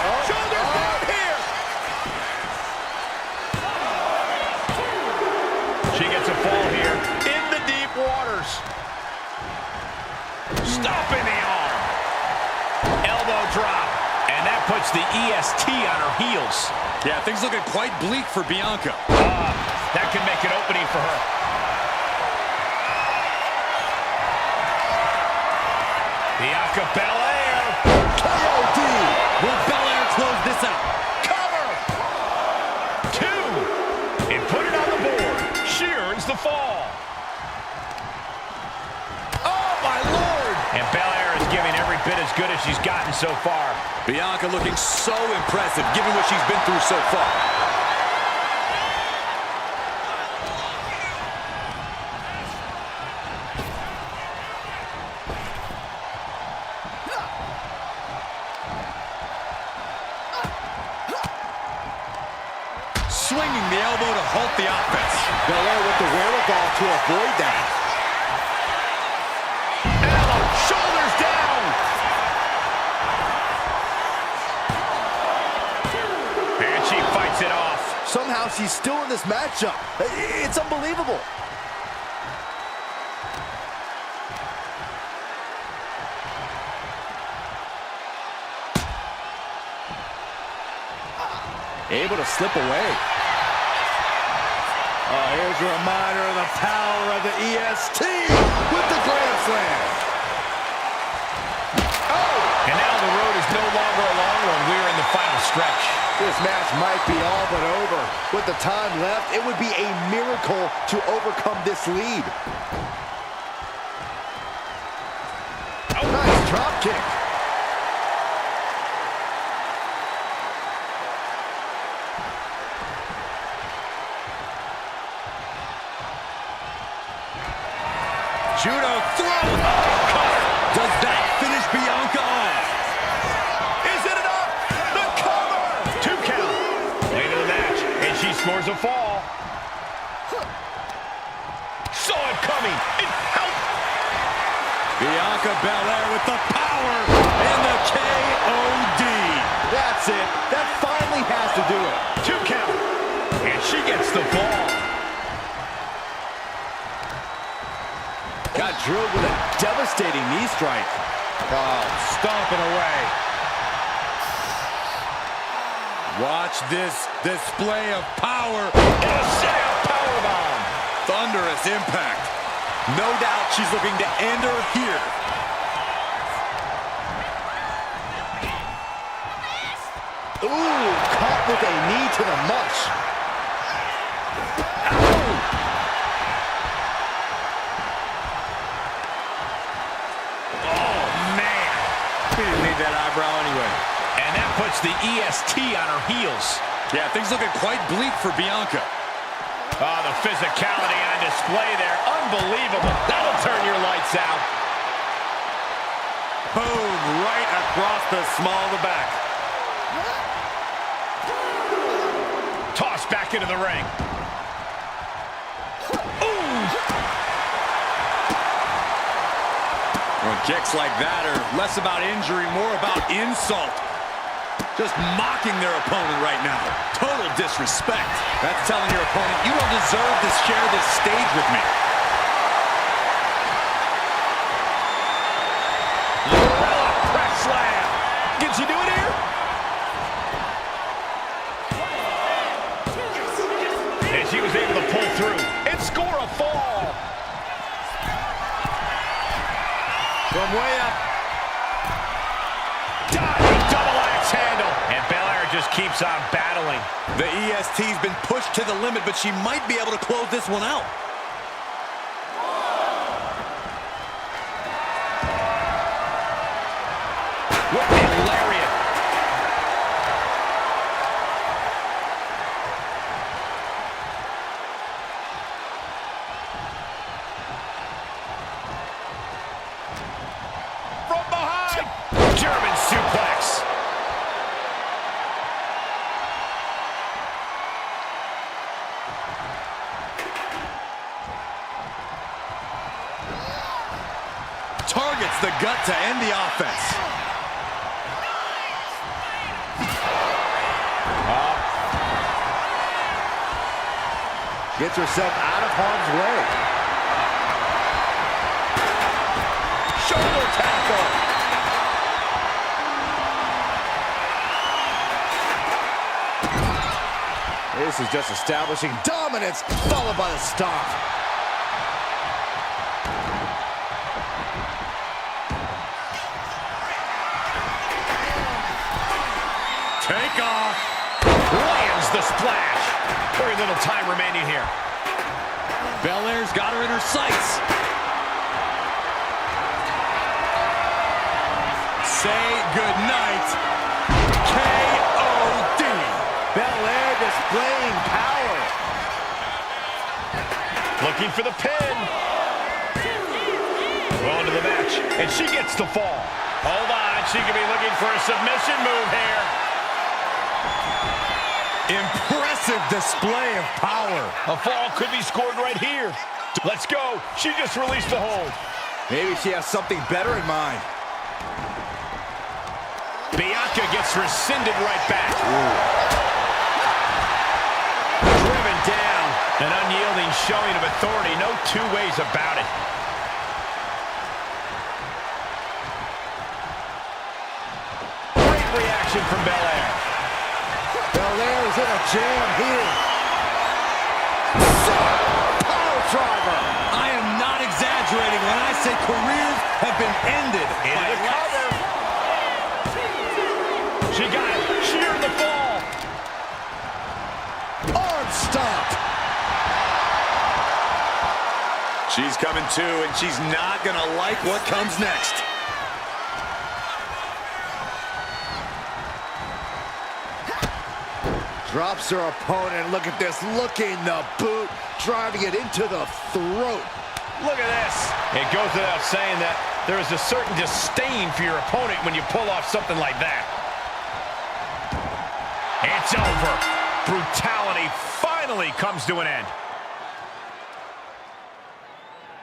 Oh, shoulder down here. puts the EST on her heels. Yeah, things looking quite bleak for Bianca. That can make an opening for her. Bianca Belair. KOD. Will Belair close this out? Cover. 2. And put it on the board. She earns the fall. Oh, my Lord. And Belair is giving every bit as good as she's gotten so far. Bianca looking so impressive given what she's been through so far. Swinging the elbow to halt the offense. Belair with the wherewithal to avoid that. Elbow, shoulders down. And she fights it off. Somehow she's still in this matchup. It's unbelievable. Able to slip away. Oh, here's a reminder of the power of the EST with the Grand Slam. Oh! And now the road is no longer a long one. We're in the final stretch. This match might be all but over. With the time left, it would be a miracle to overcome this lead. Oh, nice drop kick. Judo throw. Does that finish Bianca off? Is it enough? The cover! 2 count. Late in the match, and she scores a fall. Saw it coming. It helped. Bianca Belair with the power and the KOD. That's it. That finally has to do it. 2 count. And she gets the fall. Got drilled with a devastating knee strike. Oh, stomping away. Watch this display of power. Powerbomb. Thunderous impact. No doubt she's looking to end her here. Ooh, caught with a knee to the mush. That eyebrow anyway. And that puts the EST on her heels. Yeah, things looking quite bleak for Bianca. Oh, the physicality on display there. Unbelievable. That'll turn your lights out. Boom, right across the small of the back. Tossed back into the ring. Well, kicks like that are less about injury, more about insult. Just mocking their opponent right now. Total disrespect. That's telling your opponent, you don't deserve to share this stage with me. Press slam. Can she do it here? And she was able to pull through and score a fall. From way up. Diving double axe handle. And Belair just keeps on battling. The EST's been pushed to the limit, but she might be able to close this one out. Whipping lariat. From behind. German suplex. Targets the gut to end the offense. Gets herself out of harm's way. Shoulder tackle. This is just establishing dominance, followed by the stomp. Take off. Lands the splash. Very little time remaining here. Belair's got her in her sights. Say goodnight. K.O.D. Belair displaying power. Looking for the pin. Well into the match, and she gets the fall. Hold on, she could be looking for a submission move here. Impressive display of power. A fall could be scored right here. Let's go. She just released the hold. Maybe she has something better in mind. Bianca gets rescinded right back. Driven down. An unyielding showing of authority. No two ways about it. Great reaction from Belair. Belair is in a jam here. Power driver. I am not exaggerating when I say careers have been ended Into the cover. She got it. Sheared the fall. Arm stomp. She's coming to, and she's not going to like what comes next. Drops her opponent. Look at this. Looking the boot. Driving it into the throat. Look at this. It goes without saying that there is a certain disdain for your opponent when you pull off something like that. It's over. Brutality finally comes to an end.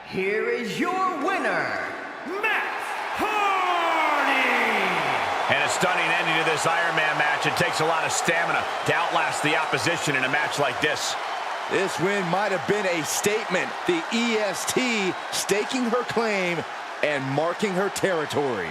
Here is your winner, Matt Hardy! And a stunning ending to this Iron Man match. It takes a lot of stamina to outlast the opposition in a match like this. This win might have been a statement. The EST staking her claim and marking her territory.